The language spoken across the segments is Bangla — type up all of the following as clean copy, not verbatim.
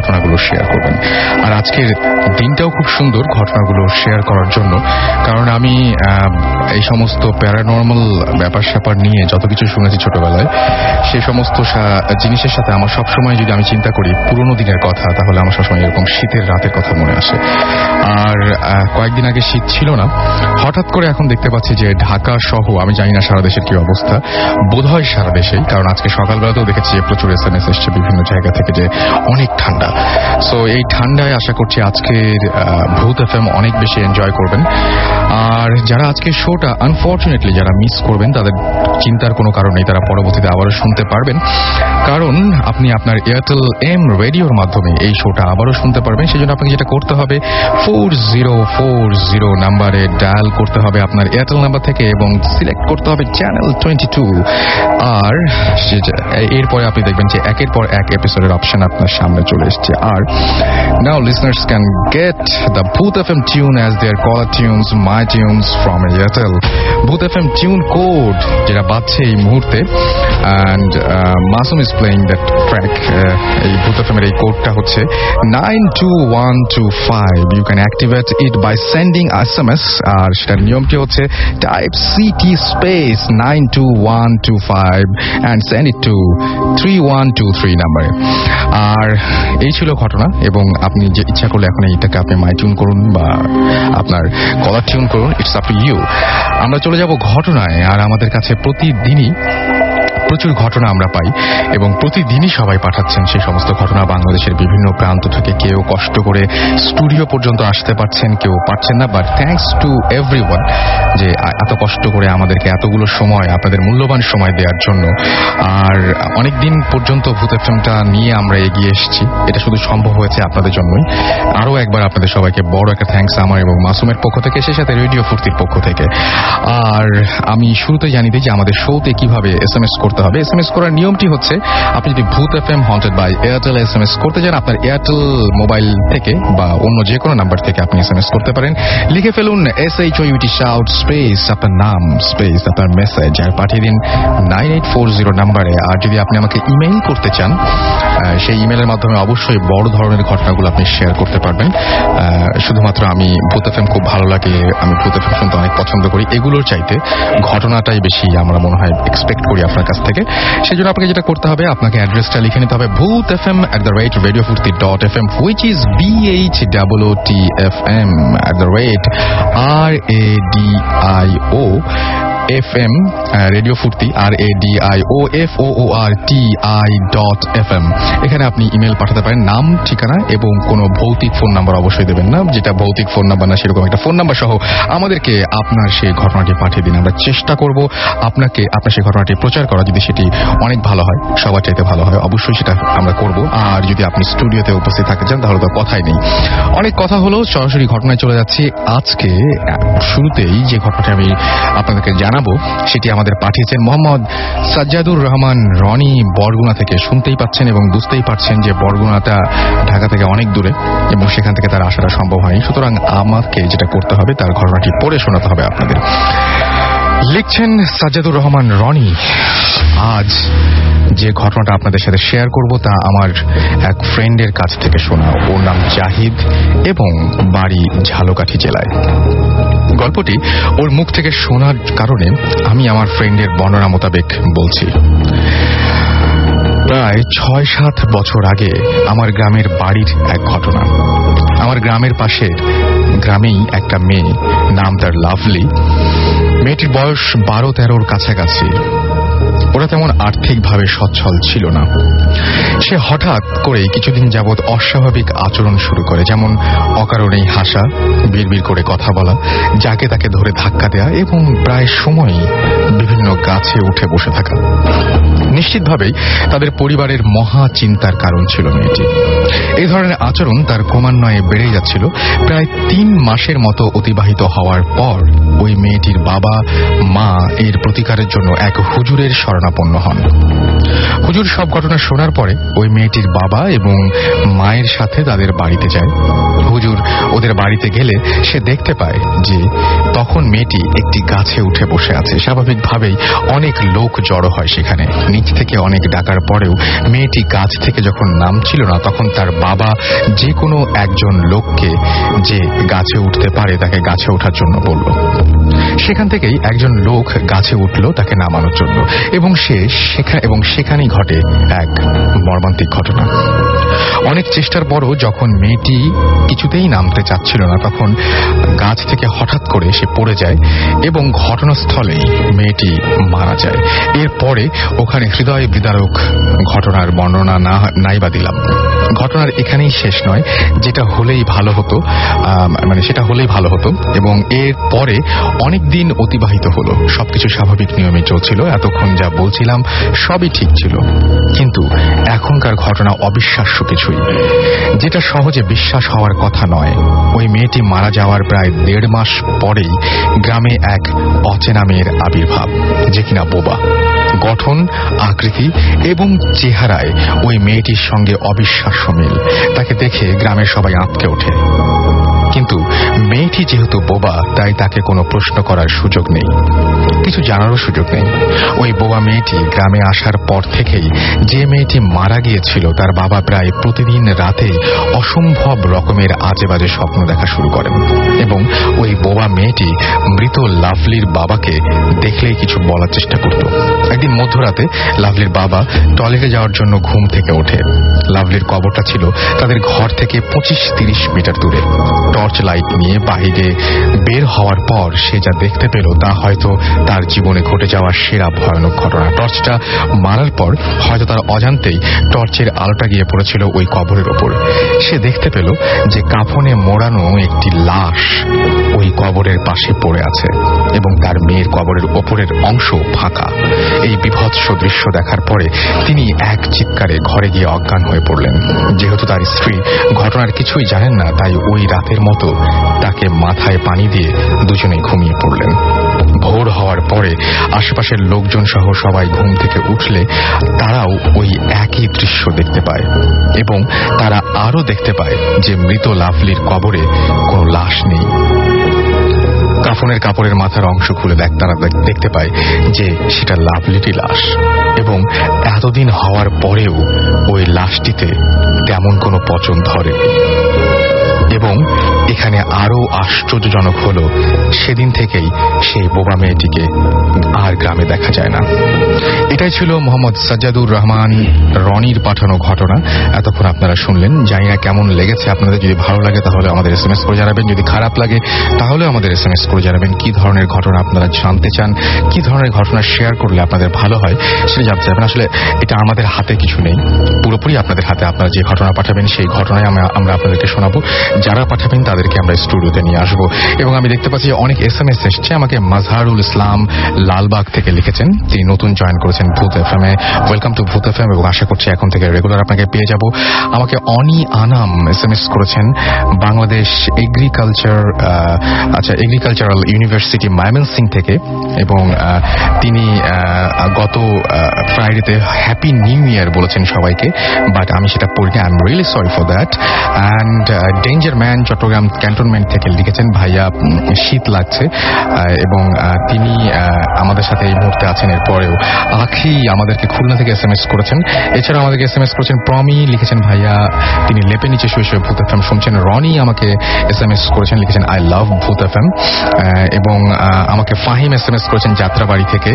ঘটনাগুলো শেয়ার করবেন। আর আজকের দিনটাও খুব সুন্দর ঘটনাগুলো শেয়ার করার জন্য, কারণ আমি এই সমস্ত প্যারানর্মাল ব্যাপার স্যাপার নিয়ে যত কিছু শুনেছি ছোটবেলায়, সেই সমস্ত জিনিসের সাথে আমার সবসময় যদি আমি চিন্তা করি পুরোনো দিনের কথা, তাহলে আমার সবসময় এরকম শীতের রাতের কথা মনে আসে। আর কয়েকদিন আগে শীত ছিল না, হঠাৎ করে এখন দেখতে পাচ্ছি যে ঢাকা সহ, আমি জানি না সারা দেশের কি অবস্থা, বোধহয় সারা দেশেই, কারণ আজকে সকালবেলাতেও দেখেছি যে প্রচুর SMS এসছে বিভিন্ন জায়গা থেকে যে অনেক ঠান্ডা। সো এই ঠান্ডায় আশা করছি আজকের ভূত FM অনেক বেশি এনজয় করবেন। আর যারা আজকের শোটা আনফর্চুনেটলি যারা মিস করবেন, তাদের চিন্তার কোনো কারণ নেই, তারা পরবর্তীতে আবারও শুনতে পারবেন, কারণ আপনি আপনার এয়ারটেল এম রেডিওর মাধ্যমে এই শোটা আবারও শুনতে পারবেন। সেই জন্য আপনাকে যেটা করতে হবে, 4040 নাম্বারে ডায়াল করতে হবে আপনার এয়ারটেল নাম্বার থেকে এবং সিলেক্ট করতে হবে চ্যানেল 22। আর এরপরে আপনি দেখবেন যে একের পর এক এপিসোডের অপশন আপনার সামনে চলে এসছে। আর now listeners can get the Bhoot FM tune as their caller tunes, my tunes from Airtel. Bhoot FM tune code যেটা বাজছে এই মুহূর্তে, and Masum is playing that track. এই ভূত FM এর এই কোডটা হচ্ছে 92125। You can activate it by sending SMS। আর সেটার নিয়মটি হচ্ছে type CT space 92125 and send it to 3123 নাম্বারে। আর এই ছিল ঘটনা, এবং আপনি যে ইচ্ছা করলে এখন এইটাকে আপনি মাই টিউন করুন বা আপনার কলার টিউন করুন, ইটস আপ টু ইউ। আমরা চলে যাব ঘটনায়। আর আমাদের কাছে প্রতিদিনই প্রচুর ঘটনা আমরা পাই এবং প্রতিদিনই সবাই পাঠাচ্ছেন সেই সমস্ত ঘটনা বাংলাদেশের বিভিন্ন প্রান্ত থেকে। কেউ কষ্ট করে স্টুডিও পর্যন্ত আসতে পারছেন, কেউ পারছেন না, বাট থ্যাঙ্কস টু এভরিওয়ান যে এত কষ্ট করে আমাদেরকে এতগুলো সময়, আপনাদের মূল্যবান সময় দেওয়ার জন্য। আর অনেক দিন পর্যন্ত ভূত FMটা নিয়ে আমরা এগিয়ে এসেছি, এটা শুধু সম্ভব হয়েছে আপনাদের জন্যই। আরও একবার আপনাদের সবাইকে বড় একটা থ্যাঙ্কস আমার এবং মাসুমের পক্ষ থেকে, সেই সাথে রেডিও ফুর্তির পক্ষ থেকে। আর আমি শুরুতে জানিয়ে দিই যে আমাদের শোতে কিভাবে SMS করতে হবে। SMS করার নিয়মটি হচ্ছে, আপনি যদি Bhoot FM haunted by Airtel SMS করতে চান, আপনার এয়ারটেল মোবাইল থেকে বা অন্য যে কোনো নাম্বার থেকে আপনি SMS করতে পারেন। লিখে ফেলুন SHOUT শাউট স্পেস আপনার নাম স্পেস আপনার মেসেজ, আর পাঠিয়ে দিন 9840 নাম্বারে। আর যদি আপনি আমাকে ইমেইল করতে চান, সেই ইমেইলের মাধ্যমে অবশ্যই বড় ধরনের ঘটনাগুলো আপনি শেয়ার করতে পারবেন। শুধুমাত্র আমি ভূত FM খুব ভালো লাগে, আমি ভূত FM শুনতে অনেক পছন্দ করি, এগুলোর চাইতে ঘটনাটাই বেশি আমরা মনে হয় এক্সপেক্ট করি আপনার কাছ থেকে। সেই জন্য আপনাকে যেটা করতে হবে, আপনাকে অ্যাড্রেসটা লিখে নিতে হবে bhootfm@radiofurti.fm, which is BHOOTFM @RADIOFM radio ফুর্তি RADIOFOORTI.FM। এখানে আপনি ইমেল পাঠাতে পারেন, নাম, ঠিকানা এবং কোনো ভৌতিক ফোন নাম্বার অবশ্যই দেবেন না, যেটা ভৌতিক ফোন নাম্বার না সেরকম একটা ফোন নাম্বার সহ আমাদেরকে আপনার সেই ঘটনাটি পাঠিয়ে দিন। আমরা চেষ্টা করব আপনাকে আপনার সেই ঘটনাটি প্রচার করা। যদি সেটি অনেক ভালো হয়, সবার চাইতে ভালো হয়, অবশ্যই সেটা আমরা করব। আর যদি আপনি স্টুডিওতে উপস্থিত থাকতে চান তাহলে তো কথাই নেই। অনেক কথা হলো, সরাসরি ঘটনায় চলে যাচ্ছি। আজকে শুরুতেই যে ঘটনাটি আমি আপনাদেরকে জানাবো সেটি আমাদের পাঠিয়েছেন মোহাম্মদ সাজ্জাদুর রহমান রনি বরগুনা থেকে। শুনতেই পাচ্ছেন এবং বুঝতেই পারছেন যে বরগুনাটা ঢাকা থেকে অনেক দূরে এবং সেখান থেকে তার আসাটা সম্ভব হয়নি। সুতরাং আমাকে যেটা করতে হবে, তার ঘটনাটি পড়ে শোনাতে হবে আপনাদের। লিখছেন সাজ্জাদুর রহমান রনি, আজ যে ঘটনাটা আপনাদের সাথে শেয়ার করব তা আমার এক ফ্রেন্ডের কাছ থেকে শোনা। ওর নাম জাহিদ এবং বাড়ি ঝালকাঠি জেলায়। গল্পটি ওর মুখ থেকে শোনার কারণে আমি আমার ফ্রেন্ডের বর্ণনা মোতাবেক বলছি। প্রায় ৬-৭ বছর আগে আমার গ্রামের বাড়ির এক ঘটনা। আমার গ্রামের পাশের গ্রামেই একটা মেয়ে, নাম তার লাভলি। মেয়েটির বয়স 12-13 কাছাকাছি। ওরা তেমন আর্থিকভাবে সচ্ছল ছিল না। সে হঠাৎ করেই কিছুদিন যাবৎ অস্বাভাবিক আচরণ শুরু করে, যেমন অকারণেই হাসা, বিড়বিড় করে কথা বলা, যাকে তাকে ধরে ধাক্কা দেয়া এবং প্রায় সময়ই বিভিন্ন গাছে উঠে বসে থাকা। নিশ্চিতভাবেই তাদের পরিবারের মহা চিন্তার কারণ ছিল মেয়েটি। এই ধরনের আচরণ তার ক্রমান্বয়ে বেড়ে যাচ্ছিল। প্রায় 3 মাসের মতো অতিবাহিত হওয়ার পর ওই মেয়েটির বাবা মা এর প্রতিকারের জন্য এক হুজুরের শরণাপন্ন হন। হুজুর সব ঘটনা শোনার পরে ওই মেয়েটির বাবা এবং মায়ের সাথে তাদের বাড়িতে যায়। হুজুর ওদের বাড়িতে গেলে সে দেখতে পায় যে তখন মেয়েটি একটি গাছে উঠে বসে আছে। স্বাভাবিকভাবেই অনেক লোক জড়ো হয় সেখানে। নিচ থেকে অনেক ডাকার পরেও মেয়েটি গাছ থেকে যখন নামছিল না, তখন তার বাবা যে কোনো একজন লোককে যে গাছে উঠতে পারে তাকে গাছে ওঠার জন্য বলল। সেখান থেকেই একজন লোক গাছে উঠল তাকে নামানোর জন্য, এবং সেখানেই ঘটে এক মর্মান্তিক ঘটনা। অনেক চেষ্টার পরও যখন মেয়েটি কিছুতেই নামতে চাচ্ছিল না, তখন গাছ থেকে হঠাৎ করে সে পড়ে যায় এবং ঘটনাস্থলেই মেয়েটি মারা যায়। এরপরে ওখানে হৃদয় বিদারক ঘটনার বর্ণনা নাই বা দিলাম। ঘটনার এখানেই শেষ নয়, যেটা হলেই ভালো হতো, সেটা হলেই ভালো হতো। এবং এর পরে অনেক দিন অতিবাহিত হলো, সবকিছু স্বাভাবিক নিয়মে চলছিল, এতক্ষণ যা বলছিলাম সবই ঠিক ছিল। কিন্তু এখনকার ঘটনা অবিশ্বাস্য কিছুই, যেটা সহজে বিশ্বাস হওয়ার কথা নয়। ওই মেয়েটি মারা যাওয়ার প্রায় 1.5 মাস পরেই গ্রামে এক অচেনা মেয়ের আবির্ভাব, যে কিনা বোবা। গঠন, আকৃতি এবং চেহারায় ওই মেয়েটির সঙ্গে অবিশ্বাস্য মিল। তাকে দেখে গ্রামের সবাই আঁতকে ওঠে। কিন্তু মেয়েটি যেহেতু বোবা, তাই তাকে কোনো প্রশ্ন করার সুযোগ নেই, কিছু জানারও সুযোগ নেই। ওই বোবা মেয়েটি গ্রামে আসার পর থেকেই যে মেয়েটি মারা গিয়েছিল তার বাবা প্রায় প্রতিদিন রাতে অসম্ভব রকমের আজে বাজে স্বপ্ন দেখা শুরু করেন, এবং ওই বোবা মেয়েটি মৃত লাভলির বাবাকে দেখলেই কিছু বলার চেষ্টা করত। একদিন মধ্যরাতে লাভলির বাবা টয়লেটে যাওয়ার জন্য ঘুম থেকে ওঠে। লাভলির কবরটা ছিল তাদের ঘর থেকে 25-30 মিটার দূরে। টর্চ লাইট নিয়ে বাহিরে বের হওয়ার পর সে যা দেখতে পেল তা হয়তো তার জীবনে ঘটে যাওয়া সেরা ভয়ানক ঘটনা। টর্চটা মারার পর হয়তো তার অজান্তেই টর্চের আলোটা গিয়ে পড়েছিল ওই কবরের ওপর। সে দেখতে পেল যে কাফনে মোড়ানো একটি লাশ ওই কবরের পাশে পড়ে আছে, এবং তার মেয়ের কবরের ওপরের অংশ ফাঁকা। এই বিভৎস দৃশ্য দেখার পরে তিনি এক চিৎকারে ঘরে গিয়ে অজ্ঞান হয়ে পড়লেন। যেহেতু তার স্ত্রী ঘটনার কিছুই জানেন না, তাই ওই রাতের মতো তাকে মাথায় পানি দিয়ে দুজনে ঘুমিয়ে পড়লেন। ভোর হওয়ার পরে আশেপাশের লোকজন সহ সবাই ঘুম থেকে উঠলে তারাও ওই একই দৃশ্য দেখতে পায়, এবং তারা আরো দেখতে পায় যে মৃত লাভলির কবরে কোনো লাশ নেই। কাফনের কাপড়ের মাথার অংশ খুলে তারা দেখতে পায় যে সেটা লাভলিরই লাশ, এবং এতদিন হওয়ার পরেও ওই লাশটিতে তেমন কোনো পচন ধরেনি। এবং এখানে আরো আশ্চর্যজনক হল, সেদিন থেকেই সেই বোবা মেয়েটিকে আর গ্রামে দেখা যায় না। এটাই ছিল মোহাম্মদ সাজ্জাদুর রহমান রনির পাঠানো ঘটনা। এতক্ষণ আপনারা শুনলেন। জানি না কেমন লেগেছে আপনাদের। যদি ভালো লাগে তাহলে আমাদের SMS করে জানাবেন, যদি খারাপ লাগে তাহলে আমাদের SMS করে জানাবেন। কি ধরনের ঘটনা আপনারা জানতে চান, কি ধরনের ঘটনা শেয়ার করলে আপনাদের ভালো হয় সেটা জানতে চাইবেন। আসলে এটা আমাদের হাতে কিছু নেই, পুরোপুরি আপনাদের হাতে। আপনারা যে ঘটনা পাঠাবেন সেই ঘটনায় আমরা আপনাদেরকে শোনাবো। যারা পাঠাবেন তাদেরকে আমরা স্টুডিওতে নিয়ে আসবো। এবং আমি দেখতে পাচ্ছি অনেক SMS এসছে। আমাকে মাজহারুল ইসলাম লালবাগ থেকে লিখেছেন, তিনি নতুন জয়েন করেছেন ভূত FM এ। ওয়েলকাম টু ভূত FM, এবং আশা করছি এখন থেকে রেগুলার আপনাকে পেয়ে যাব। আমাকে অনি আনাম SMS করেছেন বাংলাদেশ এগ্রিকালচারাল ইউনিভার্সিটি ময়মনসিংহ থেকে, এবং তিনি গত ফ্রাইডেতে হ্যাপি নিউ ইয়ার বলেছেন সবাইকে, বাট আমি সেটা পড়িনি। I am really sorry for that. And danger man Chittagong cantonment থেকে লিখেছেন, ভাইয়া শীত লাগছে, এবং তিনি আমাদের সাথে এই মুহূর্তে আছেন। এরপরেও আখি আমাদেরকে খুলনা থেকে SMS করেছেন। এছাড়া আমাদেরকে SMS করেছেন প্রমি, লিখেছেন ভাইয়া তিনি লেপে নিচে শুয়ে শুয়ে ভূত FM শুনছেন। রনি আমাকে SMS করেছেন, লিখেছেন আই লাভ ভূত FM। এবং আমাকে ফাহিম SMS করেছেন যাত্রাবাড়ি থেকে,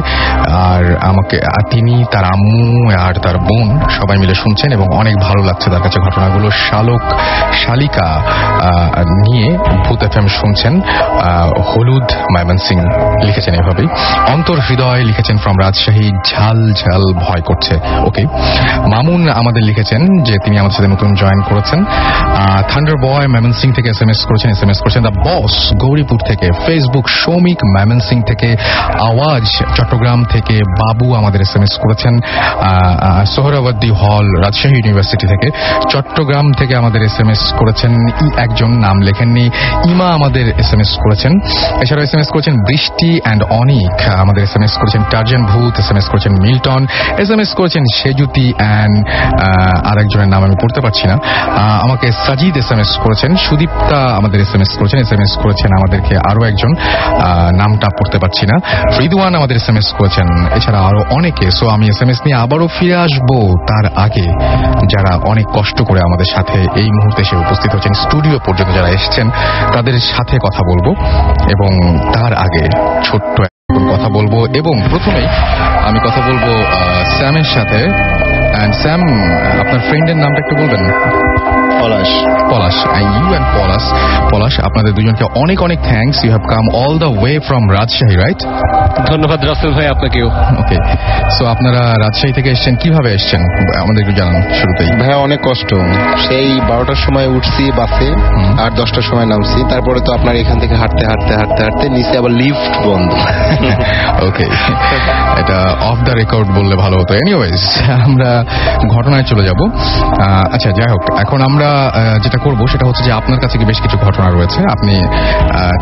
আর তিনি তার আম্মু আর তার বোন সবাই মিলে শুনছেন এবং অনেক ভালো লাগছে তার কাছে ঘটনাগুলো। শালিকা নিয়ে ভূত FM শুনছেন। হলুদ ময়মনসিংহ লিখেছেন এভাবেই। অন্তর হৃদয় লিখেছেন ফ্রম রাজশাহী, ঝাল ঝাল ভয় করছে। ওকে। মামুন আমাদের লিখেছেন যে তিনি আমাদের সাথে নতুন জয়েন করেছেন। থান্ডার বয় ময়মনসিংহ থেকে SMS করেছেন। দ্য বস গৌরীপুর থেকে। ফেসবুক সৌমিক ময়মনসিংহ থেকে। আওয়াজ চট্টগ্রাম থেকে বাবু আমাদের SMS করেছেন। সোহরাওয়ার্দী হল রাজশাহী ইউনিভার্সিটি থেকে। চট্টগ্রাম থেকে আমাদের SMS করেছেন একজন, নাম লেখেননি। ইমা আমাদের SMS করেছেন, এছাড়াও SMS করেছেন বৃষ্টি অ্যান্ড অনিক, আমাদের SMS করেছেন টার্জান ভূত, SMS করেছেন মিল্টন, SMS করেছেন সেজুতি অ্যান্ড আরেকজনের নাম আমি পড়তে পারছি না, আমাকে সাজিদ SMS করেছেন, সুদীপ্তা আমাদের SMS করেছেন, SMS করেছেন আমাদেরকে আরো একজন, নামটা পড়তে পারছি না, রিদওয়ান আমাদের SMS করেছেন, এছাড়া আরো অনেকে। সো আমি SMS নিয়ে আবারও ফিরে আসবো, তার আগে যারা অনেক কষ্ট করে আমাদের সাথে এই মুহূর্তে এসে উপস্থিত হচ্ছেন, স্টুডিও পর্যন্ত যারা এসেছেন, তাদের সাথে কথা বলবো এবং তার আগে ছোট্ট কথা বলবো। এবং প্রথমেই আমি কথা বলবো স্যামের সাথে। স্যাম, আপনার ফ্রেন্ডের নামটা একটু বলবেন? পলাশ। ইউ অ্যান্ড পলাশ, আপনাদের দুজনকে অনেক অনেক thanks. You have come all the way from Rajshahi, right? ধন্যবাদ রাসেল ভাই, আপনাকেও। ওকে, সো আপনারা রাজশাহী থেকে এসেছেন, কিভাবে এসেছেন আমাদের একটু জানান শুরুতেই। ভাই অনেক কষ্ট, সেই 12টার সময় উঠছি বাসে আর 10টার সময় নামছি, তারপরে তো আপনার এখান থেকে হাঁটতে হাঁটতে হাঁটতে হাঁটতে নিচে আবার লিফট বন্ধ। ওকে, এটা অফ দ্য রেকর্ড বললে ভালো হতো। এনিওয়েজ, আমরা ঘটনায় চলে যাব। আচ্ছা, যাই হোক, এখন আমরা যেটা করব সেটা হচ্ছে যে আপনার কাছে কি বেশ কিছু ঘটনা রয়েছে। আপনি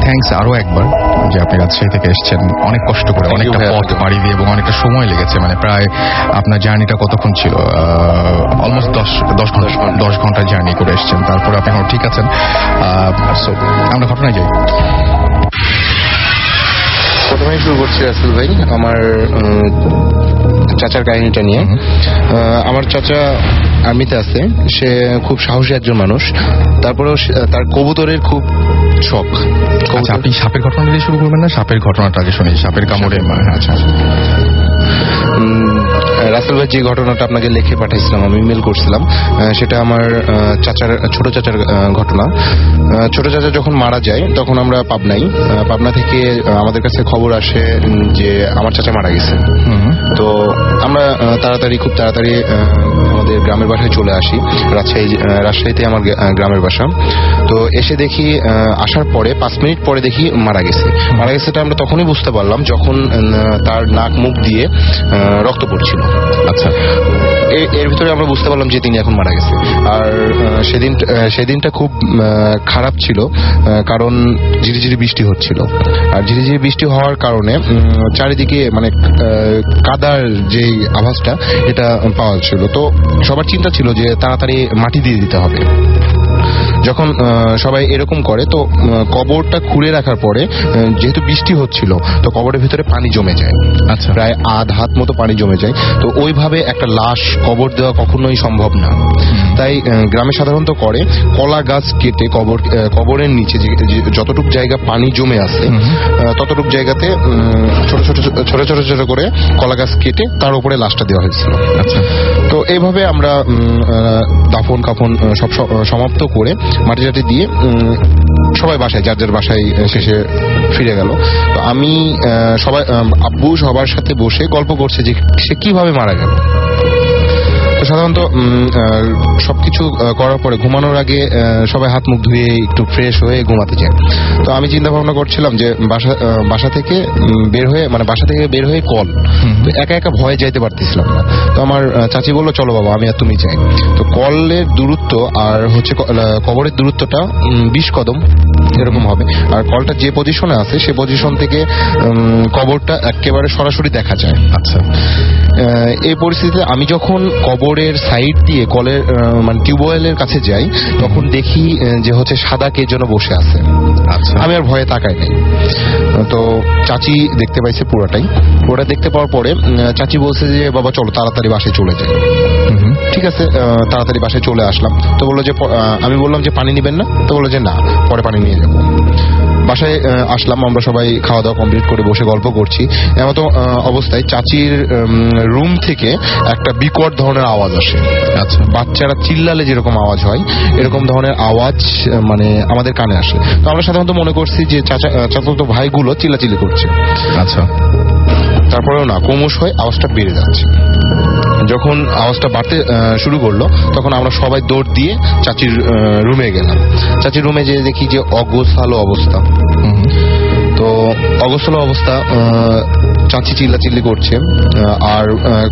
থ্যাঙ্কস আরো একবার যে আপনি রাজশাহী থেকে এসেছেন অনেক কষ্ট করে, অনেকটা পথ পাড়ি দিয়ে এবং অনেকটা সময় লেগেছে। মানে প্রায় আপনার জার্নিটা কতক্ষণ ছিল? অলমোস্ট 10 ঘন্টা জার্নি করে এসেছেন, তারপরে আপনি এখন ঠিক আছেন। সো আমরা ঘটনায় যাই। প্রথমেই শুরু করছি রাসেল ভাই আমার চাচার কাহিনীটা নিয়ে। আমার চাচা আর্মিতে আছে, সে খুব সাহসী একজন মানুষ, তারপরেও তার কবুতরের খুব শখ। আচ্ছা, আপনি সাপের ঘটনা দিয়ে শুরু করবেন না? সাপের ঘটনাটা আগে শুনি, সাপের কামড়ে। আচ্ছা, রাসেল ভাই যে ঘটনাটা আপনাকে লিখে পাঠাইছিলাম, আমি ইমেল করছিলাম, সেটা আমার ছোট চাচার ঘটনা। ছোট চাচা যখন মারা যায় তখন আমরা পাবনা থেকে আমাদের কাছে খবর আসে যে আমার চাচা মারা গেছে। তো আমরা খুব তাড়াতাড়ি আমাদের গ্রামের বাসায় চলে আসি। রাজশাহীতে আমার গ্রামের বাসা। তো এসে দেখি, আসার পরে 5 মিনিট পরে দেখি মারা গেছে। সেটা আমরা তখনই বুঝতে পারলাম যখন তার নাক মুখ দিয়ে রক্ত পড়ছিল। আচ্ছা, এর ভিতরে আমরা বুঝতে পারলাম যে তিনি এখন মারা গেছে। আর সেদিনটা খুব খারাপ ছিল, কারণ ঝিরিঝিরি বৃষ্টি হচ্ছিল। আর ঝিরিঝিরি বৃষ্টি হওয়ার কারণে চারিদিকে মানে কাদার যে আভাসটা এটা পাওয়া যাচ্ছিল। তো সবার চিন্তা ছিল যে তাড়াতাড়ি মাটি দিয়ে দিতে হবে। যখন সবাই এরকম করে, তো কবরটা খুঁড়ে রাখার পরে যেহেতু বৃষ্টি হচ্ছিল, তো কবরের ভিতরে পানি জমে যায়। আচ্ছা, প্রায় আধ হাত মতো পানি জমে যায়। তো ওইভাবে একটা লাশ কবর দেওয়া কখনোই সম্ভব না। তাই গ্রামে সাধারণত করে কলা গাছ কেটে কবরের নিচে যতটুকু জায়গা পানি জমে আছে ততটুকু জায়গাতে ছোট ছোট করে কলা গাছ কেটে তার উপরে লাশটা দেওয়া হয়েছিল। আচ্ছা, তো এইভাবে আমরা দাফন কাফন সব সমাপ্ত করে মাটি টাটি দিয়ে সবাই বাসায়, যার যার বাসায় শেষে ফিরে গেল। তো আমি আব্বু সবার সাথে বসে গল্প করছে যে সে কিভাবে মারা গেল। তো সাধারণত সবকিছু করার পরে ঘুমানোর আগে সবাই হাত মুখ ধুয়ে একটু ফ্রেশ হয়ে ঘুমাতে যায়। তো আমি চিন্তা ভাবনা করছিলাম যে বাসা থেকে বের হয়ে কল, তো একা একা ভয়ে যাইতে পারতেছিলাম না। তো আমার চাচি বললো, চলো বাবা, আমি আর তুমি যাই। তো কলের দূরত্ব আর হচ্ছে কবরের দূরত্বটা 20 কদম এরকম হবে। আর কলটা যে পজিশনে আছে সে পজিশন থেকে কবরটা একেবারে সরাসরি দেখা যায়। আচ্ছা, এই পরিস্থিতিতে আমি যখন কবরের সাইড দিয়ে কলের মানে টিউবওয়েলের কাছে যাই, তখন দেখি যে হচ্ছে সাদা কে যেন বসে আছে। আচ্ছা, আমি আর ভয়ে তাকাই নাই। তো চাচি দেখতে পাইছে পুরোটা দেখতে পাওয়ার পরে চাচি বলছে যে বাবা চলো তাড়াতাড়ি বাসায় চলে যাই। ঠিক আছে, তাড়াতাড়ি বাসায় চলে আসলাম। তো বললো যে, আমি বললাম যে পানি নিবেন না? তো বললো যে না, পরে পানি নিয়ে যাবো। বাসায় আসলাম, আমরা সবাই খাওয়া দাওয়া কমপ্লিট করে বসে গল্প করছি। এমতো অবস্থায় চাচির রুম থেকে একটা বিকট ধরনের আওয়াজ আসে। আচ্ছা, বাচ্চারা চিল্লালে যেরকম আওয়াজ হয় এরকম ধরনের আওয়াজ মানে আমাদের কানে আসে। তো আমরা সাধারণত মনে করছি যে চাচাতো ভাইগুলো চিল্লাচিল্লি করছে। আচ্ছা, তারপরেও না, ক্রমশ হয়ে আওয়াজটা বেড়ে যাচ্ছে। যখন আওয়াজটা বাড়তে শুরু করলো তখন আমরা সবাই দৌড় দিয়ে চাচির রুমে গেলাম। চাচির রুমে যেয়ে দেখি যে অগোছালো অবস্থা। তো অগোছালো অবস্থা, চাচি চিল্লাচিল্লি করছে আর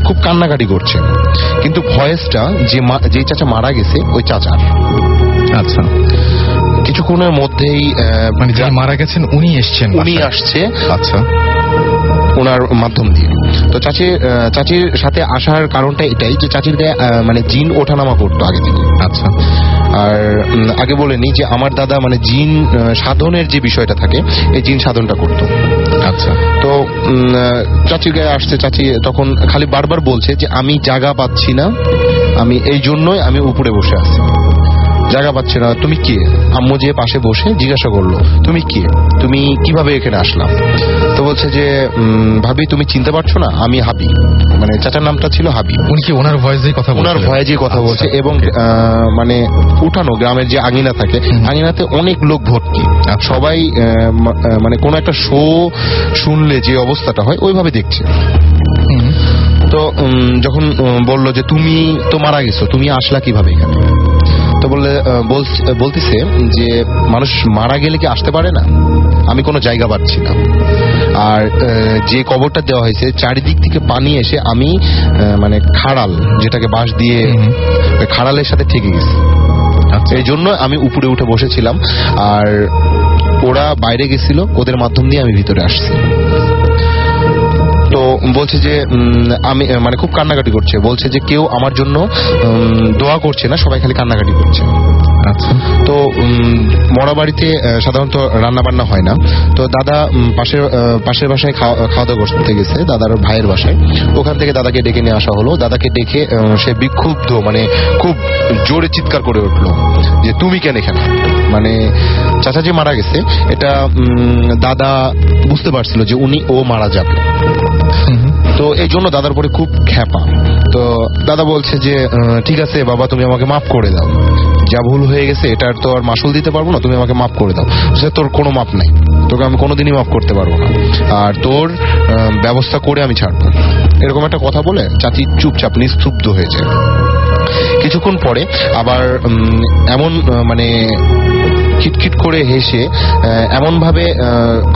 খুব কান্নাকাটি করছে, কিন্তু ভয়েসটা যে চাচা মারা গেছে ওই চাচার। আচ্ছা, কিছুক্ষণের মধ্যেই মানে যিনি মারা গেছেন উনি এসছেন, উনি আসছে আচ্ছা, ওনার মাধ্যম দিয়ে। তো চাচির সাথে আসার কারণটা এটাই যে চাচির গায়ে মানে জিন ওঠানামা করতো আগে থেকে। আচ্ছা, আর আগে বলে নি যে আমার দাদা মানে জিন সাধনের যে বিষয়টা থাকে এই জিন সাধনটা করতো। আচ্ছা, তো চাচির গায়ে আসছে, চাচি তখন খালি বারবার বলছে যে আমি জায়গা পাচ্ছি না, আমি এই জন্যই আমি উপরে বসে আছি, জায়গা পাচ্ছি না। তুমি কে? আম্মু যে পাশে বসে জিজ্ঞাসা করলো তুমি কে, তুমি কিভাবে এখানে আসলাম? তো বলছে যে ভাবি তুমি চিনতে পারছো না, আমি হাবি, মানে চাচার নামটা ছিল হাবি। উনি কি ওনার ভয়েসেই কথা বলছেন? ওনার ভয়েসেই কথা বলছে এবং মানে উঠানো গ্রামের যে আঙিনা থাকে, আঙিনাতে অনেক লোক ভর্তি, সবাই মানে কোন একটা শো শুনলে যে অবস্থাটা হয় ওইভাবে দেখছে। তো যখন বললো যে তুমি তো মারা গেছো, তুমি আসলা কিভাবে এখানে? তো বলতেছে যে মানুষ মারা গেলে কি আসতে পারে না, আমি কোনো জায়গা পাচ্ছি না। আর যে কবরটা দেওয়া হয়েছে চারিদিক থেকে পানি এসে আমি মানে খাড়াল, যেটাকে বাঁশ দিয়ে খাড়ালের সাথে ঠেকে গেছি, এই জন্য আমি উপরে উঠে বসেছিলাম। আর ওরা বাইরে গেছিল, ওদের মাধ্যম দিয়ে আমি ভিতরে আসছি। তো বলছে যে আমি মানে খুব কান্নাকাটি করছে, বলছে যে কেউ আমার জন্য দোয়া করছে না, সবাই খালি কান্নাকাটি করছে। আচ্ছা, তো মরা বাড়িতে সাধারণত রান্না বান্না হয় না। তো দাদা পাশের বাসায় খাওয়া দাওয়া করতে গেছে, দাদার ভাইয়ের বাসায়। ওখান থেকে দাদাকে ডেকে নিয়ে আসা হলো। দাদাকে ডেকে সে বিক্ষুব্ধ, মানে খুব জোরে চিৎকার করে উঠলো যে তুমি কেন এখানে? মানে চাচা যে মারা গেছে এটা দাদা বুঝতে পারছিল যে ও মারা যাবে, তো এই জন্য দাদার পরে খুব খ্যাপা। তো দাদা বলছে যে ঠিক আছে বাবা, তুমি আমাকে মাফ করে দাও, যা ভুল হয়ে গেছে এটার তো আর মাসুল দিতে পারবো না, তুমি আমাকে মাফ করে দাও। তোর কোনো মাপ নাই, তোকে আমি কোনোদিনই মাফ করতে পারবো না, আর তোর ব্যবস্থা করে আমি ছাড়বো, এরকম একটা কথা বলে চাচি চুপচাপ নিস্তব্ধ হয়ে যায়। কিছুক্ষণ পরে আবার এমন মানে খিটখিট করে হেসে এমন ভাবে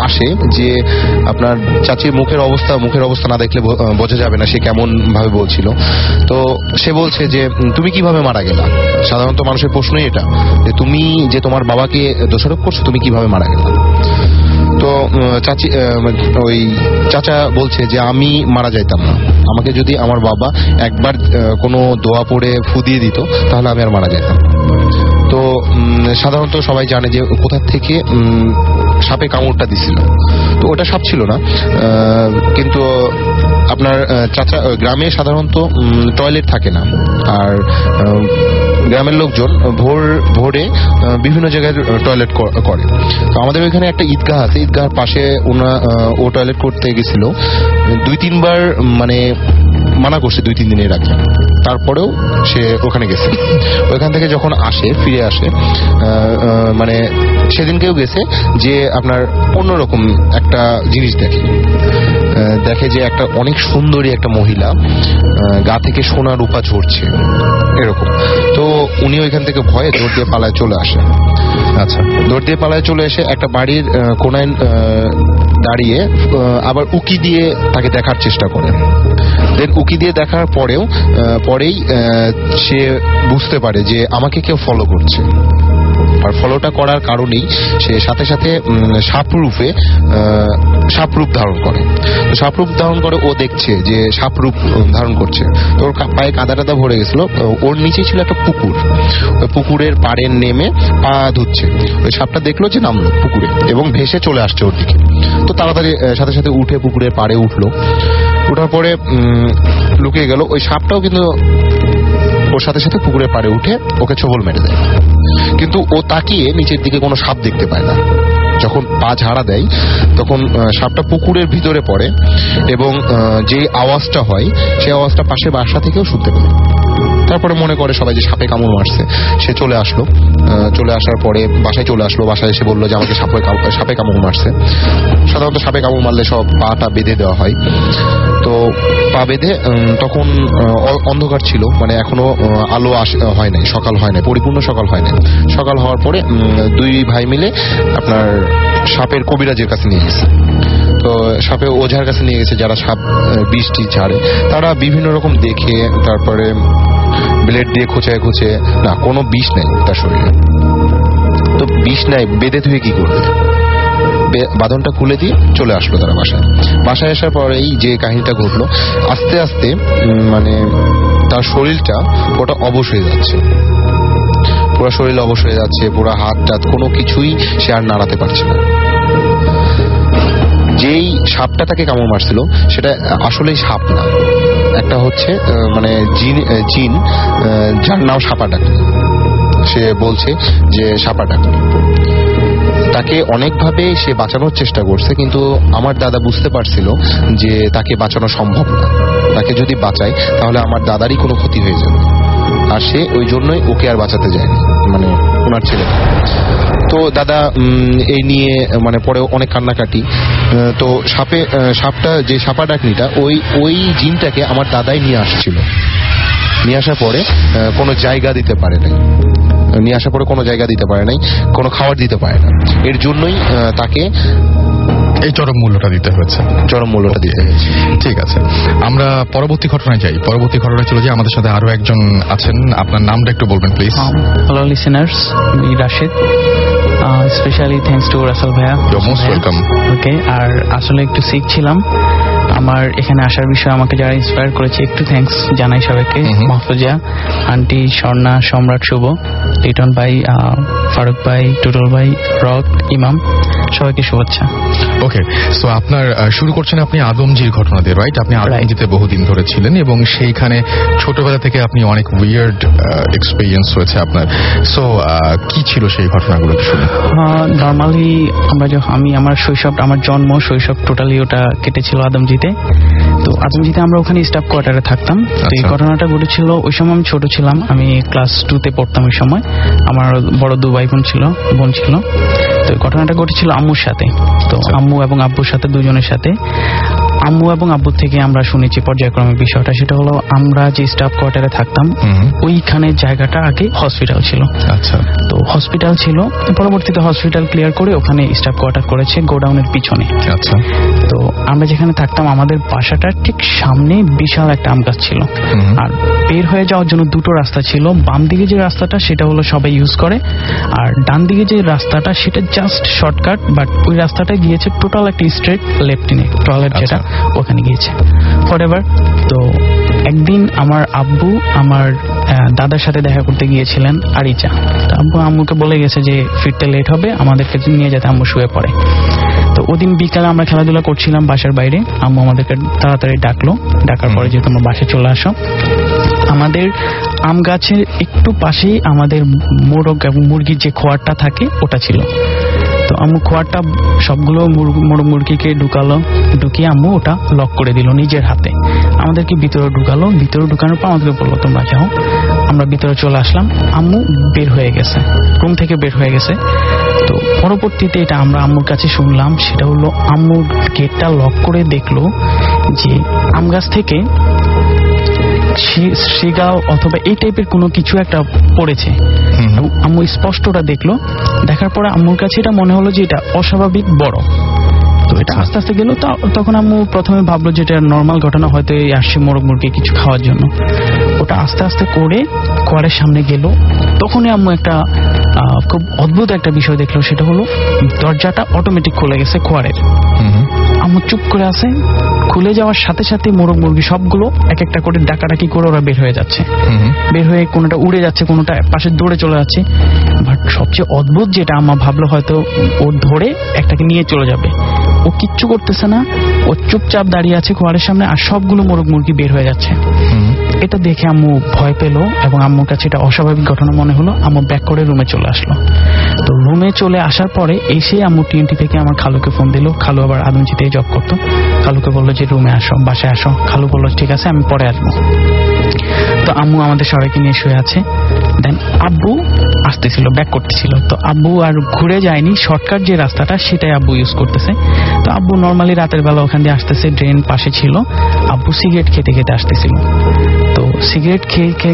আসে যে আপনার চাচির মুখের অবস্থা না দেখলে বোঝা যাবে না সে কেমন ভাবে বলছিল। তো সে বলছে যে তুমি কিভাবে মারা গেলা? সাধারণত মানুষের প্রশ্নই এটা, যে তুমি যে তোমার বাবাকে দোষারোপ করছো, তুমি কিভাবে মারা গেলা? তো ওই চাচা বলছে যে আমি মারা যাইতাম না, আমাকে যদি আমার বাবা একবার কোনো দোয়া পড়ে ফু দিয়ে দিত তাহলে আমি আর মারা যাইতাম। তো সাধারণত সবাই জানে যে কোথা থেকে সাপে কামড়টা দিছিল, তো ওটা সাপ ছিল না। কিন্তু আপনার চাচা গ্রামে সাধারণত টয়লেট থাকে না, আর গ্রামের লোকজন ভোরে বিভিন্ন জায়গায় টয়লেট করে। তো আমাদের ওইখানে একটা ঈদগাহ আছে, ঈদগাহের পাশে ও টয়লেট করতে গেছিল 2-3 বার, মানে মানা করছে 2-3 দিনের আগে, তারপরেও সে ওখানে গেছে। ওইখান থেকে যখন ফিরে আসে মানে সেদিনকেও গেছে যে আপনার অন্যরকম একটা জিনিস দেখে যে একটা অনেক সুন্দরী একটা মহিলা গা থেকে সোনা রূপা ঝরছে এরকম। তো উনি ওইখান থেকে ভয়ে দৌড় দিয়ে পালায় চলে আসে। আচ্ছা, দৌড় দিয়ে পালায় চলে এসে একটা বাড়ির কোনায় দাঁড়িয়ে আবার উকি দিয়ে তাকে দেখার চেষ্টা করে। দেন উকি দিয়ে দেখার পরেই সে বুঝতে পারে যে আমাকে কেউ ফলো করছে, আর ফলোটা করার কারণেই সে সাথে সাথে সাপরূপ ধারণ করে। তো সাপরূপ ধারণ করে ও দেখছে যে সাপরূপ ধারণ করছে, তো ওর পায়ে কাদা টাদা ভরে গেছিল। ওর নিচে ছিল একটা পুকুর, ওই পুকুরের পাড়ে নেমে পা ধুচ্ছে। ওই সাপটা দেখলো যে নামলো পুকুরে এবং ভেসে চলে আসছে ওর দিকে। তো তাড়াতাড়ি সাথে সাথে উঠে পুকুরের পাড়ে উঠলো। ওঠার পরে লুকিয়ে গেল। ওই সাপটাও কিন্তু ওর সাথে সাথে পুকুরের পাড়ে উঠে ওকে ছোবল মেরে দেয়, কিন্তু ও তাকিয়ে নিচের দিকে কোনো সাপ দেখতে পায় না। যখন পা ঝাড়া দেয় তখন সাপটা পুকুরের ভিতরে পড়ে এবং যে আওয়াজটা হয় সেই আওয়াজটা পাশে বাসা থেকেও শুনতে পায়। তারপরে মনে করে সবাই যে সাপে কামড় মারছে। সে চলে আসার পরে বাসায় চলে আসলো। বাসায় এসে বললো যে আমাকে সাপে কামড় মারছে। সাধারণত সাপে কামড় মারলে সব পাটা বেঁধে দেওয়া হয়। তো পা বেঁধে তখন অন্ধকার ছিল, মানে এখনো আলো হয় নাই, সকাল হয় নাই, পরিপূর্ণ সকাল হয় নাই। সকাল হওয়ার পরে 2 ভাই মিলে আপনার সাপের কবিরাজের কাছে নিয়ে গেছে। তো সাপে ওঝার কাছে নিয়ে গেছে, যারা সাপ বিষটি ছাড়ে। তারা বিভিন্ন রকম দেখে তারপরে ব্লেড দিয়ে খুঁচে না, কোনো বিষ নেই তার শরীরে। তো বিষ নাই, বেঁধে ধুয়ে কি করবে? বাঁধনটা খুলে দিয়ে চলে আসলো তারা বাসায় আসার পর এই যে কাহিনীটা ঘটলো, আস্তে আস্তে মানে তার শরীরটা ওটা অবশ হয়ে যাচ্ছে, পুরো শরীর অবশ হয়ে যাচ্ছে, পুরো হাত টাত কোনো কিছুই সে আর নাড়াতে পারছে না। যেই সাপটা তাকে কামড় মারছিল সেটা আসলেই সাপ না, একটা হচ্ছে মানে জিন যার নাম সাপা ডাকনি। সে বলছে যে সাপা ডাকনি। তাকে অনেকভাবে সে বাঁচানোর চেষ্টা করছে, কিন্তু আমার দাদা বুঝতে পারছিল যে তাকে বাঁচানো সম্ভব না, তাকে যদি বাঁচায় তাহলে আমার দাদারই কোনো ক্ষতি হয়ে যাবে, আর সে ওই জন্যই ওকে আর বাঁচাতে যায়নি, মানে ওনার ছেলে। তো দাদা এই নিয়ে মানে পরে অনেক কান্নাকাটি। তো সাপটা যে সাপা ডাকনিটা ওই জিনটাকে আমার দাদাই নিয়ে আসছিল। নিয়ে আসার পরে কোনো জায়গা দিতে পারে নাই, কোনো খাবার দিতে পারে না। এর জন্যই তাকে এই চরম মূল্যটা দিতে হয়েছে। ঠিক আছে, আমরা পরবর্তী ঘটনায় যাই। চলে যাই। আমাদের সাথে আরো একজন আছেন, আপনার নামটা একটু বলবেন প্লিজ। হ্যালো লিসেনার্স, আমি Rashed. Specially thanks to Rasel ভাইয়া। You most welcome. ওকে, আর আসলে একটু সিক ছিলাম। আমার এখানে আসার বিষয়ে আমাকে যারা ইন্সপায়ার করেছে একটু থ্যাঙ্কস জানাই সবাইকে। মাহফুজা আন্টি, স্বর্ণা, সম্রাট, শুভ, লিটন ভাই, ফারুক ভাই, টুটুল ভাই, রক, ইমাম, সবাইকে শুভেচ্ছা। ওকে, সো আপনার শুরু করছেন আপনি আদমজির ঘটনা দিয়ে, রাইট? আপনি আদমজিতে বহুদিন ধরে ছিলেন এবং সেইখানে ছোটবেলা থেকে আপনি অনেক উইয়ার্ড এক্সপেরিয়েন্স হয়েছে আপনার। সো কি ছিল সেই ঘটনাগুলো শুনে? নর্মালি আমার জন্ম শৈশব টোটালি ওটা কেটেছিল আদমজিতে। তো আদমজিতে আমরা ওখানে স্টাফ কোয়ার্টারে থাকতাম। তো এই ঘটনাটা ঘটেছিল, ওই সময় আমি ছোট ছিলাম, আমি ক্লাস 2-তে পড়তাম। ওই সময় আমার বড় 2 ভাই বোন ছিল। তো ঘটনাটা ঘটেছিল আম্মুর সাথে। তো আম্মু এবং আব্বুর সাথে, দুজনের সাথে। আম্মু এবং আব্বুর থেকে আমরা শুনেছি পর্যায়ক্রমে বিষয়টা। সেটা হলো, আমরা যে স্টাফ কোয়ার্টারে থাকতাম ওইখানে জায়গাটা আগে হসপিটাল ছিল। আচ্ছা। তো হসপিটাল ছিল, পরবর্তীতে হসপিটাল ক্লিয়ার করে ওখানে স্টাফ কোয়ার্টার করেছে গোডাউনের পিছনে। আচ্ছা। তো আমরা যেখানে থাকতাম আমাদের বাসাটার ঠিক সামনে বিশাল একটা আম গাছ ছিল। আর বের হয়ে যাওয়ার জন্য 2টো রাস্তা ছিল। বাম দিকে যে রাস্তাটা সেটা হলো সবাই ইউজ করে, আর ডান দিকে যে রাস্তাটা সেটা জাস্ট শর্টকাট, বাট ওই রাস্তাটা গিয়েছে টোটাল একটা স্ট্রেট লেফটিনে, টয়লেট যেটা ওখানে গিয়েছে ফরএভার। তো একদিন আমার আব্বু আমার দাদার সাথে দেখা করতে গিয়েছিলেন আরিচা। আব্বু আম্মুকে বলে গেছে যে ফিরতে লেট হবে, আমাদেরকে নিয়ে যেতে। আম্মু শুয়ে পড়ে। তো ওদিন বিকালে আমরা খেলাধুলা করছিলাম বাসার বাইরে। আম্মু আমাদেরকে তাড়াতাড়ি ডাকার পরে যে তোমরা বাসায় চলে আসো। আমাদের আম গাছের একটু পাশেই আমাদের মোরগ এবং মুরগির যে খোয়ারটা থাকে ওটা ছিল। তো আম্মু খোয়ারটা সবগুলো মুরগিকে ঢুকিয়ে আম্মু ওটা লক করে দিল নিজের হাতে। আমাদেরকে ভিতরে ঢুকানোর পর আমাদেরকে বললো তোমরা যাও। আমরা ভিতরে চলে আসলাম। আম্মু বের হয়ে গেছে, রুম থেকে বের হয়ে গেছে। তো পরবর্তীতে এটা আমরা আম্মুর কাছে শুনলাম, সেটা হলো আম্মুর গেটটা লক করে দেখলো যে আম গাছ থেকে শিগাও অথবা এই টাইপের কোনো কিছু একটা পড়েছে। আম্মু স্পষ্টটা দেখলো। দেখার পরে আম্মুর কাছে এটা মনে হলো যে এটা অস্বাভাবিক বড়। তো এটা আস্তে আস্তে গেল। তখন আম্মু প্রথমে ভাবলো যে এটা নর্মাল ঘটনা, হয়তো এই আসছে মোরগ মুরগি কিছু খাওয়ার জন্য। ওটা আস্তে আস্তে করে কোয়ারের সামনে গেল। তখনই আম্মু একটা খুব অদ্ভুত একটা বিষয় দেখলো, সেটা হলো দরজাটা অটোমেটিক খুলে গেছে কোয়ারের। আম্মু চুপ করে আছে। খুলে যাওয়ার সাথে সাথে মোরগ মুরগি সবগুলো এক একটা করে ডাকাডাকি করে ওরা বের হয়ে যাচ্ছে। বের হয়ে কোনোটা উড়ে যাচ্ছে, কোনোটা পাশে দৌড়ে চলে যাচ্ছে। বাট সবচেয়ে অদ্ভুত যেটা, আম্মা ভাবলো হয়তো ও ধরে একটাকে নিয়ে চলে যাবে। ও কিচ্ছু করতেছে না, ও চুপচাপ দাঁড়িয়ে আছে খোয়ারের সামনে, আর সবগুলো মোরগ মুরগি বের হয়ে যাচ্ছে। এটা দেখে আম্মু ভয় পেল এবং আম্মুর কাছে এটা অস্বাভাবিক ঘটনা মনে হলো। আম্মু ব্যাক করে রুমে চলে আসলো। তো রুমে চলে আসার পরে এসে আম্মু টিএনটি থেকে আমার খালুকে ফোন দিল। খালু আবার আদমজিতে জব করতো। খালুকে বললো যে রুমে আসো, বাসায় আসো। খালু বললো ঠিক আছে, আমি পরে আসবো। তো আম্মু আমাদের সবাইকে নিয়ে শুয়ে আছে। দেন আব্বু আসতেছিল, ব্যাক করতেছিল। তো আব্বু আর ঘুরে যায়নি, শর্টকাট যে রাস্তাটা সেটাই আব্বু ইউজ করতেছে। তো আব্বু নর্মালি রাতের বেলা ওখান দিয়ে আসতেছে, ড্রেন পাশে ছিল। আব্বু সিগারেট খেতে খেতে আসতেছিল। তো সিগারেট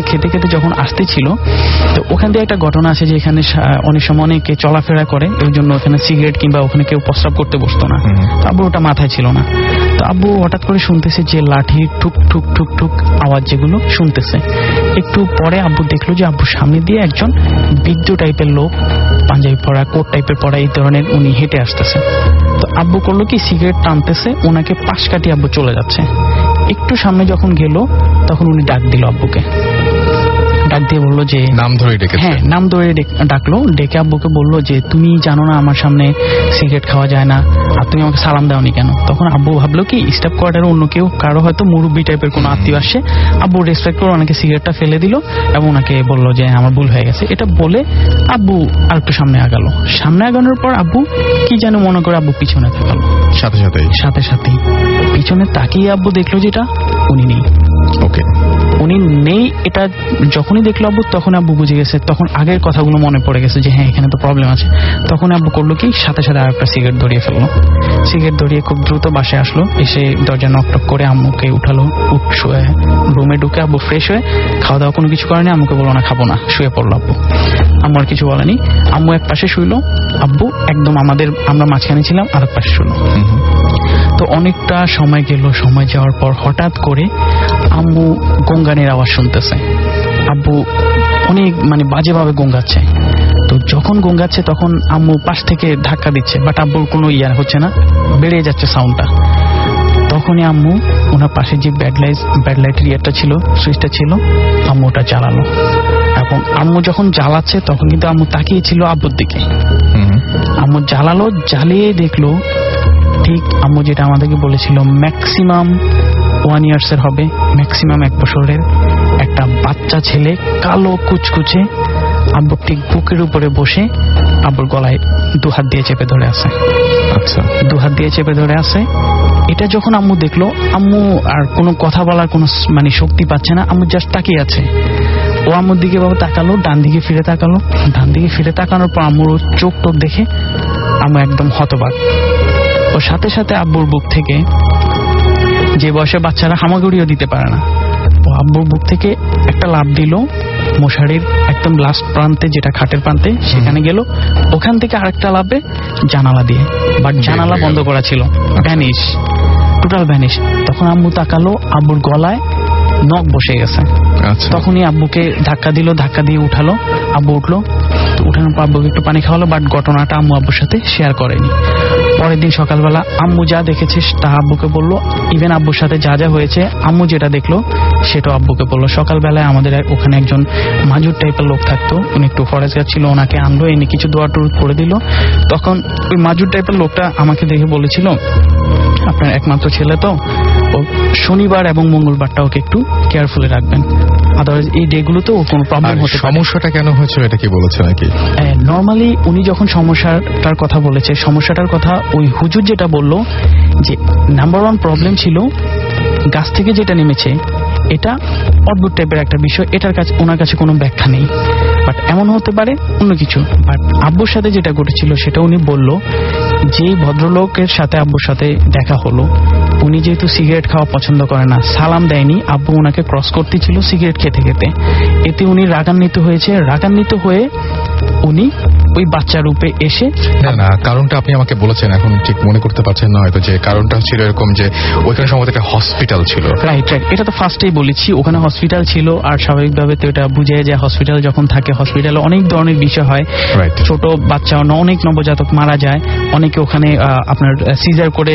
খেতে খেতে যখন আসতেছিল, তো ওখান দিয়ে একটা ঘটনা আছে যে এখানে অনেক সময় অনেকে চলাফেরা করে, এর জন্য ওখানে সিগারেট কিংবা ওখানে কেউ প্রস্রাব করতে বসতো না। আব্বু ওটা মাথায় ছিল না। তো আব্বু হঠাৎ করে শুনতেছে যে লাঠি ঠুক ঠুক ঠুক ঠুক আওয়াজ যেগুলো শুনতেছে। একটু পরে আব্বু দেখলো যে আব্বুর সামনে দিয়ে একজন বৃদ্ধ টাইপের লোক, পাঞ্জাবি পরা, কোট টাইপের পরা, এই ধরনের উনি হেঁটে আসতেছে। তো আব্বু করলো কি, সিগারেট টানতেছে, ওনাকে পাশ কাটিয়ে আব্বু চলে যাচ্ছে। একটু সামনে যখন গেল তখন উনি ডাক দিল আব্বুকে, ডাক দিয়ে বললো যে নাম ধরে ডেকে, হ্যাঁ নাম ধরে ডাকলো, ডেকে আব্বুকে বললো যে তুমি জানো না আমার সামনে সিগারেট খাওয়া যায় না, আর তুমি আমাকে সালাম দাওনি কেন? তখন আব্বু ভাবলো কি স্টাফ কোয়ার্টারে অন্য কেউ, কারো হয়তো মুরব্বী টাইপের কোনো আত্মীয় আসছে, আব্বু রেসপেক্ট করে ওনাকে সিগারেটটা ফেলে দিল এবং ওনাকে বললো যে আমার ভুল হয়ে গেছে। এটা বলে আব্বু আর একটু সামনে আগালো। সামনে আগানোর পর আব্বু কি যেন মনে করে আব্বু পিছনে তাকালো, সাথে সাথেই পিছনে তাকিয়ে আব্বু দেখলো যেটা উনি নেই। ওকে, উনি নেই। এটা যখনই দেখলো আব্বু তখন আব্বু বুঝে গেছে, তখন আগের কথাগুলো মনে পড়ে গেছে যে হ্যাঁ এখানে তো প্রবলেম আছে। তখন আব্বু করলো কি, সাথে সাথে আরেকটা সিগারেট ধরিয়ে ফেললো। সিগারেট ধরিয়ে খুব দ্রুত বাসায় আসলো, এসে দরজা নক টক করে আম্মুকে উঠালো, রুমে ঢুকে আব্বু ফ্রেশ হয়ে খাওয়া দাওয়া কোনো কিছু করেনি, আম্মুকে বললো না খাবো না, শুয়ে পড়লো আব্বু। আম্মু আর কিছু বলেনি, আম্মু এক পাশে শুইলো, আব্বু একদম আমরা মাঝখানে ছিলাম, আর এক পাশে শুইলো। তো অনেকটা সময় গেল, সময় যাওয়ার পর হঠাৎ করে আম্মু গঙ্গানের আওয়াজ শুনতেছে। আব্বু অনেক বাজেভাবে গঙ্গাচ্ছে। তো যখন গঙ্গাচ্ছে তখন আম্মু পাশ থেকে ধাক্কা দিচ্ছে, বাট আব্বুর কোনো হচ্ছে না, বেড়ে যাচ্ছে সাউন্ডটা। তখনই আম্মু ওনার পাশে যে ব্যাড লাইটের ইয়ারটা ছিল, সুইচটা ছিল, আম্মু ওটা জ্বালালো। এখন আম্মু যখন জ্বালাচ্ছে তখন কিন্তু আম্মু তাকিয়েছিল আব্বুর দিকে। আম্মু জ্বালালো, জ্বালিয়ে দেখলো ঠিক আম্মু যেটা আমাদেরকে বলেছিল ম্যাক্সিমাম 1 years হবে, ম্যাক্সিমাম 1 বছরের একটা বাচ্চা ছেলে, কালো কুচকুচে, আব্বুর ঠিক বুকের উপরে বসে আব্বুর গলায় 2 হাত দিয়ে চেপে ধরে আছে। আচ্ছা, 2 হাত দিয়ে চেপে ধরে আছে। এটা যখন আম্মু দেখলো, আম্মু আর কোনো কথা বলার কোনো শক্তি পাচ্ছে না, আম্মু জাস্ট তাকিয়ে আছে। ও আম্মুর দিকে বাবা তাকালো, ডান দিকে ফিরে তাকালো, ডান দিকে ফিরে তাকানোর পর আম্মুর চোখ টোক দেখে আম্মু একদম হতবাক। ও সাথে সাথে আব্বুর বুক থেকে, যে বয়সে বাচ্চারা হামাগুড়িও দিতে পারে না, ও আব্বুর বুক থেকে একটা লাফ দিল মশারির একদম লাস্ট প্রান্তে, যেটা খাটের প্রান্তে, সেখানে গেল। ওখান থেকে আরেকটা লাফে জানালা দিয়ে, বাট জানালা বন্ধ করা ছিল, ভ্যানিশ, টোটাল ভ্যানিশ। তখন আম্মু তাকালো, আব্বুর গলায় নখ বসে গেছে। তখনই আব্বুকে ধাক্কা দিল, ধাক্কা দিয়ে উঠালো, আব্বু উঠলো। তো উঠানোর পর আব্বুকে একটু পানি খাওয়ালো, বাট ঘটনাটা আম্মু আব্বুর সাথে শেয়ার করেনি। পরের দিন সকালবেলা আম্মু যা দেখেছে তা আব্বুকে বললো, ইভেন আব্বুর সাথে যা যা হয়েছে আম্মু যেটা দেখলো সেটাও আব্বুকে বললো। সকালবেলায় আমাদের ওখানে একজন মাজুর টাইপের লোক থাকতো, উনি একটু ফরেস্ট গাছ ছিল, ওনাকে আনলো, এনে কিছু দোয়া টুর করে দিল। তখন ওই মাজুর টাইপের লোকটা আমাকে দেখে বলেছিল, আপনার একমাত্র ছেলে তো, ও শনিবার এবং মঙ্গলবারটা ওকে একটু কেয়ারফুলি রাখবেন, আদারওয়াইজ এই ডেগুলোতে ও কোনো প্রবলেম হতে পারে। সমস্যাটা কেন হয়েছিল এটা কি বলেছে নাকি? নর্মালি উনি যখন সমস্যাটার কথা বলেছে, সমস্যাটার কথা ওই হুজুর যেটা বললো যে নাম্বার 1 প্রবলেম ছিল গাছ থেকে যেটা নেমেছে, এটা অদ্ভুত টাইপের একটা বিষয়, এটার কাছে ওনার কাছে কোনো ব্যাখ্যা নেই, বাট এমন হতে পারে অন্য কিছু। বাট আব্বুর সাথে যেটা ঘটেছিল সেটা উনি বলল, যে ভদ্রলোকের সাথে আব্বুর সাথে দেখা হলো, উনি যেহেতু সিগারেট খাওয়া পছন্দ করে না, সালাম দেয়নি, আব্বু ওনাকে ক্রস করতেছিল সিগারেট খেতে খেতে, এতে উনি রাগান্বিত হয়েছে। রাগান্বিত হয়ে উনি ওই বাচ্চা রূপে এসে, না কারণটা আপনি আমাকে বলেছেন, এখন ঠিক মনে করতে পারছেন না হয়তো, যে কারণটা ছিল এরকম যে ওইখানে সম্ভবত একটা হসপিটাল ছিল। রাইট, এটা তো ফার্স্টেই বলেছি, ওখানে হসপিটাল ছিল। আর স্বাভাবিকভাবে তো এটা বুঝে যায়, হসপিটাল যখন থাকে, হসপিটালে অনেক ধরনের বিষয় হয়, ছোট বাচ্চা, অনেক নবজাতক মারা যায়, অনেকে ওখানে আপনার সিজার করে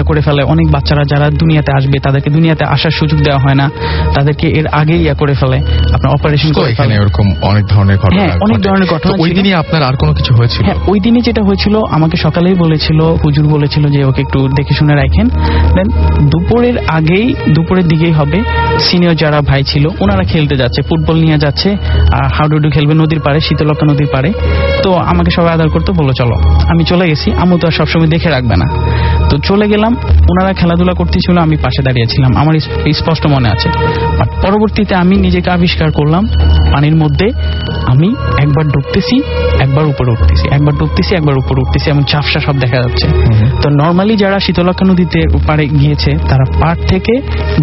করে ফেলে, অনেক বাচ্চারা যারা দুনিয়াতে আসবে তাদেরকে দুনিয়াতে আসার সুযোগ দেওয়া হয় না, তাদেরকে এর আগেই করে ফেলে, আপনার অপারেশন করে ফেলে। এখানে এরকম অনেক ধরনের ঘটনা, অনেক ধরনের ঘটনা। ওই দিনই আপনার আর কোনো কিছু হয়েছিল? হ্যাঁ, ওই দিনে যেটা হয়েছিল, আমাকে সকালেই বলেছিল, হুজুর বলেছিল যে ওকে একটু দেখে শুনে রাখেন। দেন দুপুরের দিকেই হবে, সিনিয়র যারা ভাই ছিল ওনারা খেলতে যাচ্ছে, ফুটবল নিয়ে যাচ্ছে, হাডুডু খেলবে নদীর পাড়ে, শীতলক্ষা নদীর পাড়ে। তো আমাকে সবাই আদর করতে বললো চলো, আমি চলে গেছি। আম্মু তো আর সবসময় দেখে রাখবে না, তো চলে গেলাম। ওনারা খেলাধুলা করতেছিল, আমি পাশে দাঁড়িয়েছিলাম, আমার স্পষ্ট মনে আছে। পরবর্তীতে আমি নিজেকে আবিষ্কার করলাম পানির মধ্যে, আমি একবার ডুবতেছি, একবার উপরে উঠতেছি, একবার ডুবতেছি, একবার উপরে উঠতেছি, এমন ঝাপসা সব দেখা যাচ্ছে। তো নর্মালি যারা শীতলক্ষা নদীতে পাড়ে গিয়েছে তারা পাড় থেকে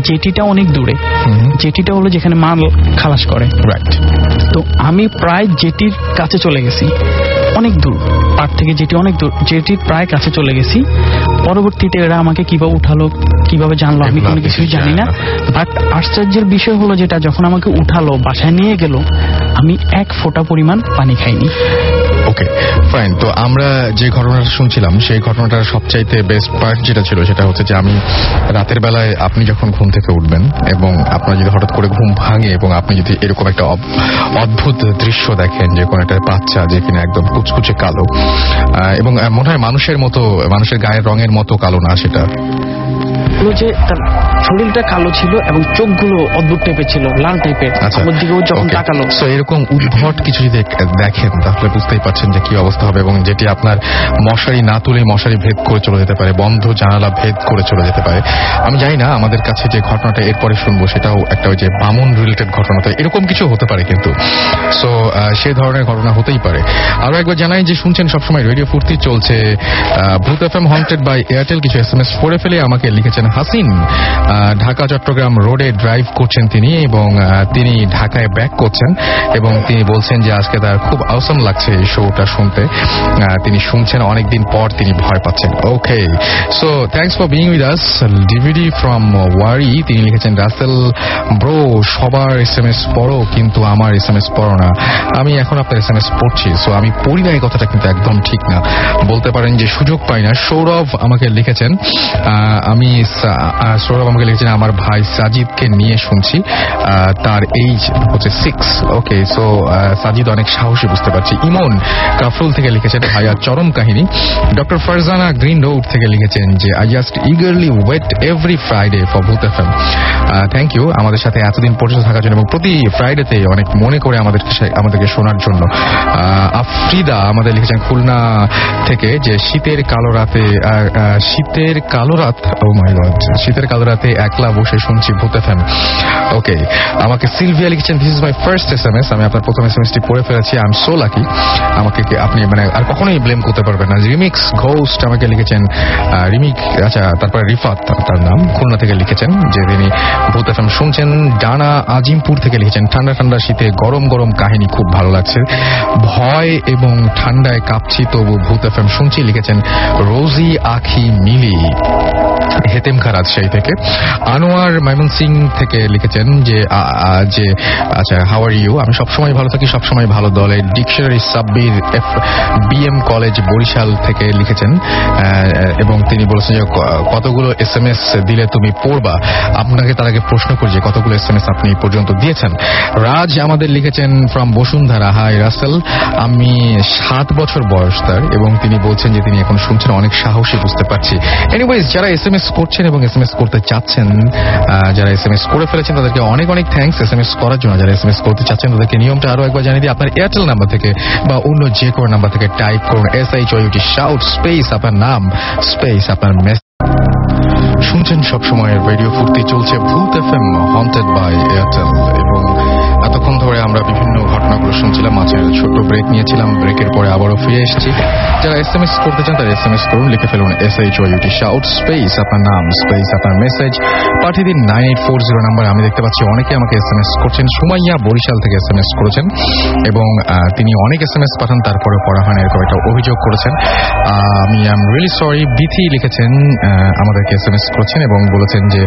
জেটিটা অনেক দূরে, জেটিটা হলো যেখানে মাল খালাস করে, রাইট। তো আমি প্রায় জেটির কাছে চলে গেছি, অনেক দূর পাড় তার থেকে যেটি প্রায় কাছে চলে গেছি। পরবর্তীতে এরা আমাকে কিভাবে উঠালো, কিভাবে জানলো আমি কোনো কিছুই জানি না। বাট আশ্চর্যের বিষয় হলো যেটা, যখন আমাকে উঠালো বাসায় নিয়ে গেল, আমি এক ফোঁটা পরিমাণ পানি খাইনি। Okay fine. তো আমরা যে ঘটনাটা শুনছিলাম সেই ঘটনাটার সবচাইতে বেস্ট পার্ট যেটা ছিল সেটা হচ্ছে যে আমি রাতের বেলায় আপনি যখন ঘুম থেকে উঠবেন এবং আপনার যদি হঠাৎ করে ঘুম ভাঙে এবং আপনি যদি এরকম একটা অদ্ভুত দৃশ্য দেখেন যে কোনো একটা বাচ্চা যে কিনা একদম কুচকুচে কালো এবং মনে হয় মানুষের গায়ের রঙের মতো কালো না, সেটা যে তার শরীরটা কালো ছিল এবং চোখগুলো অদ্ভুত টাইপের ছিল, লাল টাইপের। আমার দিকেও যখন তাকালো, তো এরকম উদ্ভট কিছু যদি দেখেন তাহলে বুঝতেই পারছেন যে কি অবস্থা হবে, এবং যেটি আপনার মশারি না তুলে মশারি ভেদ করে চলে যেতে পারে, বন্ধ জানালা ভেদ করে চলে যেতে পারে। আমি জানি না আমাদের কাছে যে ঘটনাটা এরপরে শুনবো সেটাও একটা ওই যে বামন রিলেটেড ঘটনা, তো এরকম কিছু হতে পারে কিন্তু। সো সেই ধরনের ঘটনা হতেই পারে। আরো একবার জানাই যে শুনছেন সবসময় রেডিও ফুর্তি, চলছে ভূত এফএম হন্টেড বাই এয়ারটেল। কিছু SMS পড়ে ফেলে আমাকে লিখেছেন হাসিন, ঢাকা চট্টগ্রাম রোডে ড্রাইভ করছেন তিনি এবং তিনি ঢাকায় ব্যাক করছেন এবং তিনি বলছেন যে আজকে তার খুব অসম লাগছে এই শোটা শুনতে। তিনি শুনছেন অনেকদিন পর, তিনি ভয় পাচ্ছেন। Okay, so thanks for being with us. DVD from Wari, তিনি লিখেছেন রাসেল ব্রো, সবার SMS পড়ো কিন্তু আমার SMS পড়ো না। আমি এখন আপনার SMS পড়ছি, সো আমি পড়ি না এই কথাটা কিন্তু একদম ঠিক না, বলতে পারেন যে সুযোগ পাই না। সৌরভ আমাকে লিখেছেন আমার ভাই সাজিদকে নিয়ে শুনছি, তার এইজ হচ্ছে 6। ওকে, সো সাজিদ অনেক সাহসী, বুঝতে পারছি। ইমন কাফরুল থেকে লিখেছেন ভাইয়া চরম কাহিনী। ডক্টর ফারজানা গ্রিন রোড থেকে লিখেছেন যে I just eagerly wait every Friday for Bhoot FM. Thank you আমাদের সাথে এতদিন পরিচিত থাকার জন্য এবং প্রতি ফ্রাইডেতে অনেক মনে করে আমাদেরকে শোনার জন্য। আফ্রিদা আমাদের লিখেছেন খুলনা থেকে যে শীতের কালো রাতে একলা বসে শুনছি ভূত এফএম। ওকে, আমাকে সিলভিয়া লিখেছেন this is my first SMS। আমি আপনার প্রথম SMS টি পড়ে ফেলেছি, আই এম সো লাকি। আমাকে আপনি আর কখনোই ব্লেম করতে পারবেন না। রিমিক্স ঘোস্ট আমাকে লিখেছেন তারপরে রিফাত তার নাম, খুলনা থেকে লিখেছেন যে তিনি ভূত এফএম শুনছেন। ডানা আজিমপুর থেকে লিখেছেন ঠান্ডা ঠান্ডা শীতে গরম গরম কাহিনী খুব ভালো লাগছে, ভয় এবং ঠান্ডায় কাঁপছি তবু ভূত এফএম শুনছি, লিখেছেন রোজি আখি মিলি হেতেমখা রাজশাহী থেকে। আনোয়ার ময়মনসিং থেকে লিখেছেন যে হাউ আর ইউ, আমি সবসময় ভালো থাকি, সবসময় ভালো দলে। Dictionary Sabbir BM college Barisal থেকে লিখেছেন এবং তিনি বলেছেন যে কতগুলো SMS দিলে তুমি পড়বা। আপনাকে তার আগে প্রশ্ন করি যে কতগুলো SMS আপনি পর্যন্ত দিয়েছেন। রাজ আমাদের লিখেছেন ফ্রম বসুন্ধরা, হাই রাসেল, আমি 7 বছর বয়স তার এবং তিনি বলছেন যে তিনি এখন শুনছেন, অনেক সাহসী, বুঝতে পারছি। এনিওয়েজ, যারা SMS করছেন এবং SMS করতে চাচ্ছেন, যারা SMS করে ফেলেছেন তাদেরকে অনেক অনেক থ্যাঙ্কস SMS করার জন্য। যারা SMS করতে চাচ্ছেন তাদেরকে নিয়মটা আরো একবার জানিয়ে দিই। আপনার এয়ারটেল নাম্বার থেকে বা অন্য যে কোনো নাম্বার থেকে টাইপ করুন SHOUT শাউট স্পেস আপনার নাম স্পেস আপনার মেসেজ। শুনছেন সবসময় রেডিও ফুর্তি, চলছে ভূত এফএম হন্টেড বাই এয়ারটেল এবং এতক্ষণ ধরে আমরা বিভিন্ন ঘটনাগুলো শুনছিলাম। মাঝে ছোট্ট ব্রেক নিয়েছিলাম, ব্রেকের পরে আবারও ফিরে এসেছি। যারা SMS করতে চান তারা SMS করুন, লিখে ফেলুন SHOUT শাউট স্পেস আপনার নাম স্পেস আপনার মেসেজ, পাঠিয়ে দিন 9840 নাম্বারে। আমি দেখতে পাচ্ছি অনেকে আমাকে SMS করছেন। সুমাইয়া বরিশাল থেকে SMS করেছেন এবং তিনি অনেক SMS পাঠান তারপরে পড়া হয় না, এরকম একটা অভিযোগ করেছেন। আমি I am really sorry. Bithi লিখেছেন আমাদেরকে SMS করেছেন এবং বলেছেন যে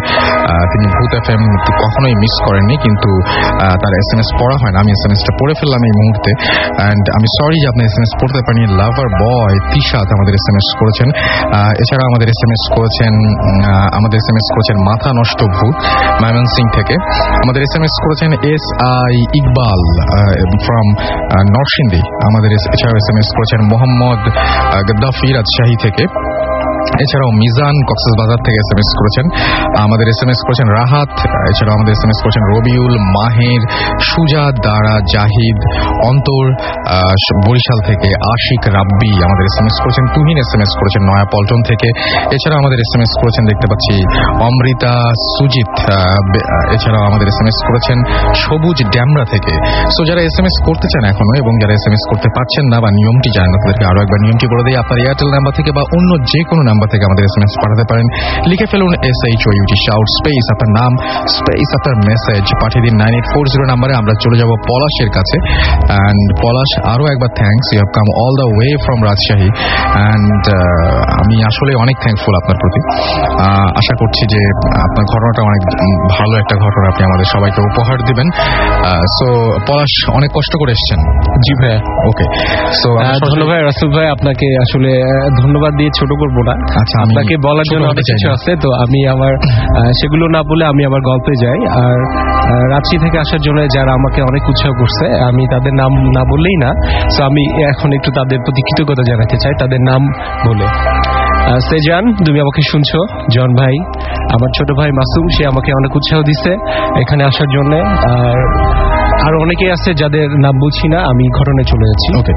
তিনি ভূত এফএম কখনোই মিস করেননি, কিন্তু তার SMS পড়া হয় না। আমি SMSটা পড়ে ফেললাম এই মুহূর্তে অ্যান্ড আমি সরি যে আপনি SMS পড়তে পারেনি। লাভার বয় তিশাত আমাদের SMS করেছেন। এছাড়া আমাদের SMS করেছেন মাথা নষ্ট ভূত ময়মনসিং থেকে। আমাদের SMS করেছেন SI ইকবাল ফ্রম নরসিংদী। আমাদের এছাড়াও SMS করেছেন মোহাম্মদ গদ্দাফি রাজশাহী থেকে। এছাড়াও মিজান কক্সবাজার থেকে SMS করেছেন। আমাদের SMS করেছেন রাহাত। এছাড়াও আমাদের SMS করেছেন রবিউল, মাহের, সুজা, দারা, জাহিদ, অন্তর বরিশাল থেকে, আশিক, রাব্বি আমাদের SMS করেছেন। তুহিন SMS করেছেন নয়া পল্টন থেকে। এছাড়াও আমাদের SMS করেছেন দেখতে পাচ্ছি অমৃতা, সুজিত। এছাড়াও আমাদের SMS করেছেন সবুজ ড্যামরা থেকে। সো যারা SMS করতে চান এখনো এবং যারা SMS করতে পারছেন না বা নিয়মটি জানেন না তাদেরকে আরো একবার নিয়মটি বলে দিই। আপনার এয়ারটেল নাম্বার থেকে বা অন্য যে কোনো নাম্বার থেকে আমাদের SMS পাঠাতে পারেন। লিখে ফেলুন SHOUT শাউট স্পেস আপনার নাম স্পেস আপনার মেসেজ পাঠিয়ে দিন 9840 নাম্বারে। আমরা চলে যাব পলাশের কাছে। অ্যান্ড পলাশ, আরো একবার thanks, you have come all the way from Rajshahi. And আমি আসলে অনেক থ্যাঙ্কফুল আপনার প্রতি। আশা করছি যে আপনার ঘটনাটা অনেক ভালো একটা ঘটনা, আপনি আমাদের সবাইকে উপহার দিবেন। সো পলাশ, অনেক কষ্ট করে এসছেন। জি ভাইয়া। ওকে, সো ধন্যবাদ রাসেল ভাই, আপনাকে আসলে ধন্যবাদ দিয়ে ছোট করবো না। আচ্ছা, আপনাকে বলার জন্য অনেক কিছু আছে, তো আমি আমার সেগুলো না বলে আমি আমার গল্পে যাই। আর রাঁচি থেকে আসার জন্য যারা আমাকে অনেক উৎসাহ করছে, আমি তাদের নাম না বললেই না, তো আমি এখন একটু তাদের প্রতি কৃতজ্ঞতা জানাতে চাই তাদের নাম বলে। সেজান, তুমি আমাকে শুনছো? জন ভাই, আমার ছোট ভাই মাসুম, সে আমাকে অনেক উৎসাহ দিচ্ছে এখানে আসার জন্য। আর অনেকে আছে যাদের নাম বলছি না, আমি ঘটনায় চলে যাচ্ছি। ওকে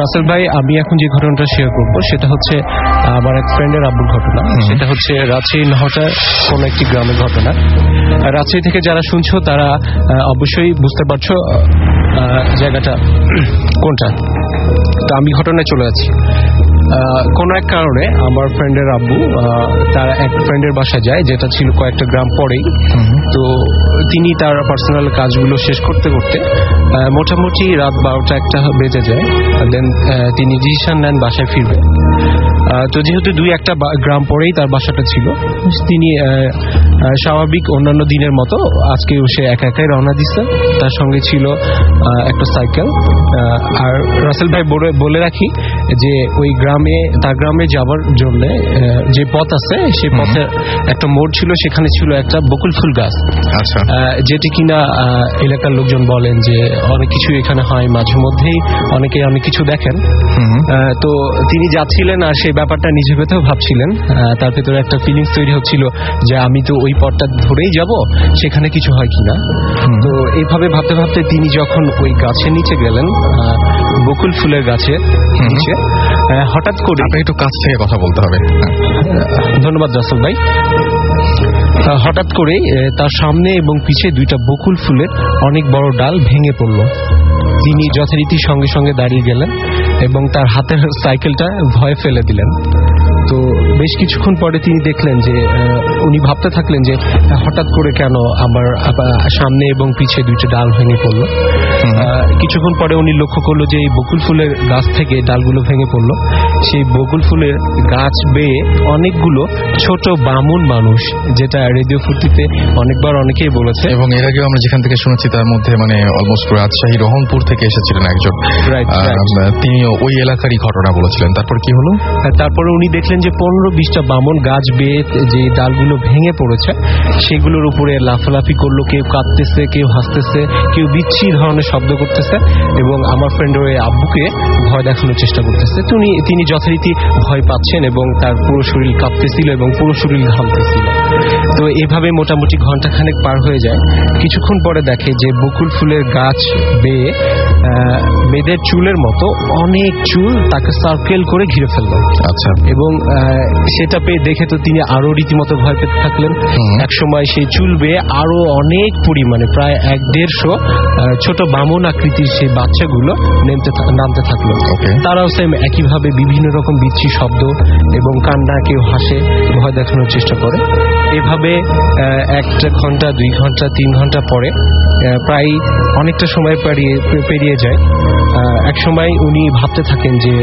রাসেল ভাই, আমি এখন যে ঘটনাটা শেয়ার করবো সেটা হচ্ছে আমার এক ফ্রেন্ডের আব্বুর ঘটনা। সেটা হচ্ছে রাজশাহী নহটার কোন একটি গ্রামের ঘটনা। রাজশাহী থেকে যারা শুনছো তারা অবশ্যই বুঝতে পারছো জায়গাটা কোনটা। তো আমি ঘটনায় চলে যাচ্ছি। কোন এক কারণে আমার ফ্রেন্ডের আব্বু তার এক ফ্রেন্ডের বাসা যায়, যেটা ছিল কয়েকটা গ্রাম পরেই। তো তিনি তার পার্সোনাল কাজগুলো শেষ করতে করতে মোটামুটি রাত 12টা-1টা বেজে যায়। দেন তিনি ডিসিশন নেন বাসায় ফিরবে। তো যেহেতু 2-1টা গ্রাম পরেই তার বাসাটা ছিল, তিনি স্বাভাবিক অন্যান্য দিনের মতো আজকেও সে একা একাই রওনা দিচ্ছে। তার সঙ্গে ছিল একটা সাইকেল। আর রাসেল ভাই বলে রাখি যে ওই তার গ্রামে যাবার জন্য যে পথ আছে, সেই পথে একটা মোড় ছিল, সেখানে ছিল একটা বকুল ফুল গাছ। আচ্ছা, যেটি কিনা এলাকার লোকজন বলেন যে অনেক কিছু এখানে হয়, মাঝে মধ্যেই অনেকে অনেক কিছু দেখেন। তো তিনি যাচ্ছিলেন আর সেই ব্যাপারটা নিজে ভেতরেও ভাবছিলেন। তার ভেতরে একটা ফিলিংস তৈরি হচ্ছিল যে আমি তো ওই পথটা ধরেই যাব, সেখানে কিছু হয় কিনা। তো এইভাবে ভাবতে ভাবতে তিনি যখন ওই গাছের নিচে গেলেন, বকুল ফুলের গাছের নিচে, হঠাৎ করে একটু কাছ থেকে কথা বলতে হবে। ধন্যবাদ রাসেল ভাই। হঠাৎ করে তার সামনে এবং পিছে 2টা বকুল ফুলের অনেক বড় ডাল ভেঙে পড়ল। তিনি যথারীতি সঙ্গে সঙ্গে দাঁড়িয়ে গেলেন এবং তার হাতের সাইকেলটা ভয়ে ফেলে দিলেন। তো বেশ কিছুক্ষণ পরে তিনি দেখলেন যে উনি ভাবতে থাকলেন যে হঠাৎ করে কেন আমার সামনে এবং পিছে 2টা ডাল ভেঙে পড়ল। কিছুক্ষণ পরে উনি লক্ষ্য করলো যে এই বকুল ফুলের গাছ থেকে ডালগুলো ভেঙে পড়ল। সেই বকুল ফুলের গাছ বেয়ে অনেকগুলো ছোট বামুন মানুষ, যেটা রেডিও ফুর্তিতে অনেকবার অনেকেই বলেছে, এবং এর আগেও আমরা যেখান থেকে শুনেছি তার মধ্যে মানে অলমোস্ট রাজশাহী রহনপুর থেকে এসেছিলেন একজন, তিনি ওই এলাকারই ঘটনা বলেছিলেন। তারপর কি হলো? তারপরে উনি দেখলেন যে 15-20টা বামন গাছ বেয়ে যে ডালগুলো ভেঙে পড়েছে সেগুলোর উপরে লাফালাফি করলো। কেউ কাঁদতেছে, কেউ হাসতেছে, কেউ বিচ্ছিরি ধরনের শব্দ করতেছে এবং আমার ফ্রেন্ডের ওই আব্বুকে ভয় দেখানোর চেষ্টা করতেছে। তিনি যথারীতি ভয় পাচ্ছেন এবং তার পুরো শরীর কাঁপতেছিল এবং পুরো শরীর ঘামতেছিল। তো এভাবে মোটামুটি ঘন্টাখানেক পার হয়ে যায়। কিছুক্ষণ পরে দেখে যে বকুল ফুলের গাছ বেয়ে মেয়েদের চুলের মতো অনেক চুল তাকে সার্কেল করে ঘিরে ফেলল। আচ্ছা, এবং সেটা পেয়ে দেখে তো তিনি আরো রীতিমতো ভয় পেতে থাকলেন। একসময় সেই চুল বেয়ে আরো অনেক পরিমাণে প্রায় 1-150 ছোট বামন আকৃতির সেই বাচ্চাগুলো নামতে থাকলো। তারাও সেম একইভাবে বিভিন্ন রকম বিচ্ছিরি শব্দ এবং কান্না, কেউ হাসে, ভয় দেখানোর চেষ্টা করে। এভাবে 1 ঘন্টা, 2 ঘন্টা, 3 ঘন্টা পরে প্রায় অনেকটা সময় পেরিয়ে যায়। এক সময় উনি ভাবতে থাকেন যে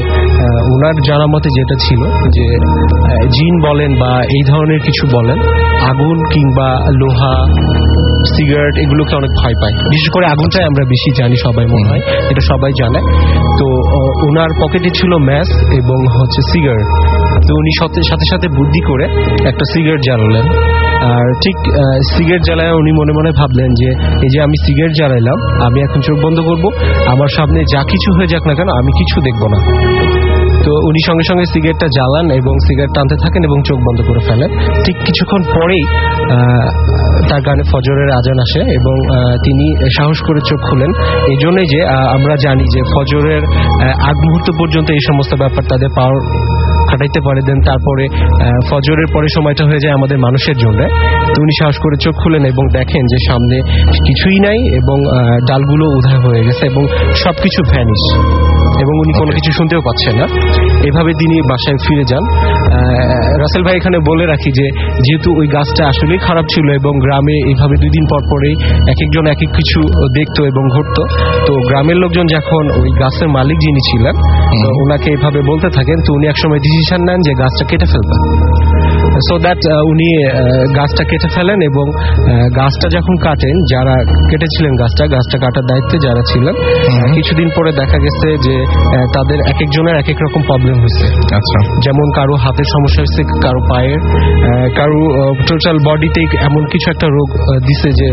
ওনার জানা মতে যেটা ছিল যে জিন বলেন বা এই ধরনের কিছু বলেন, আগুন কিংবা লোহা, সিগারেট এগুলোকে অনেক ভয় পায়। বিশেষ করে আগুনটাই আমরা বেশি জানি, সবাই মনে হয় এটা সবাই জানে। তো ওনার পকেটে ছিল ম্যাচ এবং সিগারেট। তো উনি সাথে সাথে বুদ্ধি করে একটা সিগারেট জ্বালালেন। আর ঠিক সিগারেট জ্বালায় উনি মনে মনে ভাবলেন যে এই যে আমি সিগারেট জ্বালাইলাম, আমি এখন চোখ বন্ধ করব, আমার সামনে যা কিছু হয়ে যাক না কেন আমি কিছু দেখব না। তো উনি সঙ্গে সঙ্গে সিগারেটটা জ্বালান এবং সিগারেট টানতে থাকেন এবং চোখ বন্ধ করে ফেলেন। ঠিক কিছুক্ষণ পরেই তার কানে ফজরের আজান আসে এবং তিনি সাহস করে চোখ খুলেন। এই জন্যই যে আমরা জানি যে ফজরের আগ মুহূর্ত পর্যন্ত এই সমস্ত ব্যাপার তাদের পাওয়ার কাটাইতে পারে। দেন তারপরে ফজরের পরে সময়টা হয়ে যায় আমাদের মানুষের জন্য। তো উনি সাহস করে চোখ খুলেন এবং দেখেন যে সামনে কিছুই নাই এবং ডালগুলো উধাও হয়ে গেছে এবং সবকিছু ভ্যানিশ এবং উনি কোনো কিছু শুনতেও পাচ্ছেন না। এভাবে তিনি বাসায় ফিরে যান। রাসেল ভাই এখানে বলে রাখি যে যেহেতু ওই গাছটা আসলেই খারাপ ছিল এবং গ্রামে এইভাবে 2 দিন পর পরেই এক একজন এক এক কিছু দেখতো এবং ঘটতো, তো গ্রামের লোকজন যখন ওই গাছের মালিক যিনি ছিলেন ওনাকে এইভাবে বলতে থাকেন, তো উনি একসময় ডিসিশন নেন যে গাছটা কেটে ফেলবেন। সো দ্যাট উনি গাছটা কেটে ফেলেন এবং গাছটা যখন কাটেন, যারা কেটেছিলেন গাছটা কাটার দায়িত্বে যারা ছিলেন, কিছুদিন পরে দেখা গেছে যে তাদের এক একজনের এক এক রকম প্রবলেম হয়েছে। আচ্ছা, যেমন কারো হাতের সমস্যা হয়েছে, কারো পায়ের, কারো টোটাল বডিতে এমন কিছু একটা রোগ দিছে যে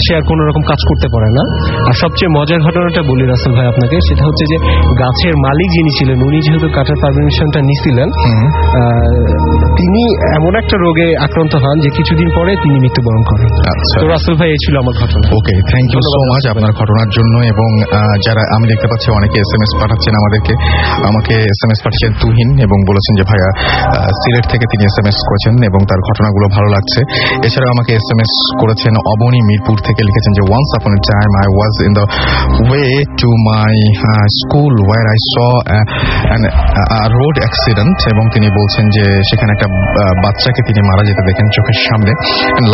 সে আর কোনো রকম কাজ করতে পারে না। আর সবচেয়ে মজার ঘটনাটা বলি রাসেল ভাই আপনাকে, সেটা হচ্ছে যে গাছের মালিক যিনি ছিলেন উনি যেহেতু কাটার পারমিশনটা নিছিলেন, তিনি এমন একটা রোগে আক্রান্ত হন যে কিছুদিন পরে তিনি মৃত্যুবরণ করেন। আচ্ছা, তো রাসেল ভাই এই ছিল আমার ঘটনা। ওকে, থ্যাংক ইউ সো মাচ আপনার ঘটনার জন্য। এবং যারা আমি দেখতে পাচ্ছি অনেকে SMS পাঠাচ্ছেন আমাকে SMS পাঠিয়েছেন তুহিন এবং বলেছেন যে ভাইয়া সিলেট থেকে তিনি SMS করেছেন এবং তার ঘটনাগুলো ভালো লাগছে। এছাড়াও আমাকে SMS করেছেন অবনী মিরপুর থেকে, লিখেছেন যে once upon a time I was in the way to my school where I saw road accident, এবং তিনি বলছেন যে সেখানে একটা বাচ্চাকে তিনি মারা যেতে দেখেন চোখের সামনে।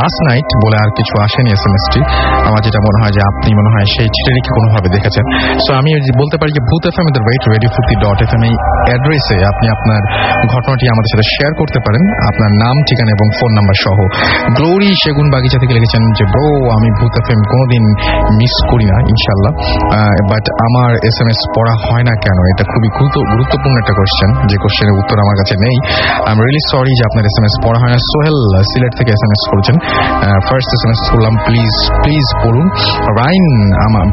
লাস্ট নাইট বলে আর কিছু আসেনি SMSটি। আমার যেটা মনে হয় যে আপনি মনে হয় সেই চিঠিটিকে কোনোভাবে দেখেছেন। সো আমি বলতে পারি যে ভূত FM @radiofurti.fm এই অ্যাড্রেসে আপনি আপনার ঘটনাটি আমাদের সাথে শেয়ার করতে পারেন, আপনার নাম, ঠিকানা এবং ফোন নাম্বার সহ। গ্লোরি সেগুন বাগিচা থেকে লিখেছেন যে ব্রো, আমি ভূত FM কোনোদিন মিস করি না ইনশাল্লাহ, বাট আমার SMS পড়া হয় না কেন? এটা খুবই গুরুত্বপূর্ণ একটা কোশ্চেন, যে কোশ্চেনের উত্তর আমার কাছে নেই। আই এম রিয়েলি সরি যে আপনার SMS পড়া হয় না। সোহেল সিলেট থেকে SMS করেছেন, ফার্স্ট SMS করলাম, প্লিজ পড়ুন। রাইন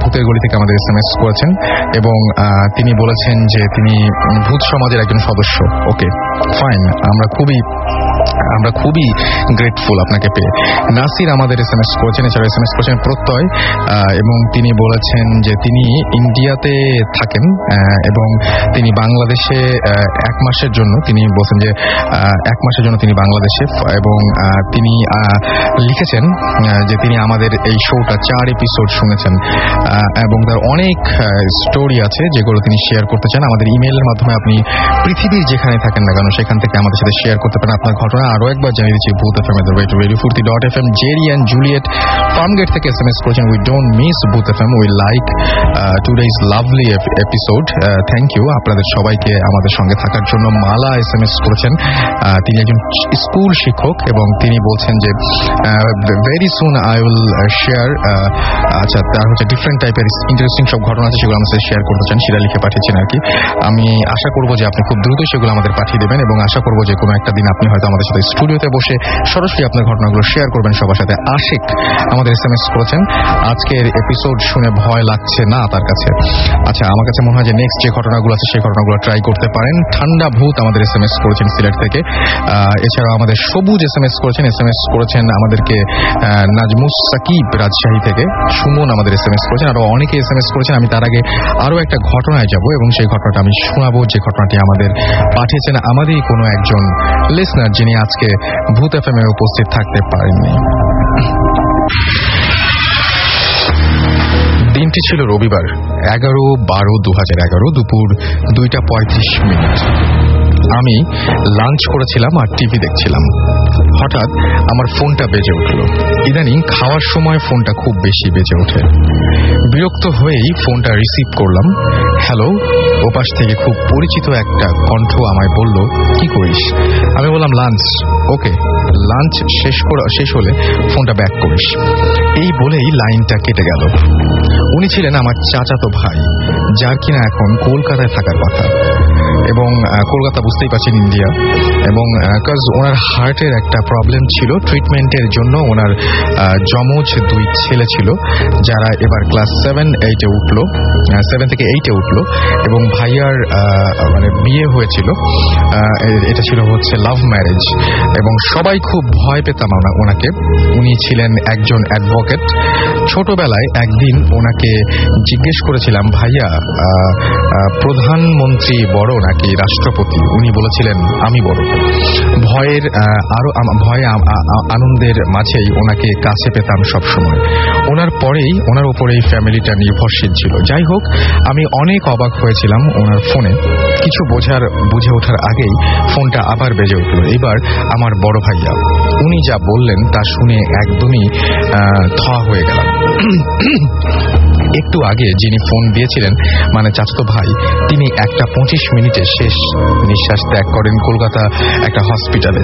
ভূতের গলি থেকে আমাদের SMS করেছেন এবং তিনি বলেছেন যে তিনি ভূত সমাজের একজন সদস্য। ওকে, ফাইন, আমরা খুবই গ্রেটফুল আপনাকে পেয়ে। নাসির আমাদের SMS করেছেন, এছাড়া SMS করেছেন প্রত্যয়, এবং তিনি বলেছেন যে তিনি ইন্ডিয়াতে থাকেন এবং তিনি বাংলাদেশে 1 মাসের জন্য, তিনি বলছেন যে 1 মাসের জন্য তিনি বাংলাদেশে, এবং তিনি লিখেছেন যে তিনি আমাদের এই শোটা 4 এপিসোড শুনেছেন এবং তার অনেক স্টোরি আছে যেগুলো তিনি শেয়ার করতে চান। আমাদের ইমেইলের মাধ্যমে আপনি পৃথিবীর যেখানে থাকেন না কেন সেখান থেকে আমাদের সাথে শেয়ার করতে পারেন আপনার ঘটনা। আরো একবার জানিয়ে দিচ্ছি, Bhoot FM @radiofurti.fm। Jerry and Juliet Farmgate থেকে SMS করেছেন, we don't miss Bhoot FM, we like today's lovely episode. Thank you আপনাদের সবাইকে আমাদের সঙ্গে থাকার জন্য। মালা SMS করেছেন, তিনি একজন স্কুল শিক্ষক এবং তিনি বলছেন যে very soon I will share. আচ্ছা, তার হচ্ছে ডিফারেন্ট টাইপের ইন্টারেস্টিং সব ঘটনা আছে, সেগুলো আমাদের শেয়ার করতে চান, সেটা লিখে পাঠিয়েছেন আর কি। আমি আশা করবো যে আপনি খুব দ্রুত সেগুলো আমাদের পাঠিয়ে দেবেন এবং আশা করবো যে কোনো একটা দিন আপনি হয়তো আমাদের সাথে স্টুডিওতে বসে সরাসরি আপনার ঘটনাগুলো শেয়ার করবেন সবার সাথে। আশিক আমাদের SMS করেছেন, আজকের এপিসোড শুনে ভয় লাগছে না তার কাছে। আচ্ছা, আমার কাছে মনে হয় যে নেক্সট যে ঘটনাগুলো আছে সেই ঘটনাগুলো ট্রাই করতে পারেন। ঠান্ডা ভূত আমাদের SMS করেছেন সিলেট থেকে। এছাড়াও আমাদের সবুজ SMS করেছেন আমাদেরকে নাজমুস সাকিব রাজশাহী থেকে। সুমন আমাদের SMS করেছেন, আরো অনেকে SMS করেছেন। আমি তার আগে আরো একটা ঘটনায় যাব এবং সেই ঘটনাটা আমি শোনাবো, যে ঘটনাটি আমাদের পাঠিয়েছেন আমাদেরই কোনো একজন লিসনার, যিনি আজকে ভূত FM এ উপস্থিত থাকতে পারেননি। দিনটি ছিল রবিবার, 11/12/2011 দুপুর 2:35। আমি লাঞ্চ করেছিলাম আর টিভি দেখছিলাম। হঠাৎ আমার ফোনটা বেজে উঠল। ইদানিং খাওয়ার সময় ফোনটা খুব বেশি বেজে ওঠে। বিরক্ত হয়েই ফোনটা রিসিভ করলাম। হ্যালো। ওপাশ থেকে খুব পরিচিত একটা কণ্ঠ আমায় বলল, কি করিস? আমি বললাম লাঞ্চ। ওকে, লাঞ্চ শেষ হলে ফোনটা ব্যাক করিস। এই বলেই লাইনটা কেটে গেল। উনি ছিলেন আমার চাচাতো ভাই, যার কিনা এখন কলকাতায় থাকার কথা, এবং কলকাতা বুঝতেই পারছেন ইন্ডিয়া, এবং কাজ ওনার হার্টের একটা প্রবলেম ছিল। ট্রিটমেন্টের জন্য ওনার যমজ 2 ছেলে ছিল, যারা এবার ক্লাস 7-8-এ উঠলো, 7 থেকে 8-এ উঠলো, এবং ভাইয়ার মানে বিয়ে হয়েছিল। এটা ছিল হচ্ছে লাভ ম্যারেজ, এবং সবাই খুব ভয় পেতাম ওনাকে। উনি ছিলেন একজন অ্যাডভোকেট। ছোটবেলায় একদিন ওনাকে জিজ্ঞেস করেছিলাম, ভাইয়া প্রধানমন্ত্রী বড় বড় নাকি রাষ্ট্রপতি, উনি বলেছিলেন আমি বড়। ভয়ে আনন্দের মাঝেই ওনাকে কাছে পেতাম সব সময়। ওনার উপরেই ফ্যামিলিটা নির্ভরশীল ছিল। যাই হোক, আমি অনেক অবাক হয়েছিলাম ওনার ফোনে। কিছু বুঝে ওঠার আগেই ফোনটা আবার বেজে উঠল। এবার আমার বড় ভাইয়া, উনি যা বললেন তা শুনে একদমই হয়ে গেলাম। একটু আগে যিনি ফোন দিয়েছিলেন, মানে চাচাতো ভাই, তিনি 1:25 মিনিটে শেষ নিঃশ্বাস ত্যাগ করেন কলকাতা একটা হসপিটালে।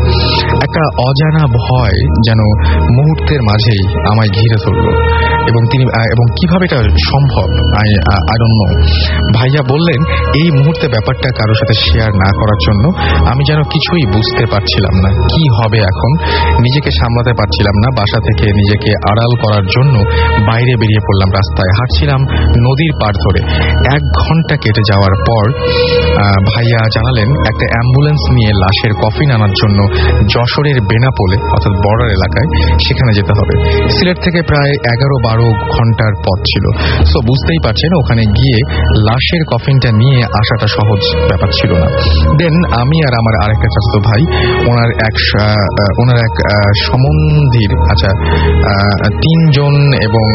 একটা অজানা ভয় যেন মুহূর্তের মাঝেই আমায় ঘিরে ধরল, এবং কিভাবে এটা সম্ভব আই ডোন্ট নো। ভাইয়া বললেন এই মুহূর্তে ব্যাপারটা কারোর সাথে শেয়ার না করার জন্য। আমি যেন কিছুই বুঝতে পারছিলাম না, কি হবে এখন। নিজেকে সামলাতে পারছিলাম না। বাসা থেকে নিজেকে আড়াল করার জন্য বাইরে বেরিয়ে পড়লাম রাস্তায়। হাঁটছিলাম নদীর পাড় ধরে। 1 ঘন্টা কেটে যাওয়ার পর ভাইয়া জানালেন একটা অ্যাম্বুলেন্স নিয়ে লাশের কফিন আনার জন্য যশোরের বেনাপোলে, অর্থাৎ বর্ডার এলাকায়, সেখানে যেতে হবে। সিলেট থেকে প্রায় 11-12 ঘন্টার পথ ছিল। সো বুঝতেই পারছেন, ওখানে গিয়ে লাশের কফিনটা নিয়ে আসাটা সহজ ব্যাপার ছিল না। দেন আমি আর আমার আরেকটা চাচাতো ভাই, ওনার এক সম্বন্ধীর 3 জন এবং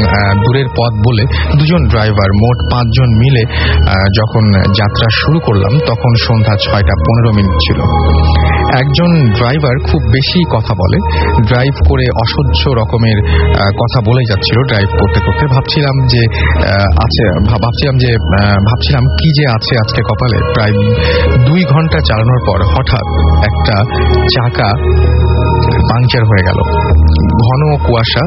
দূরের পথ বলে 2 জন ড্রাইভার, মোট 5 জন মিলে যখন যাত্রা শুরু করলাম তখন সন্ধ্যা 6:15 মিনিট ছিল। একজন ড্রাইভার খুব বেশি কথা বলে, ড্রাইভ করে অসহ্য রকমের কথা বলে যাচ্ছিল। ড্রাইভ করতে করতে ভাবছিলাম কি যে আছে আজকে কপালে। প্রায় 2 ঘন্টা চালানোর পর হঠাৎ একটা চাকা পাংচার হয়ে গেল। ঘন কুয়াশা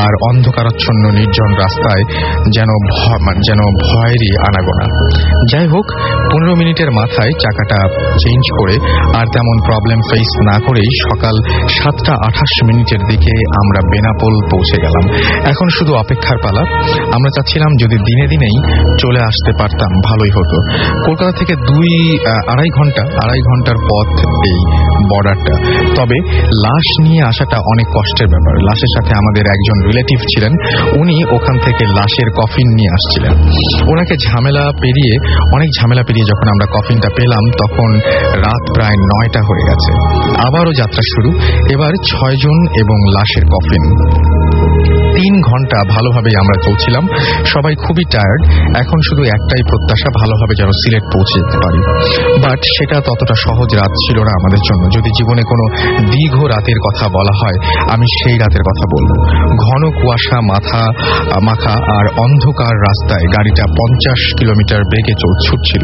আর অন্ধকারাচ্ছন্ন নির্জন রাস্তায় যেন ভয়েরই আনাগোনা। যাই হোক, 15 মিনিটের মাথায় চাকাটা চেঞ্জ করে আর তেমন প্রবলেম ফেস না করেই সকাল 7:28 মিনিটের দিকে আমরা বেনাপোল পৌঁছে গেলাম। এখন শুধু অপেক্ষার পালা। আমরা চাচ্ছিলাম যদি দিনে দিনেই চলে আসতে পারতাম ভালোই হতো। কলকাতা থেকে 2-2.5 ঘন্টার পথ এই বর্ডারটা। তবে লাশ নিয়ে আসাটা অনেক কষ্টের ব্যাপার। লাশের সাথে আমাদের একজন রিলেটিভ ছিলেন, উনি ওখান থেকে লাশের কফিন নিয়ে আসছিলেন। ওনাকে অনেক ঝামেলা পেরিয়ে যখন আমরা কফিনটা পেলাম তখন রাত প্রায় 9টা হয়ে গেছে। আবারও যাত্রা শুরু। এবার 6 জন এবং লাশের কফিন। 3 ঘন্টা ভালোভাবেই আমরা চলছিলাম। সবাই খুবই টায়ার্ড। এখন শুধু একটাই প্রত্যাশা, ভালোভাবে যেন সিলেট পৌঁছে যেতে পারি। বাট সেটা ততটা সহজ রাত ছিল না আমাদের জন্য। যদি জীবনে কোনো দীর্ঘ রাতের কথা বলা হয়, আমি সেই রাতের কথা বলবো। ঘন কুয়াশা মাখা আর অন্ধকার রাস্তায় গাড়িটা 50 কিলোমিটার বেগে ছুটছিল।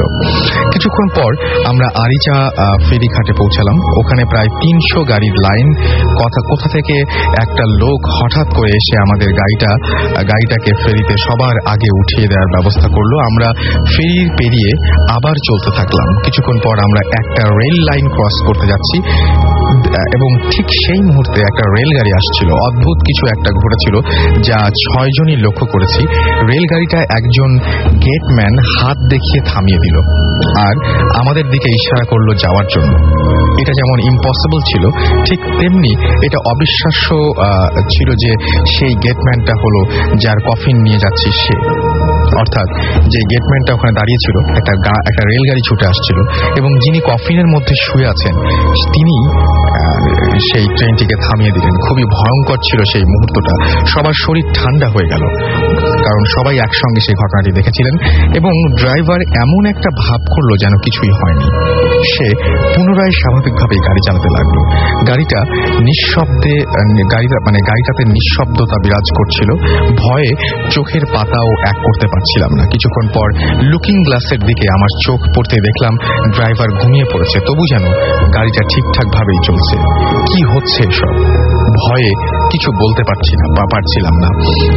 কিছুক্ষণ পর আমরা আরিচা ফেরিঘাটে পৌঁছালাম। ওখানে প্রায় 300 গাড়ির লাইন। কোথা থেকে একটা লোক হঠাৎ করে এসে আমাদের গাড়িটাকে ফেরিতে সবার আগে উঠিয়ে দেওয়ার ব্যবস্থা করলো। আমরা ফেরি পেরিয়ে আবার চলতে থাকলাম। কিছুক্ষণ পর আমরা একটা রেল লাইন ক্রস করতে যাচ্ছি এবং ঠিক সেই মুহূর্তে একটা রেলগাড়ি আসছিল। অদ্ভুত কিছু একটা ঘটেছিল যা 6 জনই লক্ষ্য করেছি। রেলগাড়িটা একজন গেটম্যান হাত দেখিয়ে থামিয়ে দিল আর আমাদের দিকে ইশারা করলো যাওয়ার জন্য। এটা যেমন ইম্পসিবল ছিল, ঠিক তেমনি এটা অবিশ্বাস্য ছিল যে সেই গেটম্যানটা হলো যার কফিন নিয়ে যাচ্ছি সে। অর্থাৎ যে গেটম্যানটা ওখানে দাঁড়িয়েছিল, একটা রেলগাড়ি ছুটে আসছিল এবং যিনি কফিনের মধ্যে শুয়ে আছেন তিনি সেই ট্রেনটিকে থামিয়ে দিলেন। খুবই ভয়ঙ্কর ছিল সেই মুহূর্তটা। সবার শরীর ঠান্ডা হয়ে গেল, কারণ সবাই একসঙ্গে সেই ঘটনাটি দেখেছিলেন। এবং ড্রাইভার এমন একটা ভাব করলো যেন কিছুই হয়নি। সে পুনরায় স্বাভাবিকভাবেই গাড়ি চালাতে লাগলো। গাড়িটাতে নিঃশব্দতা বিরাজ করছিল। ভয়ে চোখের পাতাও এক করতে পারছিলাম না। কিছুক্ষণ পর লুকিং গ্লাসের দিকে আমার চোখ পড়তে দেখলাম ড্রাইভার ঘুমিয়ে পড়েছে, তবু যেন গাড়িটা ঠিকঠাক ভাবেই চলছে। কি হচ্ছে এসব? ভয়ে কিছু বলতে পারছিলাম না।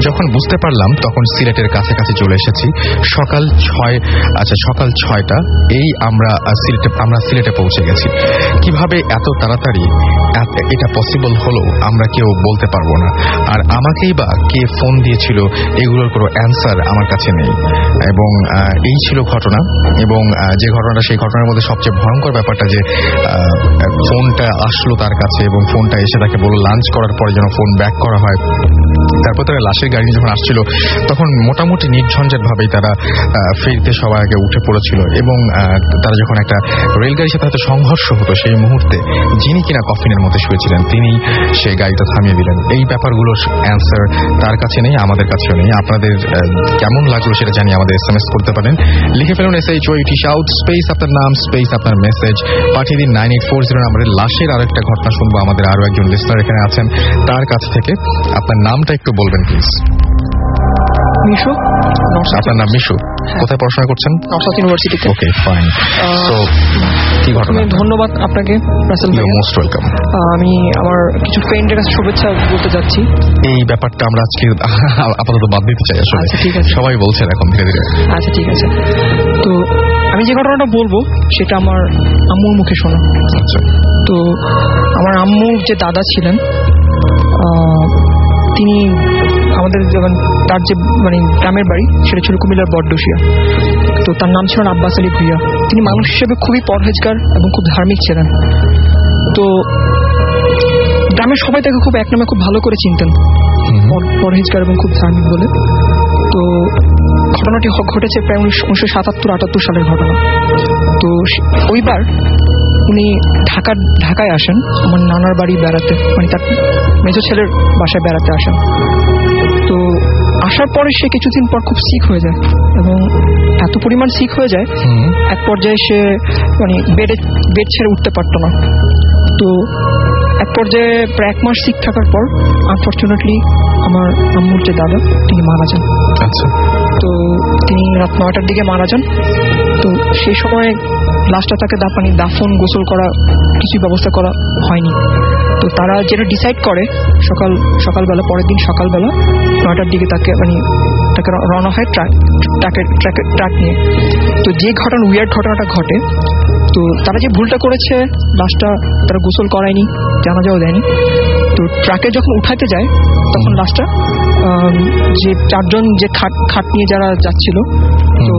যখন বুঝতে পারলাম তখন সিলেটের কাছাকাছি চলে এসেছি। সকাল 6টা এই আমরা সিলেটে পৌঁছে গেছি। কিভাবে এত তাড়াতাড়ি এটা পসিবল হলো আমরা কেউ বলতে পারবো না। আর আমাকেই বা কে ফোন দিয়েছিল এগুলোর কোনো অ্যান্সার আমার কাছে নেই। এবং এই ছিল ঘটনা। এবং যে ঘটনাটা, সেই ঘটনার মধ্যে সবচেয়ে ভয়ঙ্কর ব্যাপারটা যে ফোনটা আসলো তার কাছে এবং ফোনটা এসে তাকে বলল লাঞ্চ করার পরে যেন দাফন ব্যাক করা হয়। তারপর তারা লাশের গাড়ি যখন আসছিল তখন মোটামুটি নির্ঝঞ্ঝাট ভাবেই তারা ফেরিতে সবাই আগে উঠে পড়েছিল এবং তারা যখন একটা রেলগাড়ির সাথে হয়তো সংঘর্ষ হতো সেই মুহূর্তে যিনি কিনা কফিনের মধ্যে শুয়েছিলেন তিনি সেই গাড়িটা থামিয়ে দিলেন। এই ব্যাপারগুলোর অ্যান্সার তার কাছে নেই, আমাদের কাছেও নেই। আপনাদের কেমন লাগলো সেটা জানিয়ে আমাদের SMS করতে পারেন। লিখে ফেলুন SHOUT শাউট স্পেস আপনার নাম স্পেস আপনার মেসেজ পাঠিয়ে দিন 9840 নম্বরে। লাশের আরেকটা ঘটনা শুনবো, আমাদের আরো একজন লিসনার এখানে আছেন, তার কাছ থেকে। আপনার নামটা একটু বলবেন প্লিজ। মিশু। আপনার নাম মিশু, কোথায় পড়াশোনা করছেন? নর্থ ইউনিভার্সিটিতে। Okay fine. তো কি ঘটনা? ধন্যবাদ আপনাকে রাসেল ভাই। Most welcome. আমি আমার কিছু ফ্রেন্ডের কাছে শুভেচ্ছা বলতে যাচ্ছি। এই ব্যাপারটা আমরা আজকে আপাতত বাদ দিতে চাই আসলে। আচ্ছা ঠিক আছে, সবাই বলছেন এখন ধীরে ধীরে। আচ্ছা ঠিক আছে। তো আমি যে ঘটনাটা বলবো সেটা আমার আম্মুর মুখে শোনা। আচ্ছা। তো আমার আম্মুর যে দাদা ছিলেন তিনি আমাদের যখন তার যে গ্রামের বাড়ি সেটা ছিল কুমিল্লার বড়ডশিয়া। তো তার নাম ছিল আব্বাস আলী ভুইয়া। তিনি মানুষ হিসেবে খুবই পরহেজগার এবং খুব ধার্মিক ছিলেন। তো গ্রামের সবাই তাকে খুব এক নামে খুব ভালো করে চিনতেন, পরহেজগার এবং খুব ধার্মিক বলে। তো ঘটনাটি ঘটেছে প্রায় 1977-78 সালের ঘটনা। তো ওইবার উনি ঢাকায় আসেন আমার নানার বাড়ি বেড়াতে, তার মেজো ছেলের বাসায় বেড়াতে আসেন। তো আসার পরে সে কিছুদিন পর খুব সিক হয়ে যায় এবং এত পরিমাণ সিক হয়ে যায় এক পর্যায়ে সে বেড ছেড়ে উঠতে পারতো না। তো এক পর্যায়ে প্রায় 1 মাস সিক থাকার পর আনফরচুনেটলি আমার আম্মুর যে দাদা তিনি মারা যান। আচ্ছা। তো তিনি রাত 9টার দিকে মারা যান। তো সেই সময় লাশটা তাকে দাফন গোসল করা কিছুই ব্যবস্থা করা হয়নি। তো তারা যেটা ডিসাইড করে সকালবেলা পরের দিন সকালবেলা 9টার দিকে তাকে রওনা হয় ট্রাক নিয়ে। তো যে উইয়ার্ড ঘটনাটা ঘটে, তো তারা যে ভুলটা করেছে লাশটা তারা গোসল করায়নি, জানাজাও দেয়নি। তো ট্রাকে যখন উঠাতে যায় তখন লাশটা যে 4 জন যে খাট নিয়ে যারা যাচ্ছিল তো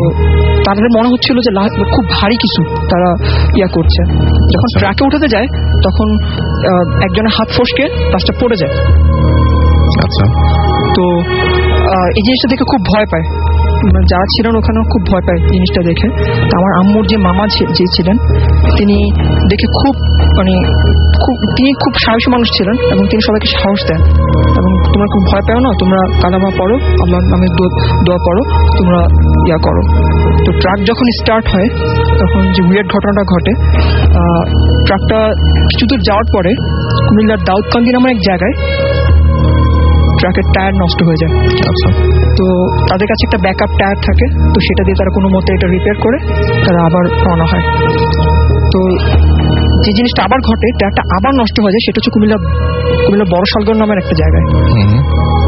তাদের মনে হচ্ছিল যে খুব ভারী কিছু তারা করছে। যখন ট্রাকে উঠাতে যায় তখন একজনের হাত ফসকে লাশটা পড়ে যায়। আচ্ছা। তো এই জিনিসটা দেখে খুব ভয় পায়, যারা ছিলেন ওখানে খুব ভয় পায় জিনিসটা দেখে। আমার আম্মুর যে মামা যে ছিলেন তিনি দেখে তিনি খুব সাহসী মানুষ ছিলেন এবং তিনি সবাইকে সাহস দেন এবং তোমরা খুব ভয় পাও না, তোমরা কালামা পড়ো, আল্লাহর নামে দোয়া পড়ো, তোমরা করো। তো ট্রাক যখন স্টার্ট হয় তখন যে উইয়ার্ড ঘটনাটা ঘটে, ট্রাকটা কিছু দূর যাওয়ার পরে কুমিল্লার দাউদকান্দি নামের এক জায়গায় ট্রাকের টায়ার নষ্ট হয়ে যায়। আচ্ছা। তো তাদের কাছে একটা ব্যাকআপ টায়ার থাকে, তো সেটা দিয়ে তারা কোনো মতে এটা রিপেয়ার করে তারা আবার রওনা হয়। তো যে জিনিসটা আবার ঘটে, টায়ারটা আবার নষ্ট হয়ে যায়, সেটা হচ্ছে কুমিল্লা বড় শালগড় নামের একটা জায়গায়।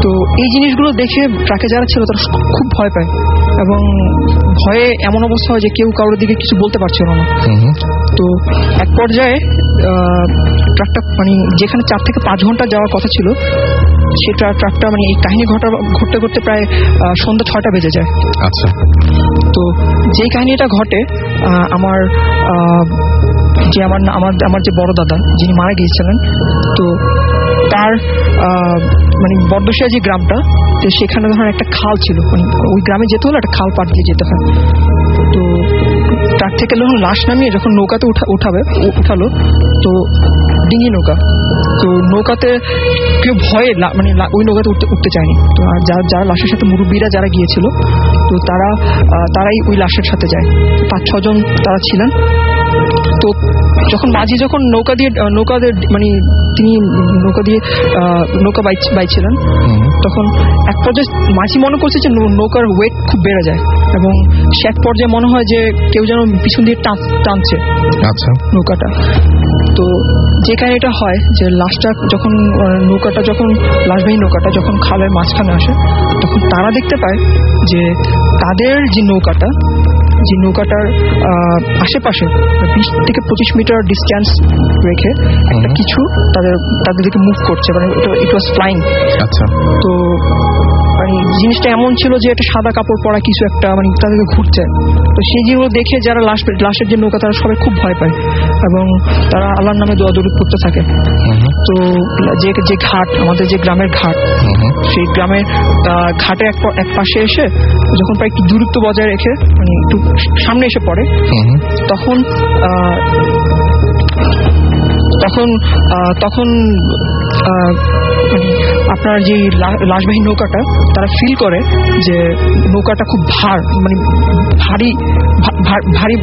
তো এই জিনিসগুলো দেখে ট্রাকে যারা ছিল তারা খুব ভয় পায় এবং ভয়ে এমন অবস্থা হয় যে কেউ কারোর দিকে কিছু বলতে পারছিল না। তো এক পর্যায়ে ট্রাকটা যেখানে 4 থেকে 5 ঘন্টা যাওয়ার কথা ছিল সেটা ট্রাকটা এই কাহিনী ঘটতে ঘটতে প্রায় সন্ধ্যা 6টা বেজে যায়। আচ্ছা। তো যেই কাহিনীটা ঘটে আমার যে বড় দাদা যিনি মারা গিয়েছিলেন, তো তার বড়দশিয়া যে গ্রামটা, তো সেখানে ধরেন একটা খাল ছিল, ওই গ্রামে যেতে হলে একটা খাল পার দিয়ে যেতে হয়। তো ট্রাক থেকে যখন লাশ নামিয়ে যখন নৌকাতে উঠালো, তো ডিঙি নৌকা, তো নৌকাতে কেউ ভয়ে ওই নৌকাতে উঠতে চায়নি। তো যারা লাশের সাথে মুরব্বীরা যারা গিয়েছিল তো তারাই ওই লাশের সাথে যায়। 5-6 জন তারা ছিলেন। তো যখন মাঝি যখন নৌকা দিয়ে তিনি নৌকা বাইছিলেন, তখন এক পর্যায়ে মাঝি মনে করছে যে নৌকার ওয়েট খুব বেড়ে যায় এবং সে এক পর্যায়ে মনে হয় যে কেউ যেন পিছন দিয়ে টানছে নৌকাটা। তো যে কাহিনীটা হয় যে লাশটা যখন লাশবাহী নৌকাটা যখন খালের মাঝখানে আসে, তখন তারা দেখতে পায় যে তাদের যে নৌকাটার আশেপাশে 20 থেকে 25 মিটার ডিস্টেন্স রেখে একটা কিছু তাদের দিকে মুভ করছে, ইট ওয়াজ ফ্লাইং। আচ্ছা। তো মানে জিনিসটা এমন ছিল যে একটা সাদা কাপড় পরা কিছু একটা মানে তাদেরকে ঘুরছে। তো সেই জিনিসগুলো দেখে যারা লাশের যে নৌকা তারা সবাই খুব ভয় পায় এবং তারা আল্লাহর নামে দোয়া দরুদ করতে থাকে। তো যে ঘাট, আমাদের যে গ্রামের ঘাট, সেই গ্রামের ঘাটের এক পাশে এসে যখন প্রায় একটু দূরত্ব বজায় রেখে মানে একটু সামনে এসে পড়ে, তখন মানে আপনার যে লাশবাহী নৌকাটা তারা ফিল করে যে নৌকাটা খুব মানে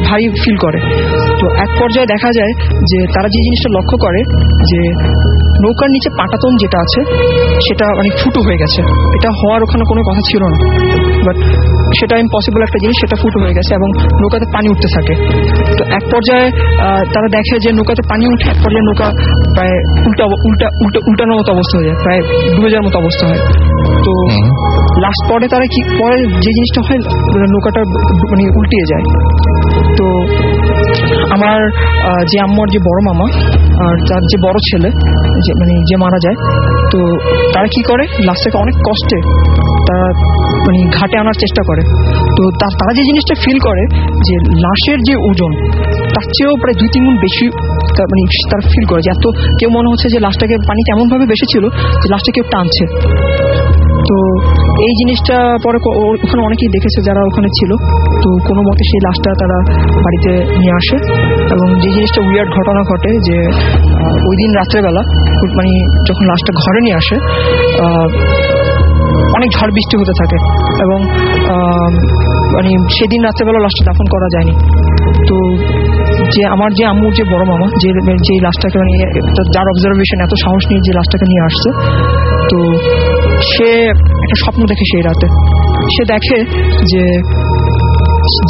ভারী ফিল করে। তো এক পর্যায়ে দেখা যায় যে তারা যে জিনিসটা লক্ষ্য করে যে নৌকার নিচে পাটাতন যেটা আছে সেটা মানে ফুটো হয়ে গেছে। এটা হওয়ার ওখানে কোনো কথা ছিল না, বাট সেটা ইম্পসিবল একটা জিনিস, সেটা ফুটো হয়ে গেছে এবং নৌকাতে পানি উঠতে থাকে। তো এক পর্যায়ে তারা দেখে যে নৌকাতে পানি উঠে এক পর্যায়ে নৌকা প্রায় উল্টানোর মতো অবস্থা হয়ে যায়, প্রায় ডুবে যাওয়ার মতো অবস্থা হয়। তো লাস্ট পরে তারা কি পরে যে জিনিসটা হয় নৌকাটা মানে উল্টিয়ে যায়। তো আমার যে আম্মার যে বড় মামা আর তার যে বড় ছেলে যে মারা যায়, তো তারা কি করে লাস্ট থেকে অনেক কষ্টে তারা মানে ঘাটে আনার চেষ্টা করে। তো তারা যে জিনিসটা ফিল করে যে লাশের যে ওজন তার চেয়েও প্রায় 2-3 গুণ বেশি মানে তারা ফিল করে যে এত কেউ মনে হচ্ছে যে লাশটাকে পানিতে এমনভাবে বেশি ছিল যে লাশটা কেউ টানছে। তো এই জিনিসটা পরে ওখানে অনেকেই দেখেছে যারা ওখানে ছিল। তো কোনো মতে সেই লাশটা তারা বাড়িতে নিয়ে আসে এবং যে জিনিসটা উইয়ার্ড ঘটনা ঘটে যে ওই দিন রাত্রেবেলা মানে যখন লাশটা ঘরে নিয়ে আসে অনেক ঝড় বৃষ্টি হতে থাকে এবং মানে সেদিন রাত্রেবেলা লাশটা দাফন করা যায়নি। তো যে আমার যে আম্মুর যে বড় মামা যে লাশটাকে মানে যার অবজারভেশন এত সাহস নিয়ে যে লাশটাকে নিয়ে আসছে, তো সে একটা স্বপ্ন দেখে সেই রাতে। সে দেখে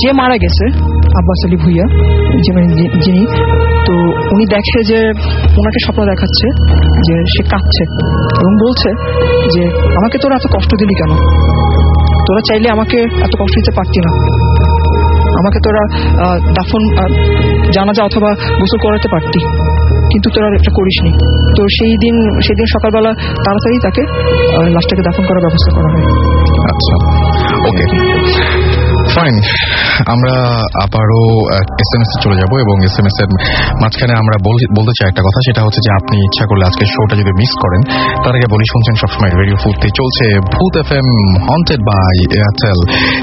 যে মারা গেছে আব্বাস আলী ভুইয়া যিনি, তো উনি দেখে যে ওনাকে স্বপ্ন দেখাচ্ছে যে সে কাঁদছে এবং বলছে যে আমাকে তোরা এত কষ্ট দিলি কেন, তোরা চাইলে আমাকে এত কষ্ট দিতে পারতি না, আমাকে তোরা দাফন জানাজা অথবা গোসল করাতে পারতি, কিন্তু তোরা এটা করিসনি। তো সেদিন সকালবেলা তাড়াতাড়ি তাকে লাশটাকে দাফন করার ব্যবস্থা করা হয়। আচ্ছা, ওকে, ফাইন। আমরা আবারও SMS এ চলে যাব এবং SMS এর মাঝখানে আমরা বলতে চাই একটা কথা, সেটা হচ্ছে যে আপনি ইচ্ছা করলে আজকে শোটা যদি মিস করেন, তার আগে বলি শুনছেন সবসময় রেডিও ফুর্তি, চলছে ভূত FM হন্টেড বাই এয়ারটেল।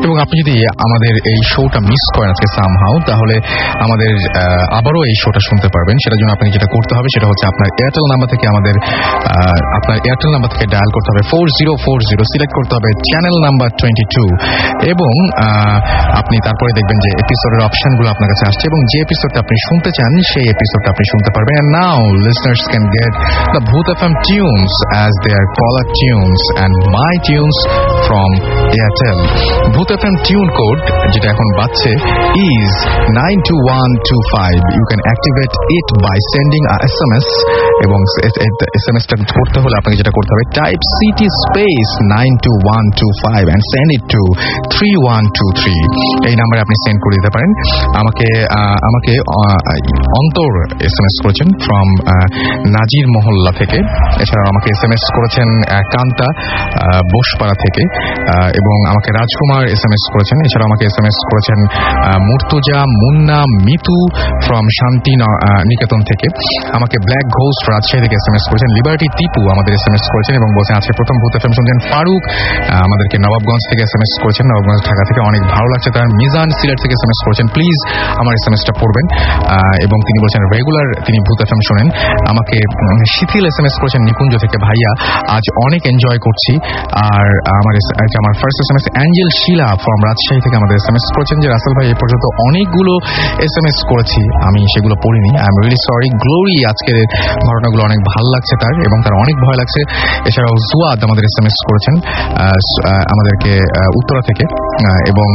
এবং আপনি যদি আমাদের এই শোটা মিস করেন আজকে সামহাউ, তাহলে আমাদের আবারও এই শোটা শুনতে পারবেন। সেটার জন্য আপনাকে যেটা করতে হবে সেটা হচ্ছে আপনার এয়ারটেল নাম্বার থেকে ডায়াল করতে হবে 4040, সিলেক্ট করতে হবে চ্যানেল নাম্বার 22 এবং আপনি তারপরে দেখবেন যে এপিসোডের অপশনগুলো আপনার কাছে আসছে এবং যে এপিসোডটা আপনি শুনতে চান সেই এপিসোডটা আপনি শুনতে পারবেন। And now listeners can get the Bhoot FM tunes as their caller tunes and my tunes from Airtel. Bhoot FM tune code যেটা এখন বাজছে is 92125. You can activate it by sending a SMS এবং SMS-টা করতে হলে আপনাকে যেটা করতে হবে type CT space 92125 and send it to 3123. এই নাম্বারে আপনি সেন্ড করে দিতে পারেন। আমাকে অন্তর SMS করেছেন ফ্রম নাজির মহল্লা থেকে। এছাড়াও আমাকে SMS করেছেন কান্তা বোসপাড়া থেকে এবং আমাকে রাজকুমার SMS করেছেন। এছাড়াও আমাকে SMS করেছেন মুর্তুজা মুন্না মিতু ফ্রম শান্তি নিকেতন থেকে। আমাকে ব্ল্যাক ঘোস্ট রাজশাহী থেকে SMS করেছেন। লিবার্টি টিপু আমাদের SMS করেছেন এবং বলছেন আজকে প্রথম ভূত FM শুনছেন। ফারুক আমাদেরকে নবাবগঞ্জ থেকে SMS করেছেন, নবাবগঞ্জ ঢাকা থেকে, অনেক ভালো লাগছে তার। মিজান সিলেট থেকে SMS করেছেন, প্লিজ আমার SMS-টা পড়বেন এবং তিনি বলছেন রেগুলার তিনি ভূত FM শোনেন। আমাকে শিথিল SMS করেছেন নিকুঞ্জ থেকে, ভাইয়া আজ অনেক এনজয় করছি। আর আমার first SMS Angel Shila from Rajshahi থেকে আমাদের SMS করেছেন যে রাসেল ভাই এ পর্যন্ত অনেকগুলো SMS করেছি, আমি সেগুলো পড়িনি, I am really sorry. Glory আজকের ঘটনাগুলো অনেক ভালো লাগছে তার এবং তার অনেক ভয় লাগছে। এছাড়াও জুয়াদ আমাদের SMS করেছেন আমাদেরকে উত্তরা থেকে এবং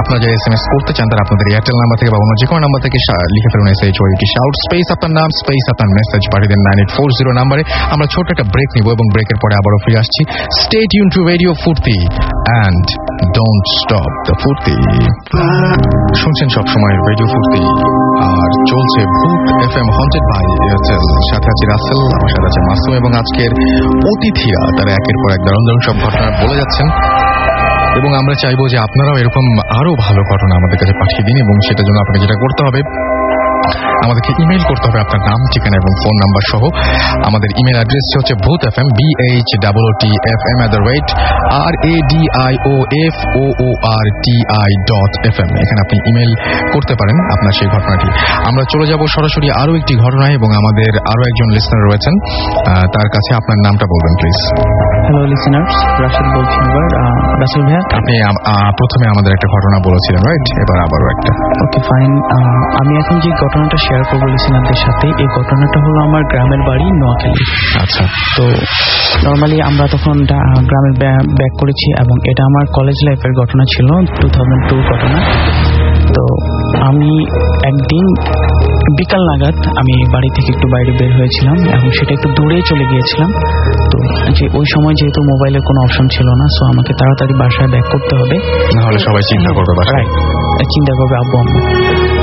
আপনারা যারা SMS করতে চান তারা আপনাদের এয়ারটেল নাম্বার থেকে বা অন্য যে কোনো নাম্বার থেকে লিখে ফেলুন SHOUT শাউট স্পেস আপনার নাম স্পেস আপনার মেসেজ পাঠিয়ে দেন 9840 নাম্বারে। আমরা ছোট্ট একটা ব্রেক নিব এবং ব্রেকের পরে আবারও ফিরে আসছি। স্টে টিউন টু রেডিও ফুর্তি অ্যান্ড ডোন্ট স্টপ দ্য ফুর্তি। শুনছেন সবসময় রেডিও ফুর্তি আর চলছে ভূত FM হন্টেড বাই এয়ারটেল। সাথে আছে রাসেল, আমার সাথে আছে মাসুম এবং আজকের অতিথিরা তারা একের পর এক দারুণ দারুণ সব ঘটনা বলে যাচ্ছেন এবং আমরা চাইবো যে আপনারাও এরকম আরো ভালো ঘটনা আমাদের কাছে পাঠিয়ে দিন এবং সেটার জন্য আপনাকে যেটা করতে হবে আমাদেরকে ইমেইল করতে হবে আপনার নাম, ঠিকানা এবং ফোন নাম্বার সহ। আমাদের ইমেল অ্যাড্রেসটি হচ্ছে ভূতfm BHOOTFM@radioforti.fm। এখানে আপনি ইমেল করতে পারেন আপনার সেই ঘটনাটি। আমরা চলে যাব সরাসরি আরো একটি ঘটনায় এবং আমাদের আরো একজন লিসনার রয়েছেন, তার কাছে আপনার নামটা বলবেন প্লিজ। হ্যালো লিসেনার্স, রাসেল বলছি। রাসেল ভাইয়া, আপনি প্রথমে আমাদের একটা ঘটনা বলেছিলেন, রাইট? এবার আবারও একটা। Okay fine. আমি এখন যে ঘটনাটা শেয়ার করবো লিসেনারদের সাথে, এই ঘটনাটা হলো আমার গ্রামের বাড়ি নোয়াখালী। আচ্ছা। তো নর্মালি আমরা তখন গ্রামের ব্যাক করেছি এবং এটা আমার কলেজ লাইফের ঘটনা ছিল, 2002 ঘটনা। তো আমি একদিন বিকাল নাগাদ আমি বাড়ি থেকে একটু বাইরে বের হয়েছিলাম এবং সেটা একটু দূরে চলে গিয়েছিলাম। তো যে ওই সময় যেহেতু মোবাইলের কোনো অপশন ছিল না, সো আমাকে তাড়াতাড়ি বাসায় ব্যাক করতে হবে, নাহলে সবাই চিন্তা করবে বাসায়, চিন্তা করবে আব্বু আম্মু।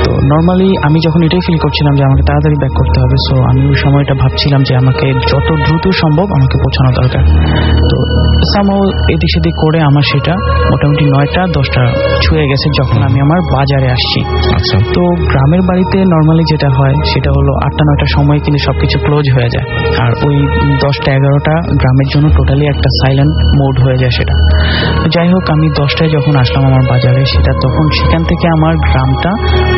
তো নর্মালি আমি যখন এটাই ফিল করছিলাম যে আমাকে তাড়াতাড়ি ব্যাক করতে হবে, সো আমি ওই সময়টা ভাবছিলাম যে আমাকে যত দ্রুত সম্ভব আমাকে পৌঁছানো দরকার। তো সামহাও এদিক সেদিক করে আমার সেটা মোটামুটি 9টা-10টা ছুঁয়ে গেছে যখন আমি আমার বাজারে আসছি। আচ্ছা। তো গ্রামের বাড়িতে নর্মালি যেটা হয় সেটা হলো 8টা-9টার সময় কিন্তু সবকিছু ক্লোজ হয়ে যায়, আর ওই 10টা-11টা গ্রামের জন্য টোটালি একটা সাইলেন্ট মোড হয়ে যায় সেটা। যাই হোক, আমি 10টায় যখন আসলাম আমার বাজারে, সেটা তখন সেখান থেকে আমার গ্রামটা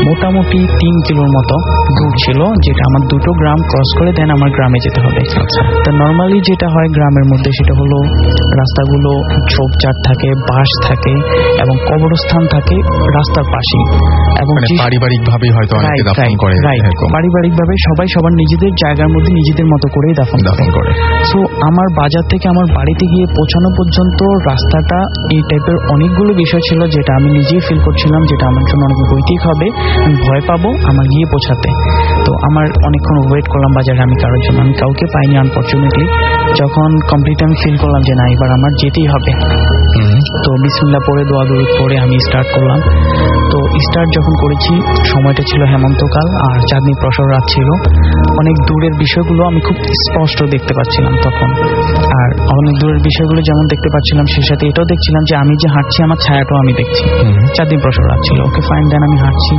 মোটামুটি 3 কিলোর মতো দূর ছিল, যেটা আমার 2টো গ্রাম ক্রস করে দেন আমার গ্রামে যেতে হবে। তো নর্মালি যেটা হয় গ্রামের মধ্যে সেটা হলো রাস্তাগুলো ঝোপঝাড় থাকে, বাঁশ থাকে এবং কবরস্থান থাকে রাস্তার পাশেই, এবং পারিবারিক ভাবে হয়তো অনেকে দাফন করে। পারিবারিক ভাবে সবাই সবার নিজেদের জায়গার মধ্যে নিজেদের মতো করেই দাফন করে। সো আমার বাজার থেকে আমার বাড়িতে গিয়ে পৌঁছানো পর্যন্ত রাস্তাটা এই টাইপের অনেকগুলো বিষয় ছিল যেটা আমি নিজেই ফিল করছিলাম, যেটা আমার জন্য অনেক বৈদিক হবে, আমি ভয় পাবো আমার গিয়ে পৌঁছাতে। তো আমার অনেকক্ষণ ওয়েট করলাম বাজারে, আমি কারোর জন্য আমি কাউকে পাইনি আনফরচুনেটলি। যখন কমপ্লিট আমি ফিল করলাম যে না এবার আমার যেতেই হবে, তো বিসমিল্লাহ পড়ে দোয়া দরুদ পড়ে আমি স্টার্ট করলাম। তো স্টার্ট যখন করেছি সময়টা ছিল হেমন্তকাল আর চাঁদনি প্রসর রাত ছিল, অনেক দূরের বিষয়গুলো আমি খুব স্পষ্ট দেখতে পাচ্ছিলাম তখন। আর অনেক দূরের বিষয়গুলো যেমন দেখতে পাচ্ছিলাম, সেই সাথে এটাও দেখছিলাম যে আমি যে হাঁটছি আমার ছায়াটাও আমি দেখছি। চাঁদনি প্রসর রাত ছিল। ওকে ফাইন, দেন আমি হাঁটছি,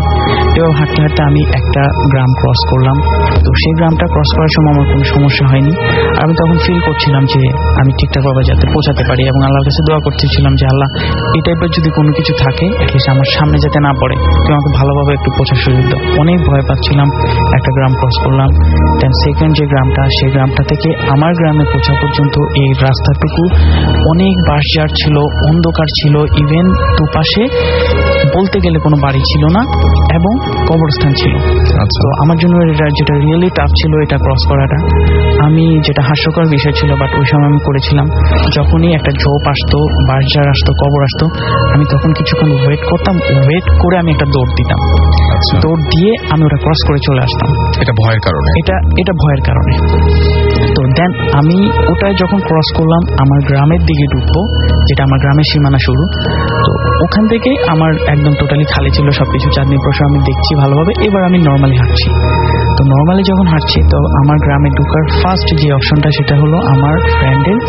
এবার হাঁটতে হাঁটতে আমি একটা গ্রাম ক্রস করলাম। তো সেই গ্রামটা ক্রস করার সময় আমার কোনো সমস্যা হয়নি। আর আমি তখন ফিল করছিলাম যে আমি ঠিকঠাকভাবে যাতে পৌঁছাতে পারি এবং আল্লাহর কাছে দোয়া করতেছিলাম যে আল্লাহ, এই টাইপের যদি কোনো কিছু থাকে অ্যাটলিস্ট আমার সামনে যাতে না পড়ে, তুমি আমাকে ভালোভাবে একটু পৌঁছার সুযোগ দাও। অনেক ভয় পাচ্ছিলাম। একটা গ্রাম ক্রস করলাম, দেন সেকেন্ড যে গ্রামটা, সেই গ্রামটা থেকে আমার গ্রামে পৌঁছা পর্যন্ত এই রাস্তাটুকু অনেক বাঁশঝাড় ছিল, অন্ধকার ছিল, ইভেন দুপাশে বলতে গেলে কোনো বাড়ি ছিল না এবং কবরস্থান ছিল। তো আমার জন্য যেটা রিয়েলি টাফ ছিল এটা ক্রস করাটা, আমি যেটা হাস্যকর বিষয় ছিল বাট ওই সময় আমি করেছিলাম, যখনই একটা ঝোপ আসতো, বাঁশঝাড় আসতো, কবর আসতো, আমি তখন কিছুক্ষণ ওয়েট করতাম, ওয়েট করে আমি একটা দৌড় দিতাম। দৌড় দিয়ে আমি ওটা ক্রস করে চলে আসতাম। এটা ভয়ের কারণে? এটা ভয়ের কারণে। তো দেন আমি ওটা যখন ক্রস করলাম আমার গ্রামের দিকে ঢুকবো, যেটা আমার গ্রামের সীমানা শুরু, তো ওখান থেকে আমার একদম টোটালি খালি ছিল সবকিছু, চাঁদনি প্রসর আমি দেখছি ভালোভাবে। এবার আমি নর্মালি হাঁটছি। তো নর্মালি যখন হাঁটছি, তো আমার গ্রামে ঢুকার ফার্স্ট যে অপশনটা সেটা হলো আমার ফ্রেন্ডের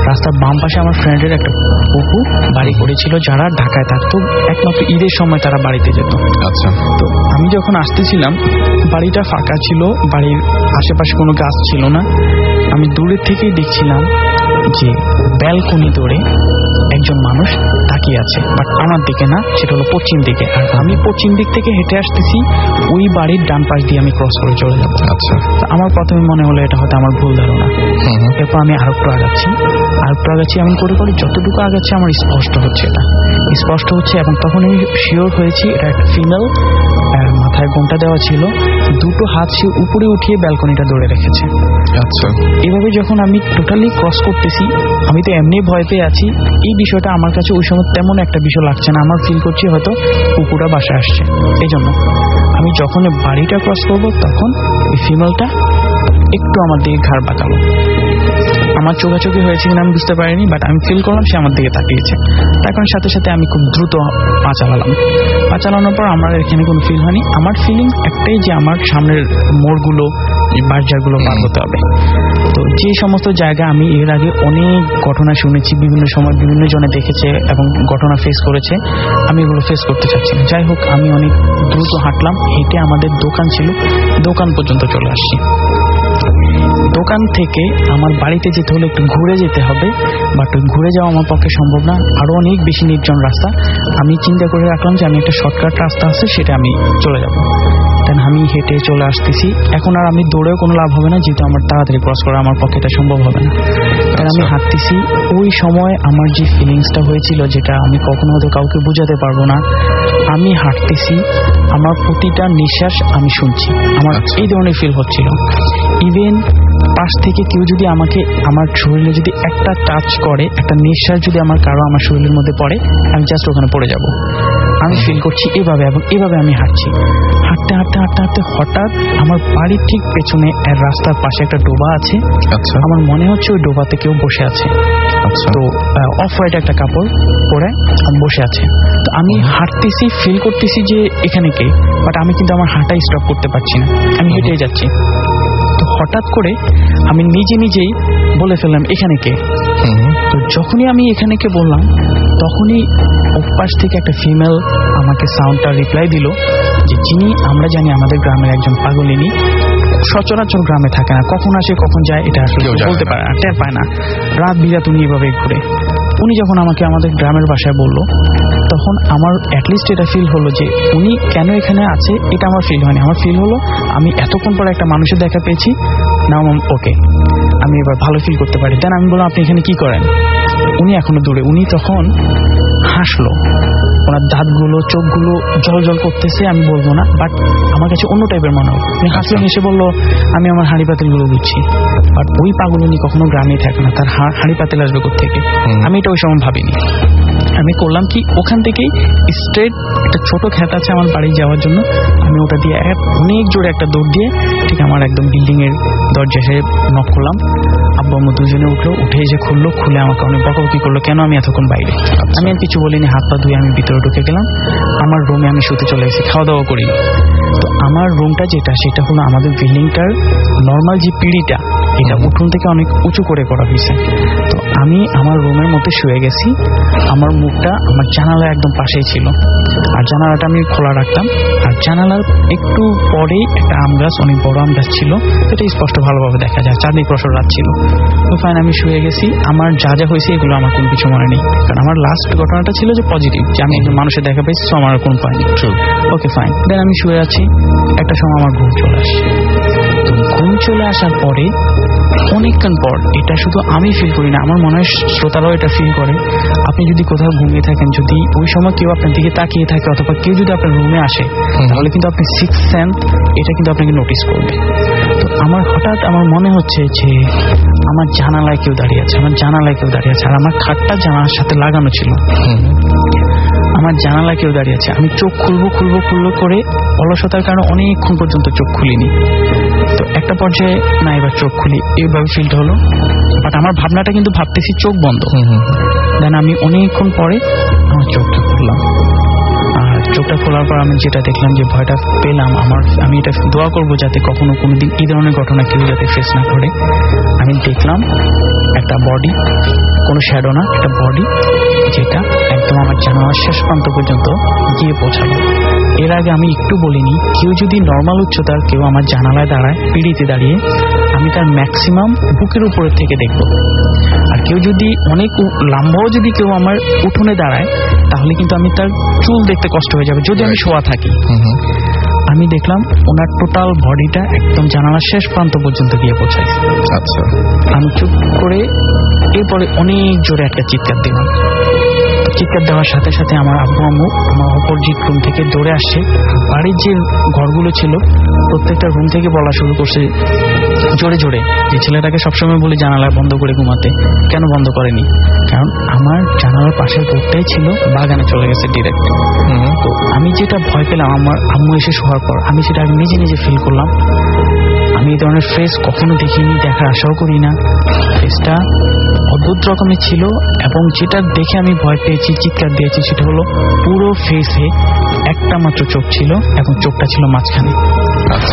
রাস্তার বাম পাশে আমার ফ্রেন্ডের একটা পুকু বাড়ি করেছিল, যারা ঢাকায় থাকতো, একমাত্র ঈদের সময় তারা বাড়িতে যেত। আচ্ছা। তো আমি যখন আসতেছিলাম বাড়িটা ফাঁকা ছিল, বাড়ির আশেপাশে কোনো গাছ ছিল না। আমি দূরের থেকেই দেখছিলাম যে ব্যালকনি ধরে একজন মানুষ তাকিয়ে আছে, বাট আমার দিকে না, সেটা হলো পশ্চিম দিকে। আর আমি পশ্চিম দিক থেকে হেঁটে আসতেছি, ওই বাড়ির ডান পাশ দিয়ে আমি ক্রস করে চলে যাবো। আচ্ছা। আমার প্রথমে মনে হলো এটা হয়তো আমার ভুল ধারণা। এরপর আমি আরেকটু আগাচ্ছি, এমন করে করে যতটুকু আগাচ্ছি আমার স্পষ্ট হচ্ছে, এটা স্পষ্ট হচ্ছে। এবং তখন আমি শিওর হয়েছি এটা একটা ফিমেল, মাথায় ঘোমটা দেওয়া ছিল, দুটো হাত সে উপরে উঠিয়ে ব্যালকনিটা ধরে রেখেছে। আচ্ছা। এভাবে যখন আমি টোটালি ক্রস করতেছি, আমি তো এমনি ভয় পেয়ে আছি, এই বিষয়টা আমার কাছে ওই সময় তেমন একটা বিষয় লাগছে না, আমার ফিল করছি হয়তো কুকুরটা বাসায় আসছে। এই জন্য আমি যখন বাড়িটা ক্রস করব তখন এই ফিমেলটা একটু আমার দিকে ঘাড় বাঁকালো। আমার চোখাচোখি হয়েছে কিনা আমি বুঝতে পারিনি, বাট আমি ফিল করলাম সে আমার দিকে তাকিয়েছে। তার সাথে সাথে আমি খুব দ্রুত পা চালানোর পর আমার এখানে কোনো ফিল হয়নি। আমার ফিলিং একটাই যে আমার সামনের মোড়গুলো, বাজারগুলো পার হতে হবে। তো যে সমস্ত জায়গা আমি এর আগে অনেক ঘটনা শুনেছি, বিভিন্ন সময় বিভিন্ন জনে দেখেছে এবং ঘটনা ফেস করেছে, আমি এগুলো ফেস করতে চাচ্ছি না। যাই হোক, আমি অনেক দ্রুত হাঁটলাম, হেঁটে আমাদের দোকান ছিল, দোকান পর্যন্ত চলে আসছি। দোকান থেকে আমার বাড়িতে যেতে হলে একটু ঘুরে যেতে হবে, বাট ঘুরে যাওয়া আমার পক্ষে সম্ভব না, আরো অনেক বেশি নির্জন রাস্তা। আমি চিন্তা করে রাখলাম যে আমি একটা শর্টকাট রাস্তা আছে, সেটা আমি চলে যাব। দেন আমি হেঁটে চলে আসতেছি। এখন আর আমি দৌড়েও কোনো লাভ হবে না, যেহেতু আমার তাড়াতাড়ি ক্রস করা আমার পক্ষে এটা সম্ভব হবে না। তাই আমি হাঁটতেছি। ওই সময় আমার যে ফিলিংসটা হয়েছিল, যেটা আমি কখনো হয়তো কাউকে বোঝাতে পারবো না, আমি হাঁটতেছি, আমার প্রতিটা নিঃশ্বাস আমি শুনছি, আমার এই ধরনের ফিল হচ্ছিল। ইভেন পাশ থেকে কেউ যদি আমাকে, আমার শরীরে যদি একটা টাচ করে, একটা নিঃশ্বাস যদি আমার কারো আমার শরীরের মধ্যে পড়ে, আমি জাস্ট ওখানে পড়ে যাব। আমি ফিল করছি এভাবে, এবং এভাবে আমি হাঁটছি। হাঁটতে হাঁটতে হাঁটতে হাঁটতে হঠাৎ আমার বাড়ির ঠিক পেছনে রাস্তার পাশে একটা ডোবা আছে। আমার মনে হচ্ছে ওই ডোবাতে কেউ বসে আছে। তো অফ হোয়াইট একটা কাপড় পরে বসে আছে। তো আমি হাঁটতেছি, ফিল করতেছি যে এখানে কে, বাট আমি কিন্তু আমার হাঁটা স্টপ করতে পারছি না, আমি হেঁটে যাচ্ছি। তো হঠাৎ করে আমি নিজেই বলে ফেললাম, এখানে কে? তো যখনই আমি এখানে কে বললাম, তখনই ওপাশ থেকে একটা ফিমেল আমাকে সাউন্ডটা রিপ্লাই দিল যে যিনি আমরা জানি আমাদের গ্রামের একজন পাগলিনী, সচরাচর গ্রামে থাকে না, কখন আসে কখন যায় এটা আসলে বলতে পারে না, টের পায় না, রাত বিরাত উনি এভাবে ঘুরে। উনি যখন আমাকে আমাদের গ্রামের ভাষায় বলল, তখন আমার অ্যাটলিস্ট এটা ফিল হলো যে উনি কেন এখানে আছে, এটা আমার ফিল হয়নি। আমার ফিল হলো আমি এতক্ষণ পরে একটা মানুষের দেখা পেয়েছি, নাও ওকে, আমি এবার ভালো ফিল করতে পারি। দেন আমি বললাম, আপনি এখানে কি করেন? উনি এখনো দূরে। উনি তখন হাসলো, ওনার দাঁতগুলো, চোখগুলো জল জল করতেছে, আমি বলবো না, বাট আমার কাছে অন্য টাইপের মনে হলো। উনি হাসলেন, হেসে বললো, আমি আমার হাঁড়ি পাতিলগুলো দিচ্ছি। বাট ওই পাগলিনী কখনো গ্রামেই থাকে না, তার হাঁড়ি পাতিল আসবে কোত্থেকে? আমি এটা ওই সময় ভাবিনি। আমি করলাম কি, ওখান থেকেই স্ট্রেট একটা ছোট খ্যাত আছে আমার বাড়ি যাওয়ার জন্য, আমি ওটা দিয়ে অনেক জোরে একটা দৌড় দিয়ে ঠিক আমার একদম বিল্ডিং এর দরজা এসে নক করলাম। আব্বু আম্মু দুজনে উঠলো, উঠে এসে খুলে আমাকে অনেক বকাবকি করলো, কেন আমি এতক্ষণ বাইরে। আমি আর কিছু বলিনি, হাত পা ধুয়ে আমি ভিতরে ঢুকে গেলাম। আমার রুমে আমি শুতে চলে এসেছি, খাওয়া দাওয়া করি। তো আমার রুমটা যেটা, সেটা হলো আমাদের বিল্ডিংটার নর্মাল যে পিঁড়িটা, এটা উঠোন থেকে অনেক উঁচু করে করা হয়েছে। তো আমি আমার রুমের মধ্যে শুয়ে গেছি, আমার মুখটা আমার জানালা একদম পাশেই ছিল, আর জানালাটা আমি খোলা রাখতাম। আর জানালার একটু পরে একটা আম গাছ, অনেক বড় আম গাছ ছিল, এটা স্পষ্ট ভালোভাবে দেখা যায়, চাঁদনি প্রসর রাত ছিল। তো ফাইন, আমি শুয়ে গেছি। আমার যা যা হয়েছে এগুলো আমার কোনো কিছু মনে নেই, কারণ আমার লাস্ট ঘটনাটা ছিল যে পজিটিভ, যে আমি একজন মানুষের দেখা পেয়েছি, তো আমার কোনো পাইনি। ওকে ফাইন, দেন আমি শুয়ে আছি। একটা সময় আমার ঘুম চলে আসে। তো ঘুম চলে আসার পরে অনেকক্ষণ পর, এটা শুধু আমি ফিল করি না, আমার মনে হয় শ্রোতারাও এটা ফিল করে। আপনি যদি কোথাও ঘুমিয়ে থাকেন, যদি ওই সময় কেউ আপনার দিকে তাকিয়ে থাকে, অথবা কেউ যদি আপনার রুমে আসে, তাহলে কিন্তু আপনি সিক্স সেন্স এটা কিন্তু আপনাকে নোটিস করবে। তো আমার হঠাৎ আমার মনে হচ্ছে যে আমার জানালায় কেউ দাঁড়িয়ে আছে, আমার জানালায় কেউ দাঁড়িয়ে আছে, আর আমার খাটটা জানালার সাথে লাগানো ছিল। আমার জানালায় কেউ দাঁড়িয়ে আছে। আমি চোখ খুলবো করে অলসতার কারণে অনেকক্ষণ পর্যন্ত চোখ খুলিনি। তো একটা পর্যায়ে না, এবার চোখ খুলি, এইভাবে ফিলটা হলো। বাট আমার ভাবনাটা কিন্তু ভাবতেছি চোখ বন্ধ। দেন আমি অনেকক্ষণ পরে আমার চোখটা খুললাম। আর চোখটা খোলার পর আমি যেটা দেখলাম, যে ভয়টা পেলাম, আমি এটা দোয়া করবো যাতে কখনো কোনোদিন এই ধরনের ঘটনা কেউ যাতে ফেস না করে। আমি দেখলাম একটা বডি, কোনো শ্যাডো না, একটা বডি, যেটা একদম আমার জানালার শেষ প্রান্ত পর্যন্ত গিয়ে পৌঁছালো। এর আগে আমি একটু বলিনি, কেউ যদি নর্মাল উচ্চতার কেউ আমার জানালায় দাঁড়ায়, পিঁড়িতে দাঁড়িয়ে, আমি তার ম্যাক্সিমাম বুকের উপরের থেকে দেখব। আর কেউ যদি অনেক লম্বাও যদি কেউ আমার উঠোনে দাঁড়ায়, তাহলে কিন্তু আমি তার চুল দেখতে কষ্ট হয়ে যাবে, যদি আমি শোয়া থাকি। আমি দেখলাম ওনার টোটাল বডিটা একদম জানালার শেষ প্রান্ত পর্যন্ত গিয়ে পৌঁছায়। আচ্ছা, আমি চুপ করে এরপরে অনেক জোরে একটা চিৎকার দিলাম। চিৎকার দেওয়ার সাথে সাথে আমার আব্বু আম্মু আমার অপোজিট রুম থেকে দৌড়ে আসছে। বাড়ির যে ঘরগুলো ছিল, প্রত্যেকটা রুম থেকে বলা শুরু করছে জোরে জোরে, যে ছেলেটাকে সবসময় বলি জানালা বন্ধ করে ঘুমাতে, কেন বন্ধ করেনি? কারণ আমার জানালার পাশের রোডটাই ছিল, বাগানে চলে গেছে ডিরেক্ট। তো আমি যেটা ভয় পেলাম, আমার আম্মু এসে শোয়ার পর আমি সেটা নিজে নিজে ফিল করলাম। আমি এই ধরনের ফেস কখনো দেখিনি, দেখার আশাও করি না। ফেসটা অদ্ভুত রকমের ছিল এবং যেটা দেখে আমি ভয় পেয়েছি, চিৎকার দিয়েছি, সেটা হলো পুরো ফেসে একটা মাত্র চোখ ছিল এবং চোখটা ছিল মাঝখানে।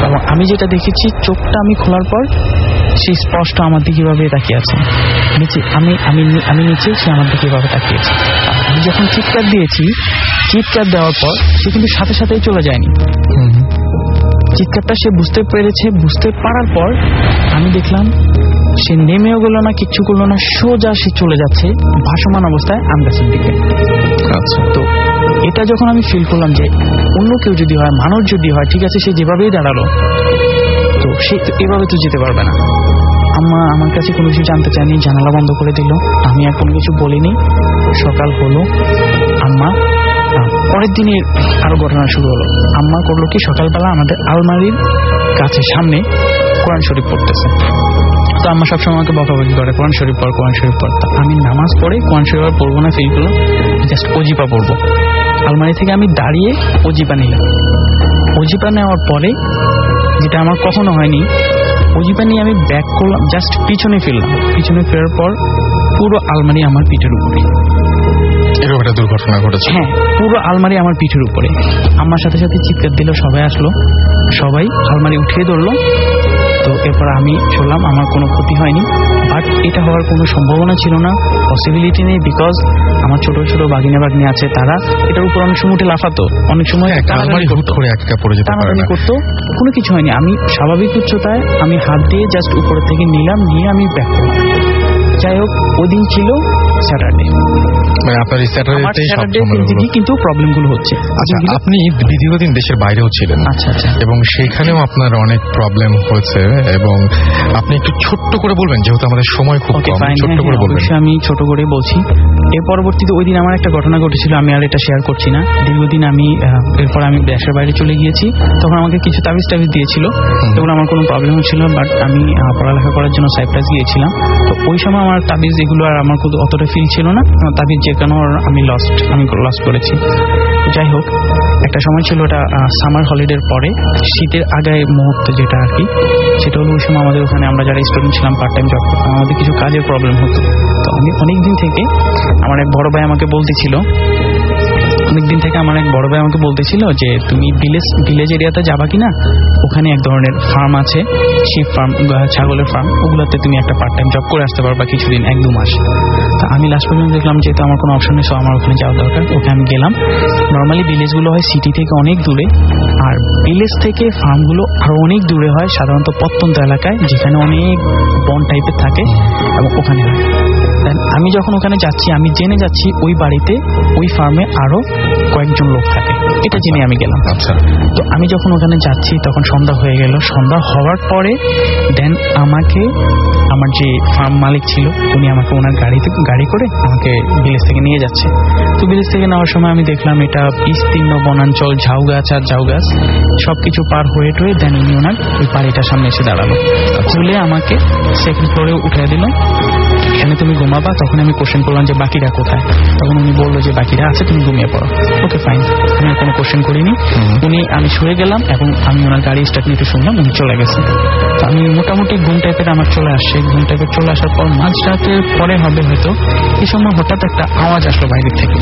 এবং আমি যেটা দেখেছি, চোখটা আমি খোলার পর সে স্পষ্ট আমার দিকে এভাবে তাকিয়ে আছে। নিচে আমি নিচে, সে আমার দিকে এভাবে তাকিয়েছে। আমি যখন চিৎকার দিয়েছি, চিৎকার দেওয়ার পর সে কিন্তু সাথে সাথেই চলে যায়নি। চিৎকারটা সে বুঝতে পেরেছে, বুঝতে পারার পর আমি দেখলাম সে নেমেও গেল না, কিচ্ছু করলো না, সোজা সে চলে যাচ্ছে ভাসমান অবস্থায় আম গাছের দিকে। আচ্ছা, তো এটা যখন আমি ফিল করলাম যে অন্য কেউ যদি হয়, মানুষ যদি হয়, ঠিক আছে, সে যেভাবেই দাঁড়ালো, তো সে এভাবে তো যেতে পারবে না। আম্মা আমার কাছে কোনো কিছু জানতে চায়নি, জানালা বন্ধ করে দিল, আমি আর কোনো কিছু বলিনি। সকাল হলো, আম্মা পরের দিনে আরো ঘটনা শুরু হলো। আম্মা করলো কি, সকালবেলা আমাদের আলমারির কাছে সামনে কোরআন শরীফ পড়তেছে। তো আম্মা সবসময় আমাকে বকাবকি করে, কোরআন শরীফ পড়, কোরআন শরীফ পড়। আমি নামাজ পড়ে কোরআন শরীফ আর পড়বো না ফিল করলাম, জাস্ট অজিপা পড়বো। আলমারি থেকে আমি দাঁড়িয়ে অজিপা নিলাম। অজিপা নেওয়ার পরে, যেটা আমার কখনো হয়নি, অজিপা নিয়ে আমি ব্যাক করলাম, জাস্ট পিছনে ফিরলাম। পিছনে ফেরার পর পুরো আলমারি আমার পিঠের উপরে। এরকম একটা দুর্ঘটনা ঘটেছে? হ্যাঁ, পুরো আলমারি আমার পিঠের উপরে। আমার সাথে সাথে চিৎকার দিল, সবাই আসলো, সবাই আলমারি উঠিয়ে ধরলো। তো এরপর আমি চললাম, আমার কোনো ক্ষতি হয়নি। বাট এটা হওয়ার কোনো সম্ভাবনা ছিল না, পসিবিলিটি নেই, বিকজ আমার ছোট ছোট বাগিনা আছে, তারা এটার উপর অনেক সময় উঠে লাফাতো, অনেক সময় টানাটানি করতো, কোনো কিছু হয়নি। আমি স্বাভাবিক উচ্চতায় আমি হাত দিয়ে জাস্ট উপরের থেকে নিলাম, নিয়ে আমি ব্যাক করলাম। যাই হোক, ওই দিন ছিল স্যাটারডে, কিন্তু প্রবলেমগুলো হচ্ছে। আচ্ছা, আপনি দীর্ঘদিন দেশের বাইরেও ছিলেন। আচ্ছা আচ্ছা। এবং সেখানেও আপনার অনেক প্রবলেম হয়েছে, এবং আপনি একটু ছোট্ট করে বলবেন, যেহেতু আমাদের সময় খুব কম, ছোট্ট করে বলবেন। আমি ছোট করে বলছি। এর পরবর্তীতে ওই দিন আমার একটা ঘটনা ঘটেছিল, আমি আর এটা শেয়ার করছি না। দীর্ঘদিন এরপর আমি দেশের বাইরে চলে গিয়েছি। তখন আমাকে কিছু তাবিজ দিয়েছিল, তখন আমার কোনো প্রবলেম হচ্ছিল না। বাট আমি পড়ালেখা করার জন্য সাইপ্রাস গিয়েছিলাম। তো ওই সময় আমার তাবিজ এগুলো আর আমার অতটা ফিল ছিল না। তাবিজ যে কেন আমি লস্ট করেছি। যাই হোক, একটা সময় ছিল, ওটা সামার হলিডের পরে, শীতের আগে মুহূর্তে, যেটা আর কি, সেটা হলো ওই সময় আমাদের ওখানে আমরা যারা স্টুডেন্ট ছিলাম, পার্ট টাইম জব করতাম, আমাদের কিছু কাজের প্রবলেম হতো। তো আমি অনেকদিন থেকে আমার এক বড় ভাই আমাকে বলতেছিল যে তুমি ভিলেজ এরিয়াতে যাবা কিনা, ওখানে এক ধরনের ফার্ম আছে, শিপ ফার্ম, ছাগলের ফার্ম, ওগুলোতে তুমি একটা পার্ট টাইম জব করে আসতে পারবা কিছুদিন, 1-2 মাস। তা আমি লাস্ট পর্যন্ত দেখলাম যেহেতু আমার কোনো অপশন নেই, সো আমার ওখানে যাওয়া দরকার। ওকে আমি গেলাম। নর্মালি ভিলেজগুলো হয় সিটি থেকে অনেক দূরে, আর ভিলেজ থেকে ফার্মগুলো আরো অনেক দূরে হয়, সাধারণত প্রত্যন্ত এলাকায়, যেখানে অনেক বন টাইপের থাকে, এবং ওখানে হয়। আমি যখন ওখানে যাচ্ছি, আমি জেনে যাচ্ছি ওই বাড়িতে, ওই ফার্মে আরো কয়েকজন লোক থাকে, এটা জেনে আমি গেলাম। আচ্ছা। তো আমি যখন ওখানে যাচ্ছি, তখন সন্ধ্যা হয়ে গেল। সন্ধ্যা হওয়ার পরে দেন আমাকে আমার যে ফার্ম মালিক ছিল, উনি আমাকে ওনার গাড়ি করে আমাকে ভিলেজ থেকে নিয়ে যাচ্ছে। তো ভিলেজ থেকে নেওয়ার সময় আমি দেখলাম এটা বিস্তীর্ণ বনাঞ্চল, ঝাউ গাছ আর ঝাউ গাছ, সবকিছু পার হয়ে দেন উনি ওনার ওই বাড়িটার সামনে এসে দাঁড়ালো। খুলে আমাকে সেকেন্ড ফ্লোরে উঠে দিল, এখানে তুমি ঘুমাবা। তখন আমি কোশ্চেন করলাম যে বাকিরা কোথায়? তখন উনি বললো যে বাকিরা আছে, তুমি ঘুমিয়ে পড়ো। ওকে ফাইন, আমি কোনো কোশ্চেন করিনি। আমি শুয়ে গেলাম এবং আমি ওনার গাড়ি স্টার্ট নিতে শুনলাম উনি চলে গেছে। তো আমি মোটামুটি ঘুম টাইপের আমার চলে আসছে। ঘুম টাইপের চলে আসার পর মাঝরাতের পরে হবে হয়তো, এই সময় হঠাৎ একটা আওয়াজ আসলো বাইরের থেকে।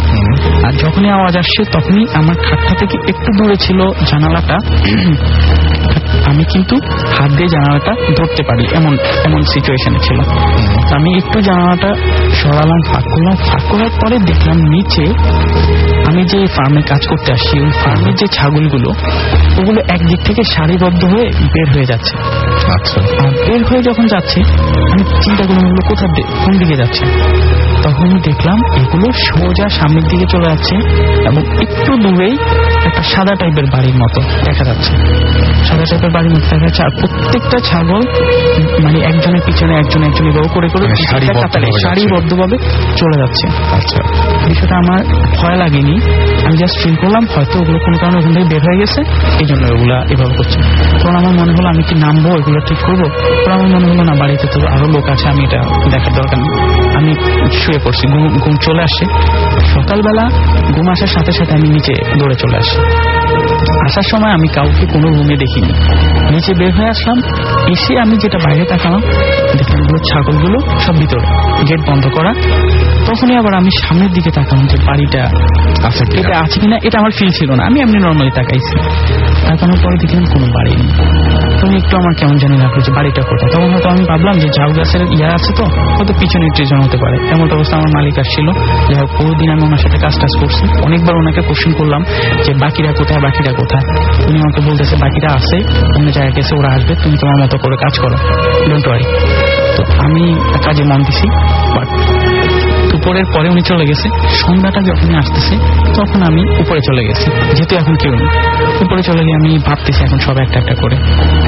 আর যখনই আওয়াজ আসছে, তখনই আমার খাটটা থেকে একটু দূরে ছিল জানালাটা, আমি কিন্তু হাত দিয়ে জানালাটা ধরতে পারি, এমন সিচুয়েশনে ছিল। আমি একটু জানালাটা সরালাম, ফাঁক করার পরে দেখলাম নিচে, আমি যে ফার্মে কাজ করতে আসছি, ওই ফার্মের যে ছাগলগুলো, ওগুলো একদিক থেকে সারিবদ্ধ হয়ে বের হয়ে যাচ্ছে। আচ্ছা। আর বের হয়ে যখন যাচ্ছে, আমি চিন্তা করলাম এগুলো কোন দিকে যাচ্ছে। তখন দেখলাম এগুলো সোজা সামনের দিকে চলে যাচ্ছে, এবং একটু দূরেই একটা সাদা টাইপের বাড়ির মতো দেখা যাচ্ছে। আর প্রত্যেকটা ছাগল মানে একজনের পিছনে একজন এভাবে করে সারিবদ্ধভাবে চলে যাচ্ছে। আচ্ছা, বিষয়টা আমার ভয় লাগেনি, আমি জাস্ট ফিল করলাম হয়তো ওগুলো কোনো কারণে ওখান থেকে বের হয়ে গেছে, এই জন্য ওগুলা এভাবে করছে। তখন আমার মনে হলো আমি কি নামবো, এগুলো ঠিক করবো? তখন আমার মনে হলো না, বাড়িতে তো আরো লোক আছে, আমি এটা দেখার দরকার নেই। আমি শুয়ে পড়ছি, ঘুম চলে আসছে। সকালবেলা ঘুম আসার সাথে সাথে আমি নিচে দৌড়ে চলে আসি। আসার সময় আমি কাউকে কোনো রুমে দেখিনি, নিচে বের হয়ে আসলাম, এসে আমি যেটা বাইরে তাকালাম দেখলাম ছাগলগুলো সব ভিতরে, গেট বন্ধ করা। তখনই আবার আমি সামনের দিকে তাকালাম যে বাড়িটা এটা আছে কিনা, এটা আমার ফিল ছিল না, আমি এমনি নর্মালি তাকাইছি। তাকানোর পরে দেখলাম কোনো বাড়ি নেই। তখন একটু আমার কেমন জানি লাগলো যে বাড়িটা কোথায়। তখন হয়তো আমি ভাবলাম যে ঝাউ গাছের আছে তো হয়তো পিছনে ট্রেজন হতে পারে। এমন অবস্থা আমার মালিক আসছিল, যাই হোক পুরোদিন আমি ওনার সাথে কাজ করছি। অনেকবার ওনাকে কোশ্চেন করলাম যে বাকিরা কোথায়, বাকিরা কোথায়। উনি আমাকে বলতেছে বাকিরা আছে, অন্য জায়গায় গেছে, ওরা আসবে, তুমি তোমার মতো করে কাজ করো, ডোন্ট ওয়ারি। তো আমি কাজে মন দিছি। বাট দুপুরের পরে উনি চলে গেছে, সন্ধ্যাটা যখন আসতেছে তখন আমি উপরে চলে গেছি, যেহেতু এখন কেউ নেই। উপরে চলে গিয়ে আমি ভাবতেছি এখন সব একটা একটা করে।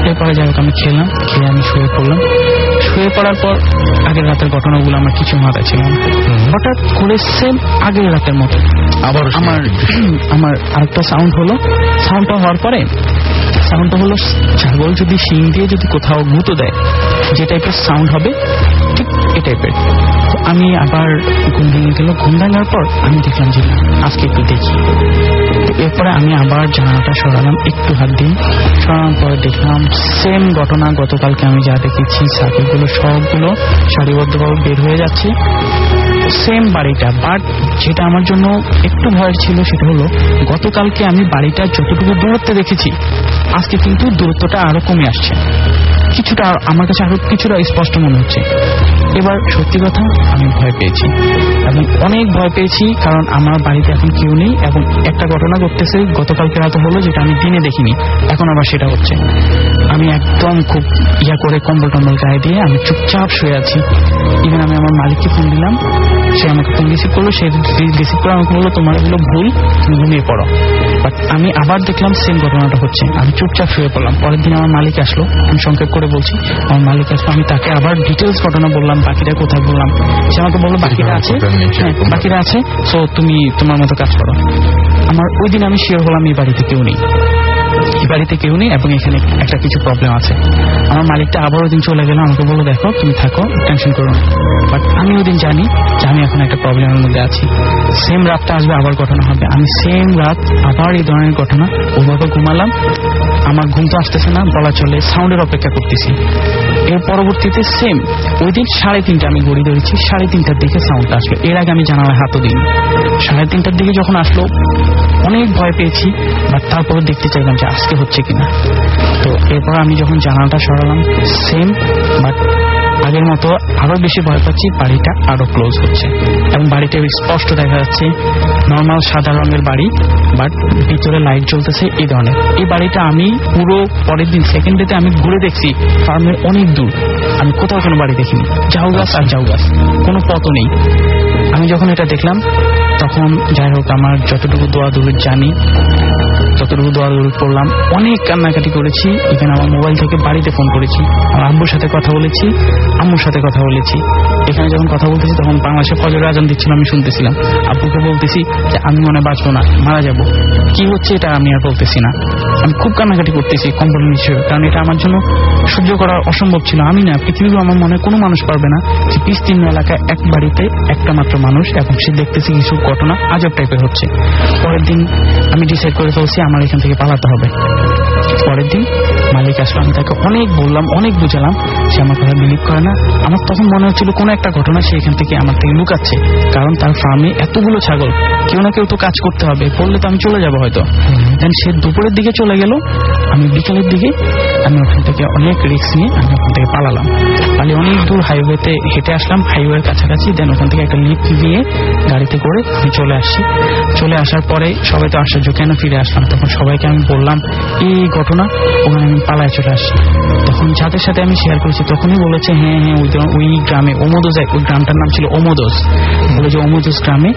এরপরে যাই হোক আমি খেলাম, খেয়ে আমি শুয়ে পড়লাম। শুয়ে পড়ার পর আগের রাতের ঘটনাগুলো আমার কিছু মাথায় ছিল না। হঠাৎ করে সেম আগের রাতের মতো আবার আমার আরেকটা সাউন্ড হলো। সাউন্ডটা হওয়ার পরে সাউন্ডটা হলো ছাগল যদি শিং দিয়ে যদি কোথাও গুঁতো দেয় যে টাইপের সাউন্ড হবে, ঠিক এই টাইপের। আমি আবার ঘুম ভেঙে গেল। ঘুম ভাঙার পর আমি দেখলাম যে আজকে একটু দেখি। এরপরে আমি আবার জানালাটা সরালাম, একটু হাত দিই। সরানোর পরে দেখলাম সেম ঘটনা, গতকালকে আমি যা দেখেছি, ছাগলগুলো সবগুলো সারিবদ্ধভাবে বের হয়ে যাচ্ছে, সেম বাড়িটা। বাট যেটা আমার জন্য একটু ভয়ের ছিল সেটা হলো গতকালকে আমি বাড়িটা যতটুকু দূরত্বে দেখেছি, আজকে কিন্তু দূরত্বটা আরো কমে আসছে, কিছুটা আমার কাছে আরো কিছুটা স্পষ্ট মনে হচ্ছে। এবার সত্যি কথা আমি ভয় পেয়েছি এবং অনেক ভয় পেয়েছি, কারণ আমার বাড়িতে এখন কেউ নেই এবং একটা ঘটনা ঘটতেছে গতকালকে রাতে হলো যেটা আমি দিনে দেখিনি, এখন আবার সেটা হচ্ছে। আমি একদম খুব করে কম্বল টম্বল গায়ে দিয়ে আমি চুপচাপ শুয়ে আছি। ইভেন আমি আমার মালিককে ফোন দিলাম, সে আমাকে ফোন রিসিভ করলো। সে রিসিভ করে আমাকে বললো তোমার এগুলো ভুল, তুমি ঘুমিয়ে পড়ো। বাট আমি আবার দেখলাম সেম ঘটনাটা হচ্ছে, আমি চুপচাপ শুয়ে পড়লাম। পরের দিন আমার মালিক আসলো, আমি সংক্ষেপ করে বলছি, আমার মালিক আসলো, আমি তাকে আবার ডিটেলস ঘটনা বললাম, বাকিরা কোথায় বললাম। সে আমাকে বললো বাকিরা আছে, হ্যাঁ বাকিরা আছে, সো তুমি তোমার মতো কাজ করো। আমার ওই দিন আমি শিওর হলাম এই বাড়িতে কেউ নেই, এই বাড়িতে কেউ নেই এবং এখানে একটা কিছু প্রবলেম আছে। আমার মালিকটা আবার ওই দিন চলে গেল, আমাকে বললো দেখো তুমি থাকো, টেনশন করো না। বাট আমি ওই দিন জানি যে আমি এখন একটা প্রবলেমের মধ্যে আছি। সেম রাতটা আসবে, আবার ঘটনা হবে। আমি সেম রাত আবার এই ধরনের ঘটনা, ওভাবে ঘুমালাম, আমার ঘুম তো আসতেছে না, বলা চলে সাউন্ডের অপেক্ষা করতেছি। এর পরবর্তীতে সেম ওই দিন 3:30 আমি ঘড়ি ধরেছি, 3:30টার দিকে সাউন্ডটা আসলো। এর আগে আমি জানালায় হাতও দিইনি। 3:30টার দিকে যখন আসলো অনেক ভয় পেয়েছি, বাট তারপরে দেখতে চাইলাম যে আজকে হচ্ছে কিনা। তো এরপর আমি যখন জানালাটা সরালাম সেম, বাট আগের মতো আরো বেশি ভয় পাচ্ছি, বাড়িটা আরো ক্লোজ হচ্ছে এবং বাড়িটা স্পষ্ট দেখা যাচ্ছে নর্মাল সাদা রঙের বাড়ি, বাট ভিতরে লাইট জ্বলতেছে এই ধরনের। এই বাড়িটা আমি পুরো পরের দিন সেকেন্ড ডেতে আমি ঘুরে দেখছি ফার্মের অনেক দূর, আমি কোথাও কোনো বাড়ি দেখিনি, ঝাউ গাছ আর ঝাউ গাছ, কোনো পথও নেই। আমি যখন এটা দেখলাম তখন যাই হোক আমার যতটুকু দৌড়াদৌড়ি জানি ততটুকু দৌড়াদৌড়ি করলাম, অনেক কান্নাকাটি করেছি। এখানে আমার মোবাইল থেকে বাড়িতে ফোন করেছি, আমার আব্বুর সাথে কথা বলেছি, আম্মুর সাথে কথা বলেছি। এখানে যখন কথা বলতেছি তখন বাংলাদেশে ফজরের আজান দিচ্ছিল, আমি শুনতেছিলাম। আব্বুকে বলতেছি যে আমি মনে বাঁচবো না, মারা যাব, কি হচ্ছে এটা আমি আর বলতেছি না। আমি খুব কান্নাকাটি করতেছি কম্বলের নিচে, কারণ এটা আমার জন্য সহ্য করা অসম্ভব ছিল। আমি না, পৃথিবীর আমার মনে কোনো মানুষ পারবে না যে বিস্তীর্ণ এলাকায় এক বাড়িতে একটা মাত্র মানুষ এবং সে দেখতেছি কিছু ঘটনা আজব টাইপের হচ্ছে। পরের দিন আমি ডিসাইড করে ফেলছি আমার এখান থেকে পালাতে হবে। পরের দিন মালিক আসলো, আমি তাকে অনেক বললাম, অনেক বুঝালাম, সে আমার কথা বিলিভ করে না। আমার তখন মনে হচ্ছিল কোনো একটা ঘটনা সে এখান থেকে আমার থেকে লুকাচ্ছে, কারণ তার ফার্মে এতগুলো ছাগল, কেউ না কেউ তো কাজ করতে হবে, বললে তো আমি চলে যাবো হয়তো। দেন সে দুপুরের দিকে চলে গেল, আমি বিকেলের দিকে আমি ওখান থেকে অনেক রিস্ক নিয়ে আমি ওখান থেকে পালালাম। পালিয়ে অনেক দূর হাইওয়েতে হেঁটে আসলাম, হাইওয়ের কাছাকাছি। দেন ওখান থেকে একটা লিফট নিয়ে গাড়িতে করে আমি চলে আসছি। চলে আসার পরে সবাই তো আশ্চর্য, কেন ফিরে আসলাম? তখন সবাইকে আমি বললাম এই ঘটনা, ওখানে আমি পালায় চলে আসছি। তখন যাদের সাথে আমি শেয়ার করেছি তখনই বলেছে হ্যাঁ হ্যাঁ ওই গ্রামে ওমোদোস, ওই গ্রামটার নাম ছিল ওমোদোস, বলে যে ওমোদোস গ্রামে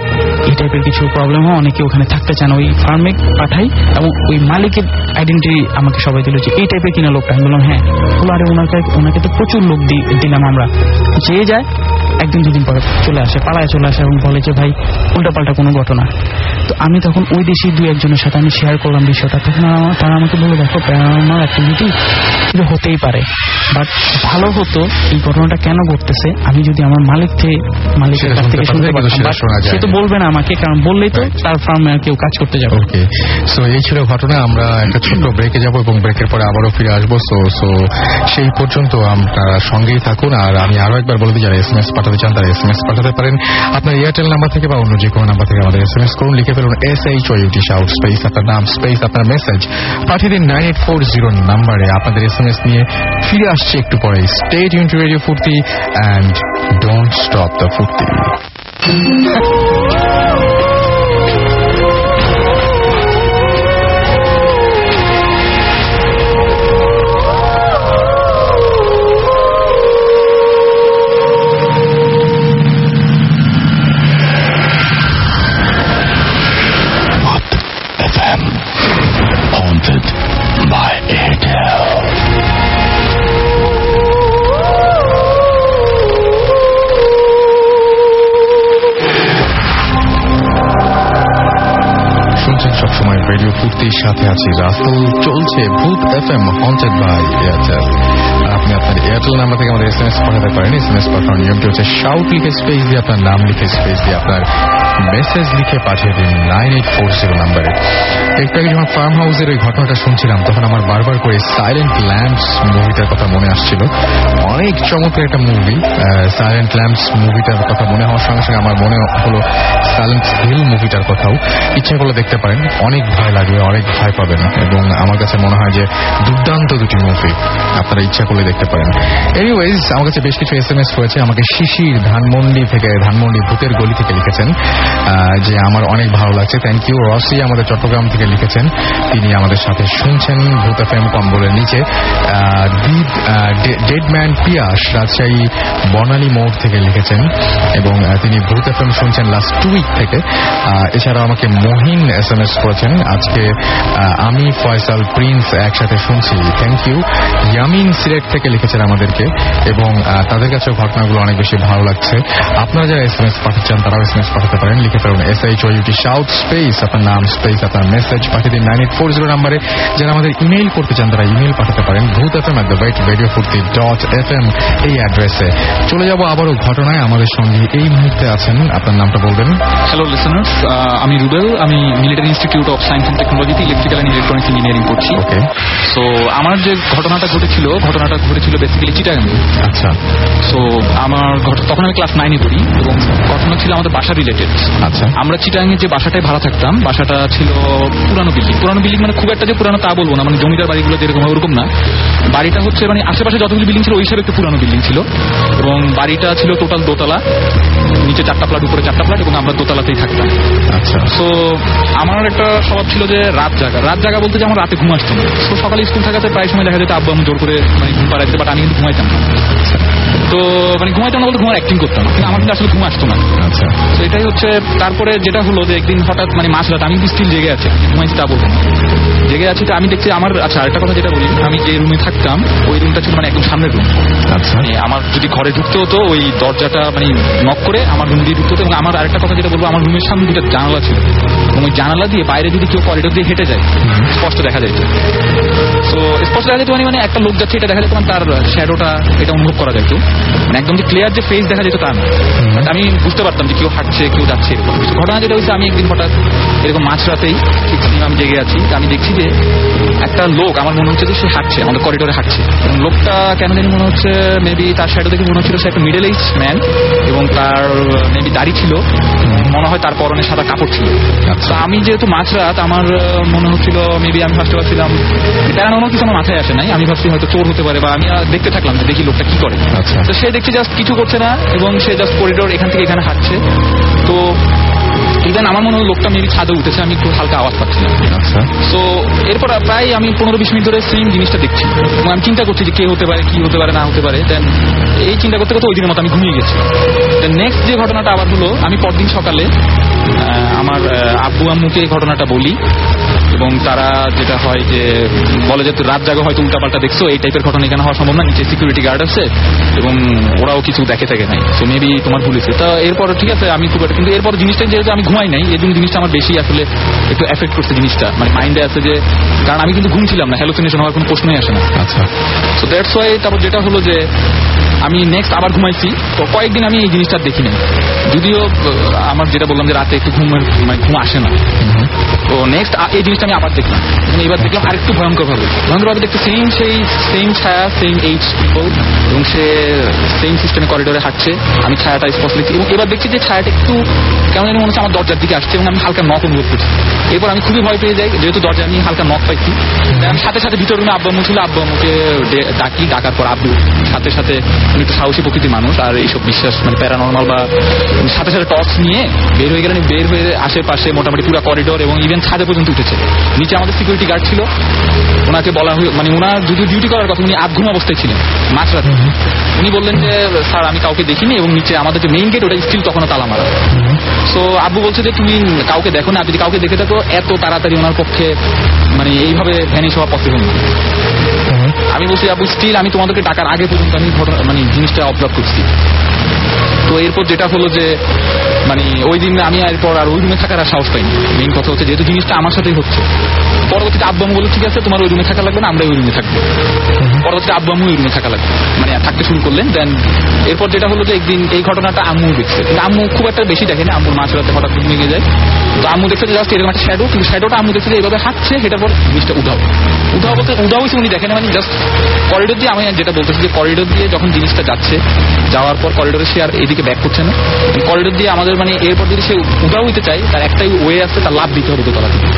এই টাইপের কিছু প্রবলেম হয়, অনেকে ওখানে থাকতে চান, ওই ফার্মে পাঠাই। এবং ওই মালিকের আইডেন্টিটি আমাকে সবাই দিল যে এই টাইপের কিনা লোকটা। আমি বললাম হ্যাঁ। বলো আরে ওনাকে তো প্রচুর লোক দিলাম আমরা, যে যায় একদিন দুদিন পরে পালায় চলে আসে এবং বলে যে ভাই উল্টাপাল্টা কোনো ঘটনা। তো আমি তখন ওই দেশি 2-1 সাথে আমি শেয়ার করলাম বিষয়টা, তখন তারা আমাকে বললো দেখো প্যারানর্মাল অ্যাক্টিভিটি হতেই পারে, বাট ভালো হতো এই ঘটনাটা কেন ঘটতেছে আমি যদি আমার মালিকের কাছ থেকে শুনতে পারতাম। সে তো বলবে না আমাকে, কারণ বললেই তো তার ফার্মে কেউ কাজ করতে যাবে। ওকে, সো এই ছিল ঘটনা। আমরা একটা ছোট্ট ব্রেকে যাব এবং ব্রেকের পরে আবারও ফিরে আসবো। সো সেই পর্যন্ত আপনারা সঙ্গেই থাকুন। আর আমি আরো একবার বলে দিই, যারা SMS পাঠাতে চান তারা SMS পাঠাতে পারেন আপনার এয়ারটেল নাম্বার থেকে বা অন্য যে কোনো নাম্বার থেকে আমাদের SMS করুন, লিখে ফেলুন SHOUT শাউট স্পেস আপনার নাম স্পেস আপনার মেসেজ পাঠিয়ে দিন 9840 নাম্বারে। আপনাদের SMS নিয়ে ফিরে আসছে একটু পরে। স্টে টিউন টু রেডিও ফুর্তি and don't stop the ফুর্তি। Haunted by Airtel. সবসময় রেডিও ফুর্তির সাথে আছি রাসেল। চলছে ভূত FM হন্টেড বাই এয়ারটেল। আপনি আপনার এয়ারটেল নাম্বার থেকে আমাদের SMS পাঠাতে পারেন। SMS পাঠানোর নিয়মটি হচ্ছে শাউট লিখে স্পেস দিয়ে আপনার নাম লিখে স্পেস দিয়ে আপনার মেসেজ লিখে পাঠিয়ে দিন 9840 নাম্বারে। একটু আগে যখন ফার্ম হাউসের ওই ঘটনাটা শুনছিলাম তখন আমার বারবার করে সাইলেন্ট ল্যাম্পস মুভিটার কথা মনে আসছিল। অনেক চমৎকার একটা মুভি। সাইলেন্ট ল্যাম্পস মুভিটার কথা মনে হওয়ার সঙ্গে সঙ্গে আমার মনে হলো সাইলেন্ট হিল মুভিটার কথাও। ইচ্ছা করলে দেখতে পারেন, অনেক ভয় লাগবে, অনেক ভয় পাবেন এবং আমার কাছে মনে হয় যে দুর্দান্ত দুটি মুভি, আপনারা ইচ্ছা করলে দেখতে পারেন। এনিওয়েজ, আমার কাছে বেশ কিছু SMS হয়েছে। আমাকে শিশির ধানমন্ডি ভূতের গলি থেকে লিখেছেন যে আমার অনেক ভালো লাগছে, থ্যাংক ইউ। রসি আমাদের চট্টগ্রাম থেকে লিখেছেন, তিনি আমাদের সাথে শুনছেন ভূত FM কম্বলের নিচে। ডেডম্যান পিয়াস রাজশাহী বর্ণালী মোড় থেকে লিখেছেন এবং তিনি ভূত FM শুনছেন লাস্ট 2 উইক থেকে। এছাড়াও আমাকে মহিন SMS করেছেন, আজকে আমি ফয়সাল প্রিন্স একসাথে শুনছি, থ্যাংক ইউ। ইয়ামিন সিলেট থেকে লিখেছেন আমাদেরকে এবং তাদের কাছেও ঘটনাগুলো অনেক বেশি ভালো লাগছে। আপনারা যারা SMS পাঠাতে চান তারাও SMS পাঠাতে পারেন, লিখে ফেলুন SHOUT শাউট স্পেস আপনার নাম স্পেস আপনার মেসেজ পাঠিয়ে দিন 9840 নাম্বারে। যারা আমাদের ইমেইল করতে চান তারা ইমেইল পাঠাতে পারেন bhootfm@radiofurti.fm এই অ্যাড্রেসে। চলে যাব আবারও ঘটনায়। আমাদের সঙ্গে এই মুহূর্তে আছেন, আপনার নামটা বলবেন। হ্যালো লিসেনার্স, আমি রুবেল, আমি military institute of science and টেকনোলজিতে ইলেকট্রিক্যাল অ্যান্ড ইলেকট্রনিক্স ইঞ্জিনিয়ারিং পড়ছি। ওকে, সো আমার যে ঘটনাটা ঘটেছিল বেসিক্যালি চিটাগাঙ্গে। আচ্ছা, সো আমার তখন আমি ক্লাস 9-এ পড়ি এবং ঘটনা ছিল আমাদের বাসা রিলেটেড। আচ্ছা, আমরা চিটাগাঙ্গে যে বাসাটায় ভাড়া থাকতাম, বাসাটা ছিল পুরানো বিল্ডিং মানে খুব একটা যে পুরানো তা বলবো না, মানে জমিদার বাড়িগুলো যেরকম ওরকম না। বাড়িটা হচ্ছে মানে আশেপাশে যতগুলি বিল্ডিং ছিল ওই হিসাবে একটু পুরানো বিল্ডিং ছিল এবং বাড়িটা ছিল টোটাল দোতলা, নিচে 4টা ফ্ল্যাট, উপরে 4টা ফ্ল্যাট এবং আমরা দোতলাতেই থাকতাম। আচ্ছা, সো আমার একটা স্বভাব ছিল যে রাত জাগা বলতে যে আমার রাতে ঘুম আসতো না। তো সকালে স্কুল থাকাতে প্রায় সময় দেখা যেত আব্বু আমি জোর করে মানে ঘুম পাড়াইতে, বাট আমি কিন্তু ঘুমাইতাম না। তো মানে ঘুমাইতাম না বলতে ঘুমার অ্যাক্টিং করতাম, কিন্তু আমার কিন্তু আসলে ঘুম আসতো না। আচ্ছা, তো এটাই হচ্ছে। তারপরে যেটা হলো যে একদিন হঠাৎ মানে মাঝরাত, আমি স্টিল জেগে আছি, ঘুমাইছি তা বলবো, জেগে আছি। তো আমি দেখছি আমার, আচ্ছা আরেকটা কথা যেটা বলি, আমি যে রুমে থাকতাম ওই রুমটা ছিল মানে একদম সামনের রুম। আচ্ছা, আমার যদি ঘরে ঢুকতে হতো ওই দরজাটা মানে নক করে আমার রুম দিয়ে ঢুকতে হতো। এবং আমার আরেকটা কথা যেটা বলবো, আমার রুমের সামনে দুটো জানালা ছিল এবং ওই জানালা দিয়ে বাইরে যদি কেউ করিডোর দিয়ে হেঁটে যায় স্পষ্ট দেখা যায়। তো স্পষ্ট দেখা যেত মানে একটা লোক যাচ্ছে এটা দেখা যেত, মানে তার শ্যাডোটা এটা অনুভব করা যেত, মানে একদম যে ক্লিয়ার যে ফেস দেখা যেত তা না। আমি বুঝতে পারতাম যে কেউ হাঁটছে কেউ যাচ্ছে এরকম ঘটনা যেটা হয়েছে। আমি একদিন হঠাৎ এরকম মাঝরাতেই ঠিক আমি জেগে আছি, আমি দেখছি যে একটা লোক, আমার মনে হচ্ছে যে সে হাঁটছে, আমাদের করিডোরে হাঁটছে। লোকটা কেন জানি মনে হচ্ছে মেবি তার শ্যাডো দেখে মনে হচ্ছিল সে একটা মিডল এজ ম্যান এবং তার মেবি দাড়ি ছিল, মনে হয় তার পরনে সাদা কাপড় ছিল। তো আমি যেহেতু মাঝরাত, আমার মনে হচ্ছিল মেবি আমি ফার্স্টে ভাবছিলাম প্যারানর্মাল কিছু আমার মাথায় আসে নাই, আমি ভাবছি হয়তো চোর হতে পারে, বা আমি দেখতে থাকলাম যে দেখি লোকটা কি করে। তো সে দেখছি জাস্ট কিছু করছে না এবং সে জাস্ট করিডোর এখান থেকে এখানে হাঁটছে। তো ইভেন আমার মনে হলো লোকটা মেবি ছাদে উঠেছে, আমি একটু হালকা আওয়াজ পাচ্ছিলাম। তো এরপর প্রায় আমি 15-20 মিনিট ধরে সেম জিনিসটা দেখছি এবং আমি চিন্তা করছি যে কে হতে পারে, কি হতে পারে না হতে পারে। দেন এই চিন্তা করতে করতে ওই দিনের মতো আমি ঘুমিয়ে গেছি। দেন নেক্সট যে ঘটনাটা আবার হলো, আমি পরদিন সকালে আমার আব্বু আম্মুকে এই ঘটনাটা বলি এবং তারা যেটা হয় যে বলে যে রাত জাগো হয়তো উল্টাপাল্টা দেখছো, এই টাইপের ঘটনা এখানে হওয়া সম্ভব না, নিচে সিকিউরিটি গার্ড আছে এবং ওরাও কিছু দেখে থাকে নাই, তো মেবি তোমার ভুল হয়েছে। তা এরপর ঠিক আছে আমি খুব একটা, কিন্তু এরপর জিনিসটা যেহেতু আমি ঘুমাই নাই, এই জন্য জিনিসটা আমার বেশি আসলে একটু এফেক্ট করছে জিনিসটা, মানে মাইন্ডে আছে যে, কারণ আমি কিন্তু ঘুমছিলাম না, হ্যালুসিনেশন হওয়ার কোনো প্রশ্নই আসে না। আচ্ছা, তো দ্যাটস ওয়াই তারপর যেটা হলো যে আমি নেক্সট আবার ঘুমাইছি, তো কয়েকদিন আমি এই জিনিসটা দেখি নাই, যদিও আমার যেটা বললাম যে রাতে একটু ঘুম আসে না। তো নেক্সট এই জিনিসটা আমি আবার দেখলাম, এবার দেখলাম আরেকটু ভয়ঙ্কর ভাবে দেখতে সেম ছায়া, সেম এইজ পিপল, এবং সে সেম সিস্টেমে করিডোরে হাঁটছে, আমি ছায়াটা স্পষ্ট দেখছি, এবং এবার দেখছি যে ছায়াটা একটু কেমন যেন মনে হচ্ছে আমার দরজার দিকে আসছে, এবং আমি হালকা নক অনুভব করছি। এরপর আমি খুবই ভয় পেয়ে যাই, যেহেতু দরজা আমি হালকা নক পাইছি, আমি সাথে সাথে ভিতর রুমে আব্বু ছিল, আব্বু আমাকে ডাকার পর আব্বু সাথে সাথে, উনি একটু সাহসী প্রকৃতির মানুষ, আর এইসব বিশ্বাস মানে প্যারানর্মাল বা সাথে সাথে টর্চ নিয়ে বের হয়ে গেলেন, বের হয়ে আশেপাশে মোটামুটি পুরো করিডোর এবং ইভেন ছাদে পর্যন্ত উঠেছে। নিচে আমাদের সিকিউরিটি গার্ড ছিল, ওনাকে বলা হয়ে, মানে ওনার যদি ডিউটি করার কথা, উনি আধঘুম অবস্থায় ছিলেন মাঝরাতে, উনি বললেন যে স্যার আমি কাউকে দেখিনি, এবং নিচে আমাদের যে মেইন গেট ওটা স্টিল তখনও তালা মারা। সো আব্বু বলছে যে তুমি কাউকে দেখো না, যদি কাউকে দেখে থাকো এত তাড়াতাড়ি ওনার পক্ষে মানে এইভাবে ভ্যানিশ হওয়া পসিবল না। আমি বলছি আব্বু স্টিল আমি তোমাদেরকে ডাকার আগে পর্যন্ত আমি মানে জিনিসটা অবজার্ভ করছি। তো এরপর যেটা হলো যে মানে ওই দিন আমি এরপর আর ওই রুমে থাকার আর সাহস পাইনি। মেইন কথা হচ্ছে যেহেতু জিনিসটা আমার সাথেই হচ্ছে, পরবর্তীতে আব্বু আম্মু বললো ঠিক আছে তোমার ওই রুমে থাকা লাগবে না, আমরা ওই রুমে থাকবো। পরবর্তীতে আব্বু আম্মু ওই রুমে থাকা লাগবে, মানে থাকতে শুরু করলেন। দেন এরপর যেটা হলো যে একদিন এই ঘটনাটা আম্মু দেখছে, কিন্তু আম্মু খুব একটা বেশি দেখেনি, আম্মুর মাঝরাতে হঠাৎ ভেঙে যায়। তো আম্মু দেখছে যে জাস্ট এরকম একটা শ্যাডো, কিন্তু শ্যাডোটা আম্মু দেখছে যে এইভাবে হাঁটছে, সেটার পর জিনিসটা উধাও বলতে উধাও হয়েছে উনি দেখেন, মানে জাস্ট করিডোর দিয়ে, আমি যেটা বলতেছি যে করিডোর দিয়ে যখন জিনিসটা যাচ্ছে, যাওয়ার পর করিডোরে সে আর এইদিকে ব্যাক করছে না, করিডোর দিয়ে আমাদের মানে এরপর যদি সে উধাও হইতে চায় তার একটাই ওয়ে আছে, তার লাভ দিতে হবে দোতলা থেকে।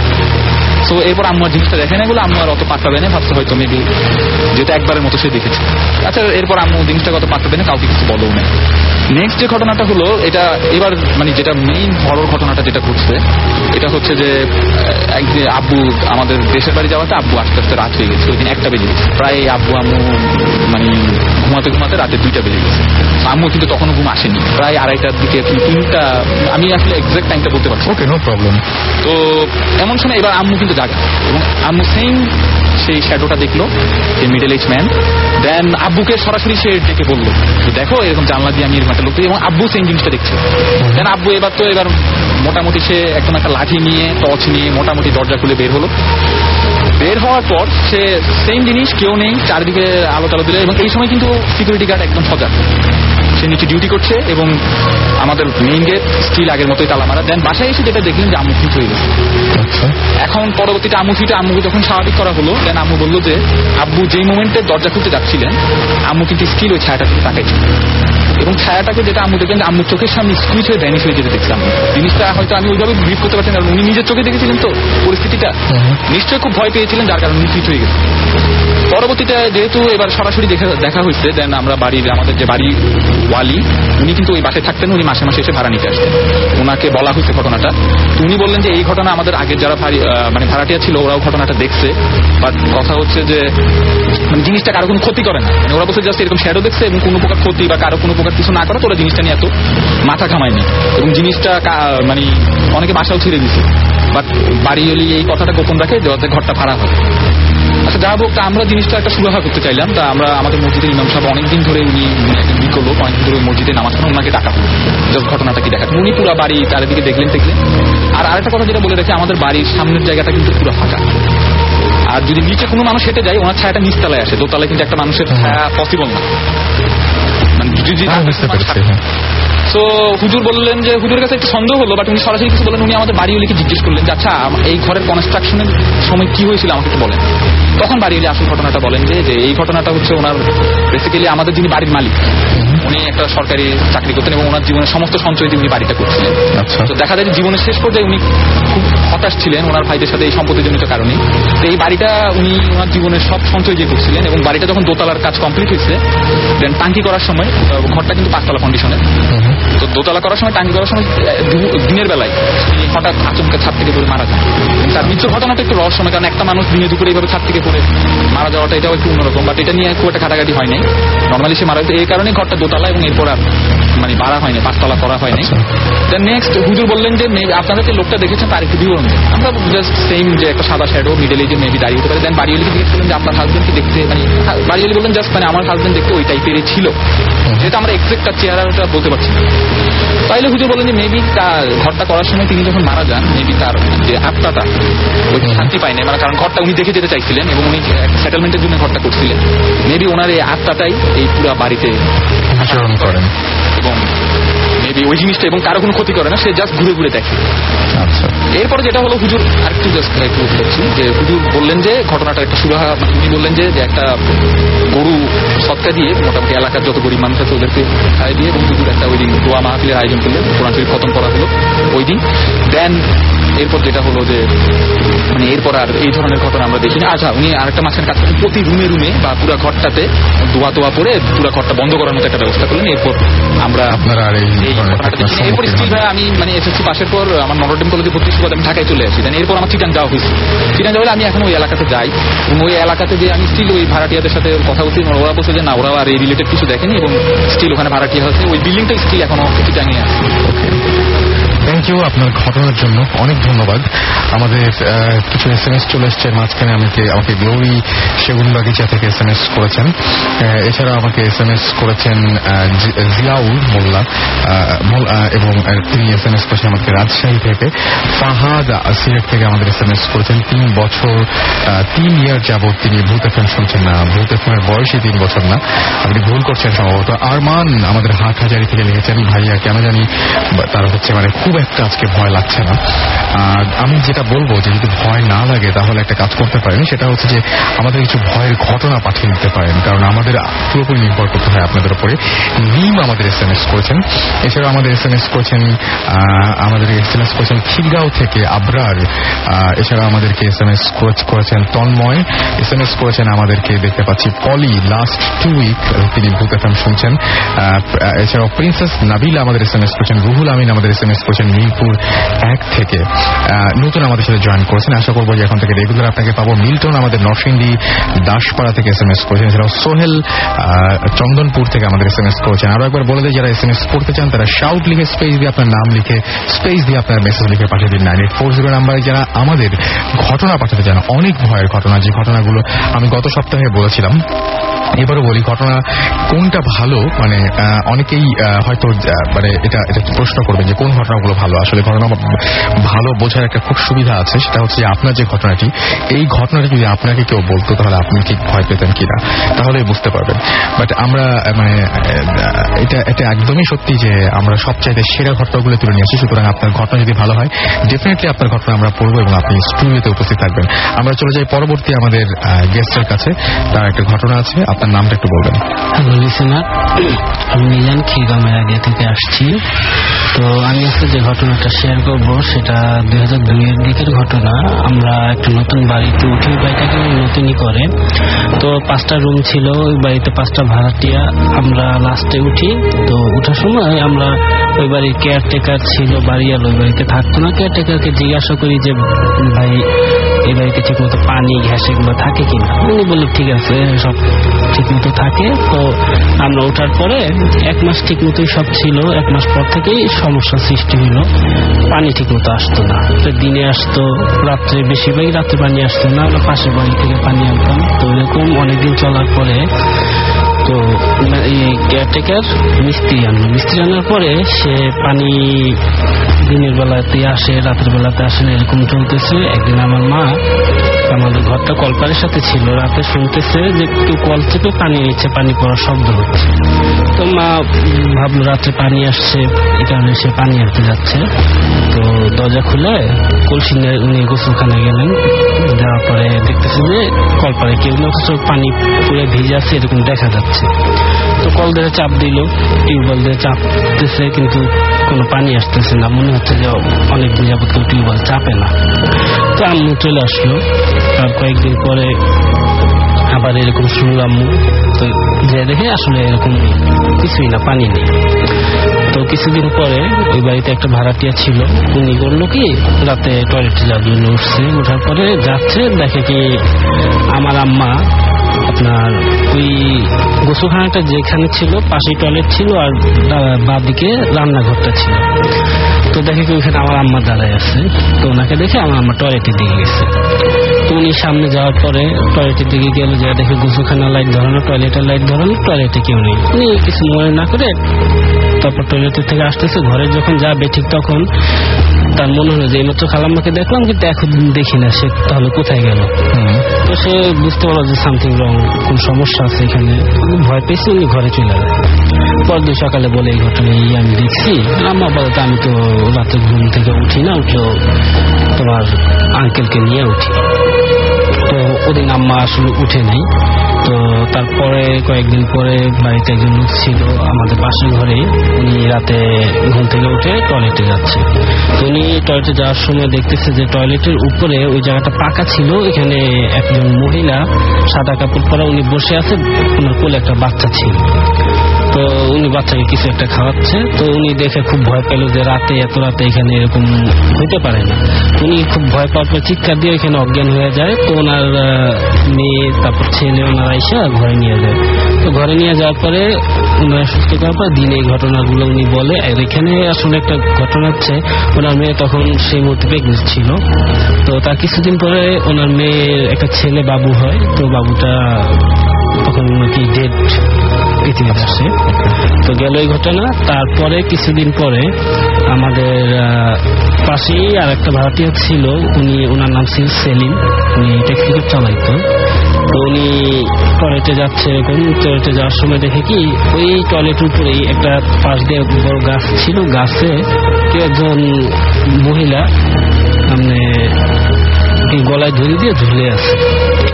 তো এরপর আম্মু আর জিনিসটা দেখে না বলে আম্মু আর অত পাত্তা দেয় না, ভাবছে হয়তো মেবি যেটা একবারের মতো সে দেখেছে। আচ্ছা এরপর আম্মু জিনিসটা কত পাত্তা দেয় না, কাউকে কিছু বলেও না। নেক্সট যে ঘটনাটা হলো, এটা এবার মানে যেটা মেইন হরর ঘটনাটা যেটা ঘটছে, এটা হচ্ছে যে একদিন আব্বু আমাদের দেশের বাড়ি যাওয়াতে আব্বু আস্তে আস্তে রাত হয়ে গেছে, ওই দিন 1টা বেজে গেছে প্রায়, আব্বু আম্মু মানে ঘুমাতে রাতে 2টা বেজে গেছে। আম্মু কিন্তু তখনও ঘুম আসেনি, প্রায় 2:30টার দিকে 3টা, আমি আসলে এক্সাক্ট টাইমটা বলতে পারছি। ওকে, নো প্রবলেম। তো এমন সময় এবার আম্মু কিন্তু জাগা, এবং আম্মু সেম সেই শ্যাডোটা দেখলো, এই মিডল এজ ম্যান। দেন আব্বুকে সরাসরি সে ডেকে বললো দেখো এরকম জানলা দিয়ে আমি এরকম একটা লোক, এবং আব্বু সেম জিনিসটা দেখছে। দেন আব্বু এবার মোটামুটি সে একদম একটা লাঠি নিয়ে টর্চ নিয়ে মোটামুটি দরজা খুলে বের হলো। বের হওয়ার পর সে সেম জিনিস, কেউ নেই, চারিদিকে আলো টালো দিলে, এবং এই সময় কিন্তু সিকিউরিটি গার্ড একদম সজাগ, সে নিচে ডিউটি করছে, এবং আমাদের মেইন গেট স্টিল আগের মতোই তালা মারা। দেন বাসায় এসে যেটা দেখলেন যে আম্মু ফিট হয়ে গেছে। এখন পরবর্তীতে আম্মুকে যখন স্বাভাবিক করা হলো, দেন আম্মু বললো যে আব্বু যেই মোমেন্টে দরজা খুলতে যাচ্ছিলেন, আম্মু কিন্তু স্টিল ওই ছায়াটা তাকাইছিল, এবং ছায়াটাকে যেটা আম্মু দেখলেন যে আম্মুর চোখের সামনে স্কুইচ হয়ে ভ্যানিশ হয়ে যেতে দেখছিলাম। জিনিসটা হয়তো আমি ওইভাবে ব্রিফ করতে পারছি না, উনি নিজের চোখে দেখেছিলেন তো পরিস্থিতিটা, নিশ্চয়ই খুব ভয় পেয়েছিলেন, যার কারণে ফিট হয়ে গেছে। পরবর্তীতে যেহেতু এবার সরাসরি দেখা হয়েছে, দেন আমরা আমাদের যে বাড়ি ওয়ালি, উনি কিন্তু ওই বাসায় থাকতেন, উনি মাসে মাসে এসে ভাড়া নিতে আসতেন, ওনাকে বলা হয়েছে ঘটনাটা। তো উনি বললেন যে এই ঘটনা আমাদের আগের যারা মানে ভাড়াটিয়া ছিল ওরাও ঘটনাটা দেখছে, বাট কথা হচ্ছে যে মানে জিনিসটা কারো কোনো ক্ষতি করে না, মানে ওরা বলছে জাস্ট এরকম শ্যাডো দেখছে এবং কোনো প্রকার ক্ষতি বা কারো কোনো প্রকার কিছু না করে, তো ওরা জিনিসটা নিয়ে এত মাথা ঘামায়নি, এবং জিনিসটা মানে অনেকে বাসাও ছেড়ে দিছে, বাট বাড়িওয়ালি এই কথাটা গোপন রাখে যাতে ঘরটা ভাড়া হয়। আচ্ছা যা হোক, আমরা জিনিসটা একটা সুরাহা করতে চাইলাম, তা আমরা আমাদের মসজিদের ইমাম সাহেব অনেকদিন ধরে, উনি একজন বিজ্ঞ লোক, অনেকদিন ধরে মসজিদে নামাজ পড়েন, ওনাকে ডাকা জাস্ট ঘটনাটা কি দেখাচ্ছেন। উনি পুরো বাড়ি চারিদিকে দেখলেন। আর আরেকটা কথা যেটা বলে রেখে, আমাদের বাড়ির সামনের জায়গাটা কিন্তু পুরো ফাঁকা, আর যদি নিচে কোনো মানুষ হেঁটে যায় ওনার ছায়াটা নিচতলায় আসে, দোতলায় কিন্তু একটা মানুষের ছায়া পসিবল না, মানে তো হুজুর বললেন যে হুজুরের কাছে একটু সন্দেহ হলো, বাট উনি সরাসরি কিছু বলেন। উনি আমাদের বাড়িওয়ালিকে জিজ্ঞেস করলেন যে আচ্ছা এই ঘরের কনস্ট্রাকশনের সময় কি হয়েছিল আমাকে একটু বলেন। তখন বাড়িওয়ালি আসল ঘটনাটা বলেন যে এই ঘটনাটা হচ্ছে ওনার বেসিক্যালি আমাদের যিনি বাড়ির মালিক, উনি একটা সরকারি চাকরি করতেন এবং ওনার জীবনের সমস্ত সঞ্চয় দিয়ে উনি বাড়িটা করছিলেন। তো দেখা যায় যে জীবনের শেষ পর্যায়ে উনি খুব হতাশ ছিলেন ওনার ভাইদের সাথে এই সম্পত্তিজনিত কারণে। তো এই বাড়িটা উনি ওনার জীবনের সব সঞ্চয় দিয়ে করছিলেন, এবং বাড়িটা যখন দোতলার কাজ কমপ্লিট হয়েছে, দেন টাঙ্কি করার সময়, ঘরটা কিন্তু 5তলা কন্ডিশনে, তো দোতলা করার সময়, টাঙ্কি করার সময় দিনের বেলায় হঠাৎ আচমকা ছাদ থেকে পড়ে মারা যায়। তার মৃত্যুর ঘটনাটা একটু রহস্যময়, কারণ একটা মানুষ দিনে দুপুরে এইভাবে ছাদ থেকে পড়ে মারা যাওয়াটা এটাও একটু অন্যরকম, বাট এটা নিয়ে খুব একটা ঘাটাঘাটি হয় নাই। নর্মালি সে মারা গেছে, এই কারণে ঘরটা দোতলা এবং এরপর আর মানে বাড়া হয়নি, 5 তলা করা হয়নি। দেন নেক্সট হুজুর বললেন যে আপনারা যে লোকটা দেখেছেন তার একটু বিবরণ দেন। আমরা জাস্ট সেম যে একটা সাদা শ্যাডো মিডল এজে মেবি দাঁড়িয়ে হতে পারে। দেন বাড়িওয়ালিকে জিজ্ঞেস করলেন যে আপনার হাজবেন্ডকে দেখতে, মানে বাড়িওয়ালি বললেন জাস্ট মানে আমার হাজবেন্ড দেখতে ওই টাইপেরই ছিল, যেটা আমরা এক্সাক্ট তার চেহারাটা বলতে পারছি না। তাইলে হুজুর বললেন যে মেবি তার ঘরটা করার সময় তিনি যখন মারা যান মেবি তার যে আত্মাটা ওই শান্তি পায় না, মানে কারণ ঘরটা উনি দেখে যেতে চাইছিলেন এবং উনি একটা সেটেলমেন্টের জন্য ঘরটা করছিলেন। মেবি ওনার এই আত্মাটাই এই পুরো বাড়িতে আচরণ করেন এবং মেবি ওই জিনিসটা এবং কারো কোনো ক্ষতি করে না, সে জাস্ট ঘুরে ঘুরে দেখে। আচ্ছা, এরপরে যেটা হলো হুজুর আরেকটু জাস্ট একটু বলছি যে হুজুর বললেন যে ঘটনাটা একটা শুরু হয়, উনি বললেন যে একটা গরু সৎকা দিয়ে মোটামুটি এলাকার যত গরিব মানুষ আছে ওদেরকে খাইয়ে দিয়ে এবং হুজুর একটা ওই দিন দোয়া মাহফিলের আয়োজন করলেন, কোরআন শরীফ খতম করা হলো ওই দিন। দেন এরপর যেটা হলো যে মানে এরপর আর এই ধরনের ঘটনা আমরা দেখিনি। আচ্ছা, উনি আরেকটা মাঝখানে কাজ করেন, প্রতি রুমে রুমে বা পুরো ঘরটাতে দোয়া টোয়া পরে পুরো ঘরটা বন্ধ করার মতো একটা ব্যবস্থা করলেন। এরপর আমরা আপনারা আর এই এরপর স্টিল ভাই আমি মানে এসএসসি পাশের পর আমার নটরডেম কলেজে ভর্তি সুবাদ আমি ঢাকায় চলে আসি। দেন এরপর আমার চিটাং যাওয়া হয়েছে। চিটাং যাওয়া আমি এখন ওই এলাকাতে যাই এবং ওই এলাকাতে যে আমি স্টিল ওই ভাড়াটিয়াদের সাথে কথা বলছি, ওরা বলছে যে না ওরা আর এই রিলেটেড কিছু দেখেনি এবং স্টিল ওখানে ভাড়াটিয়া হচ্ছে, ওই বিল্ডিংটা স্টিল এখনো চিটাংয়ে আছে। থ্যাংক ইউ আপনার ঘটনার জন্য, অনেক ধন্যবাদ। আমাদের কিছু SMS চলে এসছে মাঝখানে। আমাকে গ্লোরি সেগুনবাগিচা থেকে SMS করেছেন, এছাড়া আমাকে SMS করেছেন জিয়াউল মোল্লা এবং তিনি SMS করেছেন আমাকে রাজশাহী থেকে। ফাহাদ সিলেট থেকে আমাদের SMS করেছেন 3 বছর 3 ইয়ার যাবৎ তিনি ভূত FM শুনছেন না। ভূত FM এর বয়সই 3 বছর না, আপনি ভুল করছেন সম্ভবত। আরমান আমাদের হাটহাজারি থেকে লিখেছেন ভাইয়া কেন জানি তার হচ্ছে মানে খুব একটা আজকে ভয় লাগছে না। আমি যেটা বলবো যে যদি ভয় না লাগে তাহলে একটা কাজ করতে পারেন, সেটা হচ্ছে যে আমাদের কিছু ভয়ের ঘটনা পাঠিয়ে দিতে পারেন, কারণ আমাদের পুরোপুরি নির্ভর করতে হয় আপনাদের উপরে। নিম আমাদের SMS করেছেন, এছাড়াও আমাদের SMS করেছেন খিলগাঁও থেকে আবরার, এছাড়া আমাদেরকে SMS করেছেন তন্ময়, SMS করেছেন আমাদেরকে দেখতে পাচ্ছি পলি লাস্ট 2 উইক তিনি ভূত FM শুনছেন। এছাড়াও প্রিন্সেস নাবিলা আমাদের SMS করেছেন, রুহুল আমিন আমাদের SMS করেছেন মিরপুর 1 থেকে নতুন আমাদের সাথে জয়েন করেছেন। আশা করবো যে এখন থেকে রেগুলার আপনাকে পাবো। মিল্টন আমাদের নরসিংদী দাসপাড়া থেকে SMS করেছেন, এছাড়াও সোহেল চন্দনপুর থেকে আমাদের SMS করেছেন। আরো একবার বলে দেয় যারা SMS করতে চান তারা শাউট লিখে স্পেস দিয়ে আপনার নাম লিখে স্পেস দিয়ে আপনার মেসেজ লিখে পাঠিয়ে দিন 9840 নাম্বারে। যারা আমাদের ঘটনা পাঠাতে চান, অনেক ভয়ের ঘটনা, যে ঘটনাগুলো আমি গত সপ্তাহে বলেছিলাম এবারও বলি, ঘটনা কোনটা ভালো মানে অনেকেই হয়তো মানে এটা প্রশ্ন করবেন যে কোন ঘটনাগুলো ভালো। আসলে ঘটনা ভালো বোঝার একটা খুব সুবিধা আছে, সেটা হচ্ছে যে আপনার যে ঘটনাটি, এই ঘটনাটি যদি আপনাকে কেউ বলতো তাহলে আপনি কি ভয় পেতেন কিনা তাহলে বুঝতে পারবেন। বাট আমরা মানে এটা একদমই সত্যি যে আমরা সবচাইতে সেরা ঘটনাগুলো তুলে নিয়ে আসি। সুতরাং আপনার ঘটনা যদি ভালো হয় ডেফিনেটলি আপনার ঘটনা আমরা পড়বো এবং আপনি স্টুডিওতে উপস্থিত থাকবেন। আমরা চলে যাই পরবর্তী আমাদের গেস্টের কাছে, তার একটা ঘটনা আছে। আপনার নামটা একটু বলবেন। হ্যালো লিসেনার, আমি মিজান খিলগামের আগে থেকে আসছি। তো আমি আজকে যে ঘটনাটা শেয়ার করব সেটা 2002 দিকের ঘটনা। আমরা একটা নতুন বাড়িতে উঠি, বাড়িটাকে নতুনই করে। তো 5টা রুম ছিল ওই বাড়িতে, 5টা ভাড়াটিয়া। আমরা লাস্টে উঠি, তো উঠার সময় আমরা ওই বাড়ির কেয়ারটেকার ছিল, বাড়িয়াল ওই বাড়িতে থাকতো না। কেয়ারটেকারকে জিজ্ঞাসা করি যে ভাই এই বাড়িতে ঠিক মতো পানি গ্যাস এগুলো থাকে কিনা। উনি বললো ঠিক আছে সব ঠিক মতো থাকে। তো আমরা ওঠার পরে 1 মাস ঠিক মতোই সব ছিল। 1 মাস পর থেকেই সমস্যা সৃষ্টি হইল, পানি ঠিক মতো আসতো না। দিনে আসতো, রাত্রে বেশিরভাগই রাত্রে পানি আসতো না। আমরা পাশের বাড়ি থেকে পানি আনতাম। তো এরকম অনেকদিন চলার পরে তো এই কেয়ারটেকার মিস্ত্রি আনার পরে সে পানি দিনের বেলাতে আসে, রাতের বেলাতে আসে না, এরকম চলতেছে। একদিন আমার মা, আমাদের ঘরটা কলপারের সাথে ছিল, রাতে শুনতেছে যে কেউ কল থেকে পানি নিচ্ছে, পানি পড়ার শব্দ হচ্ছে। তো মা ভাবলো রাত্রে পানি আসছে, এই কারণে সে পানি আনতে যাচ্ছে। তো দরজা খুলে কলসি নিয়ে গোসলখানে গেলেন। যাওয়ার পরে দেখতেছে যে কলপারে কেউ না, পানি পুরো ভিজে আছে এরকম দেখা যাচ্ছে। তো কল দিয়ে চাপ দিল, টিউবওয়েল দিয়ে চাপতেছে কিন্তু কোনো পানি আসতেছে না। মনে হচ্ছে যে অনেক দিন যাবত কেউ টিউবওয়েল চাপে না। তো আম্মু চলে আসলো। তার কয়েকদিন পরে আবার এরকম শুনলাম, তো যে দেখে আসলে এরকম কিছুই না, পানি নেই। তো কিছুদিন পরে ওই বাড়িতে একটা ভাড়াটিয়া ছিল, উনি করলো কি রাতে টয়লেটে যাওয়ার জন্য উঠছে, ওঠার পরে যাচ্ছে দেখে কি আমার আম্মা আপনার ওই গোসলখানাটা যেখানে ছিল পাশে টয়লেট ছিল আর বাঁ দিকে রান্নাঘরটা ছিল। তো দেখে কি ওইখানে আমার আম্মা দাঁড়ায় আছে, তো ওনাকে দেখে আমার আম্মা টয়লেটের দিকে গেছে। তো উনি সামনে যাওয়ার পরে টয়লেটের দিকে গেল, যা দেখে গোসলখানা লাইট ধরানো, টয়লেটের লাইট ধরানো, টয়লেটে কেউ নেই। উনি কিছু মনে না করে তারপর টয়লেটের থেকে আসতেছে, ঘরে যখন যাবে ঠিক তখন তার মনে হলো যে এইমাত্র খালাম্মাকে দেখলাম কিন্তু এখন দেখি না, সে তাহলে কোথায় গেল। তো সে বুঝতে পারলো যে সামথিং রং, কোন সমস্যা আছে এখানে। ভয় পেয়েছে, উনি ঘরে চলে যায়। পরদিন সকালে বলে এই ঘটনা আমি দেখছি। আম্মা বলতে আমি তো রাতে ঘুম থেকে উঠি না, উঠলেও তোমার আঙ্কেলকে নিয়ে উঠি। তো ওদিন আম্মা আসলে উঠে নাই। তো তারপরে কয়েকদিন পরে বাড়িতে একজন লোক ছিল আমাদের পাশের ঘরে, উনি রাতে ঘুম থেকে উঠে টয়লেটে যাচ্ছে। তো উনি টয়লেটে যাওয়ার সময় দেখতেছে যে টয়লেটের উপরে ওই জায়গাটা পাকা ছিল, এখানে একজন মহিলা সাদা কাপড় পরা উনি বসে আছে, ওনার কোলে একটা বাচ্চা ছিল। তো উনি বাচ্চাকে কিছু একটা খাওয়াচ্ছে। তো উনি দেখে খুব ভয় পেল যে রাতে এত রাতে এখানে এরকম হতে পারে না। উনি খুব ভয় পাওয়ার পর চিৎকার দিয়ে এখানে অজ্ঞান হয়ে যায়। তো ওনার মেয়ে তারপর ছেলে ওনারা এসে ঘরে নিয়ে যায়। তো ঘরে নিয়ে যাওয়ার পরে ওনারা সুস্থ করার পর দিনে এই ঘটনাগুলো উনি বলে। আর এখানে আসলে একটা ঘটনা হচ্ছে, ওনার মেয়ে তখন সেই মুহূর্তে প্রেগনেন্ট ছিল। তো তার কিছুদিন পরে ওনার মেয়ের একটা ছেলে বাবু হয়। তো বাবুটা তখন নাকি ডেড পৃথিবীতে আসে। তো গেল এই ঘটনা। তারপরে কিছুদিন পরে আমাদের পাশেই আর একটা ভাড়াটিয়া ছিল, ওনার নাম ছিল সেলিম, উনি ট্যাক্সি চালাইতো। তো উনি টয়লেটে যাচ্ছে, এরকম টয়লেটে যাওয়ার সময় দেখে কি ওই টয়লেটের উপরেই একটা পাশ দিয়ে বড় গাছ ছিল, গাছে কেউ একজন মহিলা মানে গলায় ধরে দিয়ে ঝুলে আছে।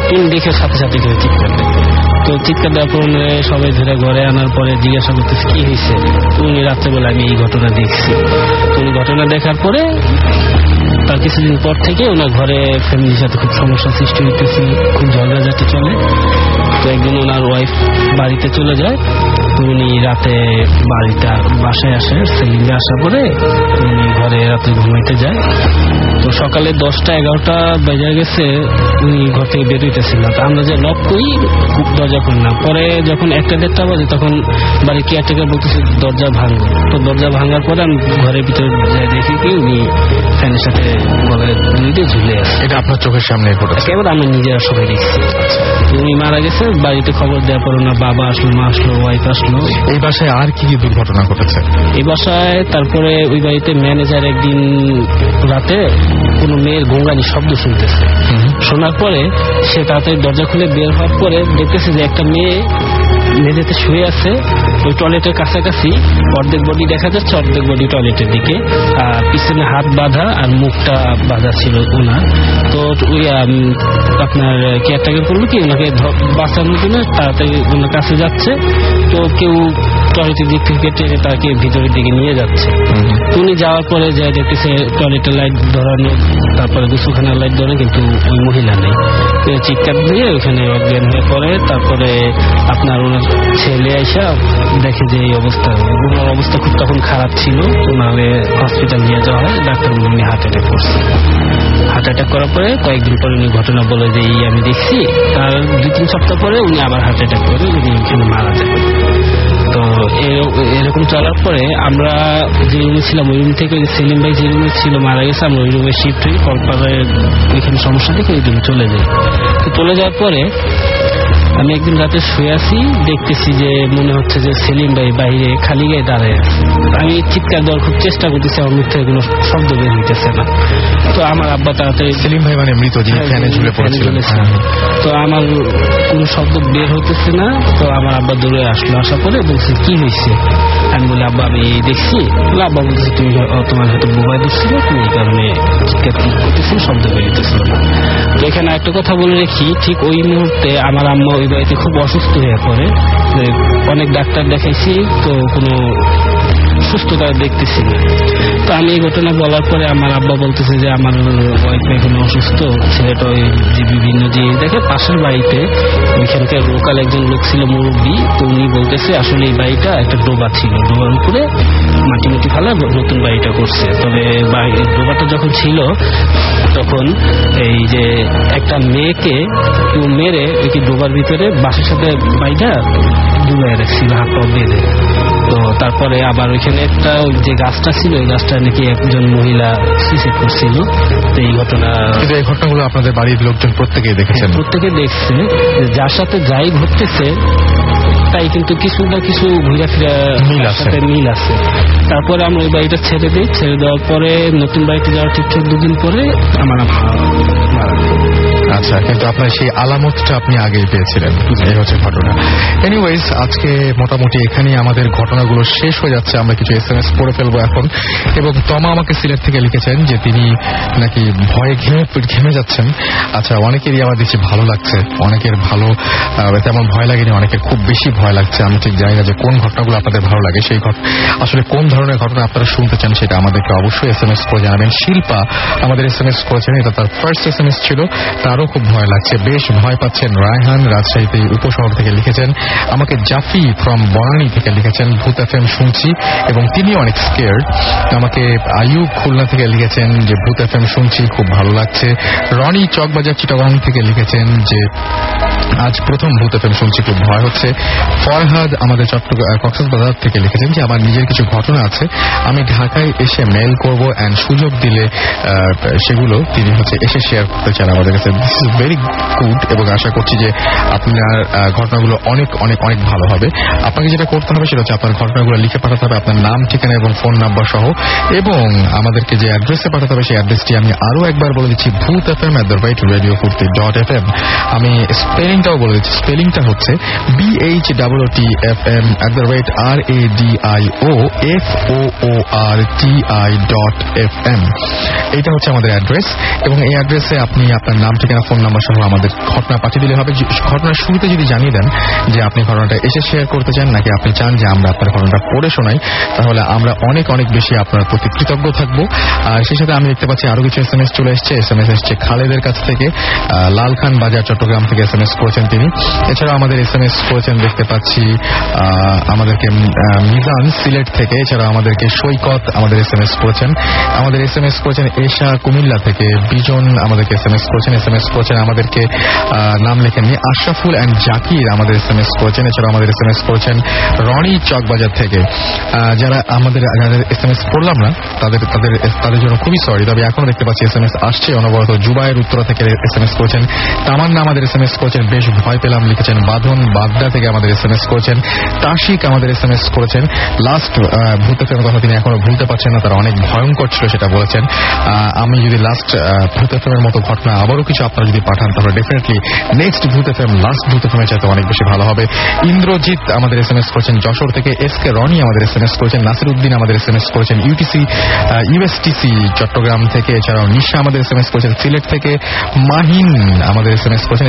তিনি দেখে সাথে সাথে কেউ চিৎকার দেয়। তো চিৎকার দেওয়ার পর সবাই ধরে ঘরে আনার পরে জিজ্ঞাসা করতেছে কি হয়েছে। উনি রাত্রেবেলা আমি এই ঘটনা দেখছি। উনি ঘটনা দেখার পরে তার কিছুদিন পর থেকে ওনার ঘরে ফ্যামিলির সাথে খুব সমস্যা সৃষ্টি হইতেছে, খুব ঝগড়াঝাটি চলে। তো একদিন ওনার ওয়াইফ বাড়িতে চলে যায়। তো উনি রাতে বাসায় আসে, সেলিমে আসার পরে উনি ঘরে রাতে ঘুমাইতে যায়। তো সকালে 10টা-11টা বেজে গেছে, উনি ঘর থেকে বের হইতেছিল না। আমরা যে লক করি খুব দরজা করি না। পরে যখন 1-1:30 বাজে তখন বাড়ির কেয়ারটেকার বলতেছে দরজা ভাঙবো। তো দরজা ভাঙার পরে আমি ঘরের ভিতরে দেখি কি উনি ফ্যানের সাথে গলায় দুইতে ঝুলে আছে। এটা আপনার চোখের সামনে ঘটেছে? একেবারে আমরা নিজেরা সবাই দেখছি। উনি মারা গেছে। বাড়িতে খবর দেওয়ার পর ওনার বাবা আসলো, মা আসলো, ওয়াইফ আসলো। এই বাসায় আর কি কি দুর্ঘটনা ঘটেছে? এই বাসায় তারপরে ওই বাড়িতে ম্যানেজার একদিন রাতে কোন মেয়ের গোঙ্গানি শব্দ শুনতেছে। শোনার পরে সে তাড়াতাড়ি দরজা খুলে বের হওয়ার পরে দেখতেছে যে একটা মেয়ে মেঝেতে শুয়ে আছে ওই টয়লেটের কাছাকাছি। অর্ধেক বডি দেখা যাচ্ছে, অর্ধেক বডি টয়লেটের দিকে, আর পিছনে হাত বাঁধা আর মুখটা বাঁধা ছিল ওনার। তো ওই আপনার কেয়ারটেকার করলো কি ওনাকে বাঁচানোর জন্য তাড়াতাড়ি ওনার কাছে যাচ্ছে। তো কেউ টয়লেটের দিক থেকে টেনে তাকে ভিতরের দিকে নিয়ে যাচ্ছে। উনি যাওয়ার পরে যাই দেখতেছে টয়লেটের লাইট ধরানো, তারপরে গোসলখানার লাইট ধরানো, কিন্তু ওই মহিলা নেই। চিৎকার দিয়ে ওইখানে অজ্ঞান হয়ে পড়ে। তারপরে আপনার ওনার ছেলে আইসা দেখে যে এই অবস্থা, ওনার অবস্থা খুব তখন খারাপ ছিল। ওনারে হসপিটাল নিয়ে যাওয়া হয়। ডাক্তার উনি হার্ট অ্যাটাক করছে। হার্ট অ্যাটাক করার পরে কয়েকদিন পরে উনি ঘটনা বলে যে এই আমি দেখছি। তার 2-3 সপ্তাহ পরে উনি আবার হার্ট অ্যাটাক করে উনি এখানে মারা যায়। তো এরকম চলার পরে আমরা যে রুমে ছিলাম ওই রুম থেকে সেলিম ভাই যে রুমে ছিল মারা গেছে, আমরা ওই রুমে শিফট হই। কলপাড়ায় ওইখানে সমস্যা দেখে ওই রুমে চলে যাই। তো চলে যাওয়ার পরে আমি একদিন রাতে শুয়ে আছি, দেখতেছি যে মনে হচ্ছে যে সেলিম ভাই বাইরে খালি গায়ে দাঁড়ায় আছে। আমি চিৎকার দেওয়ার খুব চেষ্টা করতেছি, আমার মুখ থেকে কোনো শব্দ বের হইতেছে না। তো আমার আব্বা তাড়াতাড়ি, সেলিম ভাই মানে মৃত, যিনি ফ্যানে ঝুলে পড়েছিলেন। তো আমার কোনো শব্দ বের হতেছে না। তো আমার আব্বা দৌড়ে আসলো। আসার পরে বলছে কি হয়েছে। আমি বলি আব্বা আমি দেখছি। আব্বা বলতেছে তুমি তোমার হয়তো বোবাই ধরছিল, তুমি এই কারণে চিৎকার করতেছিল, শব্দ বের হইতেছিল না। তো এখানে একটা কথা বলে রেখি, ঠিক ওই মুহূর্তে আমার আম্মা ওই বাড়িতে খুব অসুস্থ হয়ে পড়ে। অনেক ডাক্তার দেখাইছি, তো কোনো সুস্থতা দেখতেছি না। তো আমি এই ঘটনা বলার পরে আমার আব্বা বলতেছে যে আমার ওয়াইফ এখন অসুস্থ, ছেলেটা ওই যে বিভিন্ন জিনিস দেখে পাশের বাড়িতে ওইখানকার লোকাল একজন লোক ছিল মুরব্বী, তো উনি বলতেছে আসলে এই বাড়িটা একটা ডোবা ছিল, ডোবার উপরে মাটি ফেলা নতুন বাড়িটা করছে। তবে ডোবাটা যখন ছিল তখন এই যে একটা মেয়েকে কেউ মেরে ওই ডোবার ভিতরে বাসের সাথে বাড়িটা ডুবে রাখছিল হাত পা বেঁধে। তো তারপরে আবার ওইখানে একটা যে গাছটা ছিল ওই গাছটা নাকি একজন মহিলা সুইসাইড করছিল। তো এই ঘটনাগুলো আপনাদের বাড়ির লোকজন প্রত্যেকেই দেখেছেন? প্রত্যেকে দেখছে, যার সাথে যাই ঘটতেছে তাই কিন্তু কিছু না কিছু ঘুরে ফিরে মিল আছে। তারপরে আমরা ওই বাড়িটা ছেড়ে দিই, ছেড়ে দেওয়ার পরে নতুন বাড়িতে যাওয়ার ঠিকঠাক 2 দিন পরে আমার আচ্ছা, কিন্তু আপনার সেই আলামতটা আপনি আগেই পেয়েছিলেন, এই হচ্ছে ঘটনা। এনিওয়েজ, আজকে মোটামুটি এখানেই আমাদের ঘটনাগুলো শেষ হয়ে যাচ্ছে। আমরা কিছু SMS পড়ে ফেলবো এখন। এবং তমা আমাকে সিলেট থেকে লিখেছেন যে তিনি নাকি ভয়ে ঘেমে যাচ্ছেন। আচ্ছা, অনেকেরই আমার দেখছি ভালো লাগছে, অনেকের ভালো তেমন ভয় লাগেনি, অনেকের খুব বেশি ভয় লাগছে। আমি ঠিক জানি না যে কোন ঘটনাগুলো আপনাদের ভালো লাগে, সেই আসলে কোন ধরনের ঘটনা আপনারা শুনতে চান সেটা আমাদেরকে অবশ্যই SMS করে জানাবেন। শিল্পা আমাদের SMS করেছেন, এটা তার ফার্স্ট SMS ছিল, তারও খুব ভয় লাগছে, বেশ ভয় পাচ্ছেন। রায়হান রাজশাহীতে উপশহর থেকে লিখেছেন। আমাকে জাফি ফ্রম বনানী থেকে লিখেছেন ভূত FM শুনছি এবং তিনি অনেক স্কেয়ার্ড। আমাকে আয়ুব খুলনা থেকে লিখেছেন যে ভূত FM শুনছি, খুব ভালো লাগছে। রনি চকবাজার চিটাগাং থেকে লিখেছেন যে আজ প্রথম ভূত FM শুনছি, খুব ভয় হচ্ছে। ফরহাদ আমাদের কক্সবাজার থেকে লিখেছেন যে আমার নিজের কিছু ঘটনা আছে, আমি ঢাকায় এসে মেল করব অ্যান্ড সুযোগ দিলে সেগুলো তিনি এসে শেয়ার করতে চান আমাদের কাছে। দিস ইজ ভেরি গুড এবং আশা করছি যে আপনার ঘটনাগুলো অনেক অনেক অনেক ভালো হবে। আপনাকে যেটা করতে হবে সেটা হচ্ছে আপনার ঘটনাগুলো লিখে পাঠাতে হবে, আপনার নাম, ঠিকানা এবং ফোন নাম্বার সহ, এবং আমাদেরকে যে অ্যাড্রেসে পাঠাতে হবে সেই অ্যাড্রেসটি আমি আরো একবার বলে দিচ্ছি, bhootfm@radiofurti.fm। আমি স্পেলিংটাও বলে দিচ্ছি, স্পেলিংটা হচ্ছে BHOOTFM@radioforti.fm। এইটা হচ্ছে আমাদের অ্যাড্রেস এবং এই অ্যাড্রেসে আপনি আপনার নাম, ঠিকানা, ফোন নাম্বার সহ আমাদের ঘটনা পাঠিয়ে দিলে হবে। ঘটনার শুরুতে যদি জানিয়ে দেন যে আপনি ঘটনাটা এসে শেয়ার করতে চান নাকি আপনি চান যে আমরা আপনার ঘটনাটা পড়ে শোনাই, তাহলে আমরা অনেক অনেক বেশি আপনার প্রতি কৃতজ্ঞ থাকবো। আর সেই সাথে আমি দেখতে পাচ্ছি আরো কিছু SMS চলে এসছে। SMS এসছে খালেদের কাছ থেকে, লালখান বাজার চট্টগ্রাম থেকে SMS করেছেন তিনি। এছাড়াও আমাদের SMS করেছেন দেখতে পাচ্ছি আমাদেরকে মিজান সিলেট থেকে, এছাড়াও আমাদেরকে সৈকত আমাদের SMS করেছেন। আমাদের SMS করেছেন এশা কুমিল্লা থেকে, বিজন আমাদেরকে SMS করেছেন আমাদেরকে নাম লেখেননি। আশরাফুল অ্যান্ড জাকির আমাদের SMS করেছেন। এছাড়াও আমাদের SMS করেছেন রনি চকবাজার থেকে। যারা যাদের SMS পড়লাম না তাদের জন্য খুবই সরি, তবে এখন দেখতে পাচ্ছি SMS আসছে অনবরত। জুবাইর উত্তরা থেকে SMS করেছেন। তামান্না আমাদের SMS করেছেন, বেশ ভয় পেলাম লিখেছেন। বাঁধন বাগদা থেকে আমাদের SMS করেছেন। তাশিক আমাদের SMS করেছেন। লাস্ট ভূত FM কথা তিনি এখনো ভুলতে পারছেন না, তারা অনেক ভয়ঙ্কর ছিল সেটা বলেছেন। আমি যদি লাস্ট ভূত FM এর মতো ঘটনা আবারও কিছু আপনারা যদি পাঠান তাহলে ডেফিনেটলি নেক্সট ভূত FM লাস্ট ভূত FM এর চাইতে অনেক বেশি ভালো হবে। ইন্দ্রজিৎ আমাদের SMS করেছেন যশোর থেকে। SK রনি আমাদের SMS করেছেন। নাসিরউদ্দিন আমাদের SMS করেছেন USTC চট্টগ্রাম থেকে। এছাড়াও নিশা আমাদের SMS করেছেন সিলেট থেকে। মাহিন আমাদের SMS করেছেন,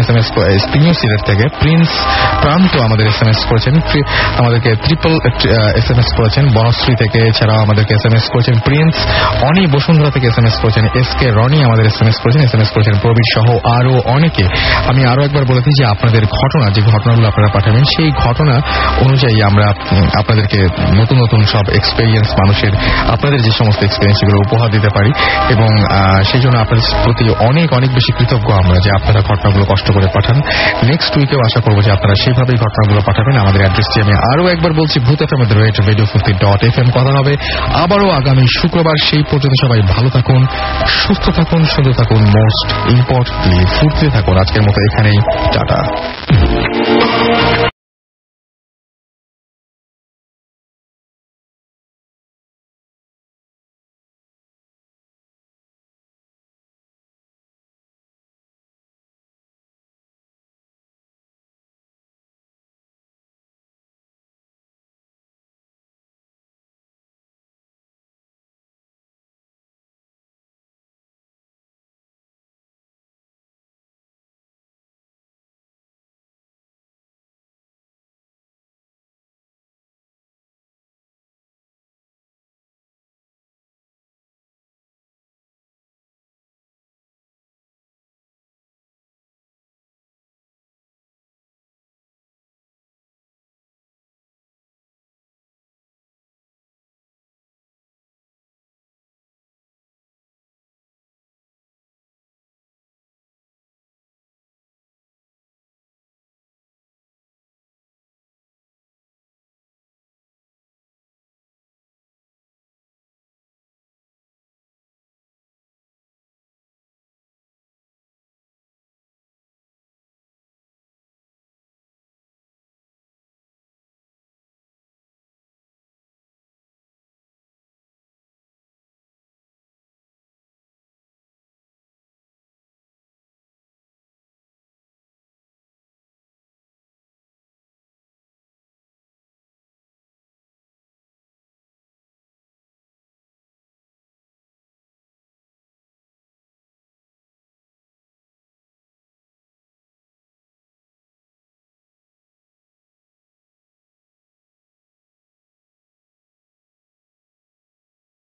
তিনিও সিলেট থেকে। প্রিন্স প্রান্ত আমাদের SMS করেছেন, আমাদেরকে ট্রিপল SMS করেছেন বনশ্রী থেকে। এছাড়াও আমাদেরকে SMS করেছেন প্রিন্স। অনি বসুন্ধরা থেকে SMS করেছেন। SK রনি আমাদের SMS করেছেন প্রবীর সহ আরো অনেকে। আমি আরো একবার বলে দিই যে আপনাদের ঘটনা, যে ঘটনাগুলো আপনারা পাঠাবেন সেই ঘটনা অনুযায়ী আমরা আপনাদেরকে নতুন নতুন সব এক্সপেরিয়েন্স মানুষের, আপনাদের যে সমস্ত এক্সপেরিয়েন্স সেগুলো উপহার দিতে পারি এবং সেই জন্য আপনাদের প্রতি অনেক অনেক বেশি কৃতজ্ঞ আমরা যে আপনারা ঘটনাগুলো কষ্ট করে পাঠান। নেক্সট উইকেও আশা করবো যে আপনারা সেইভাবেই ঘটনাগুলো পাঠাবেন। আমাদের অ্যাড্রেসটি আমি আরো একবার বলছি, bhootfm@radiofurti.fm। কথা হবে আবারও আগামী শুক্রবার। সেই পর্যন্ত সবাই ভালো থাকুন, সুস্থ থাকুন, সুন্দর থাকুন, মোস্ট ইম্পর্টেন্টলি ফুর্তিতে থাকুন। আজকের মতো এখানেই টাটা।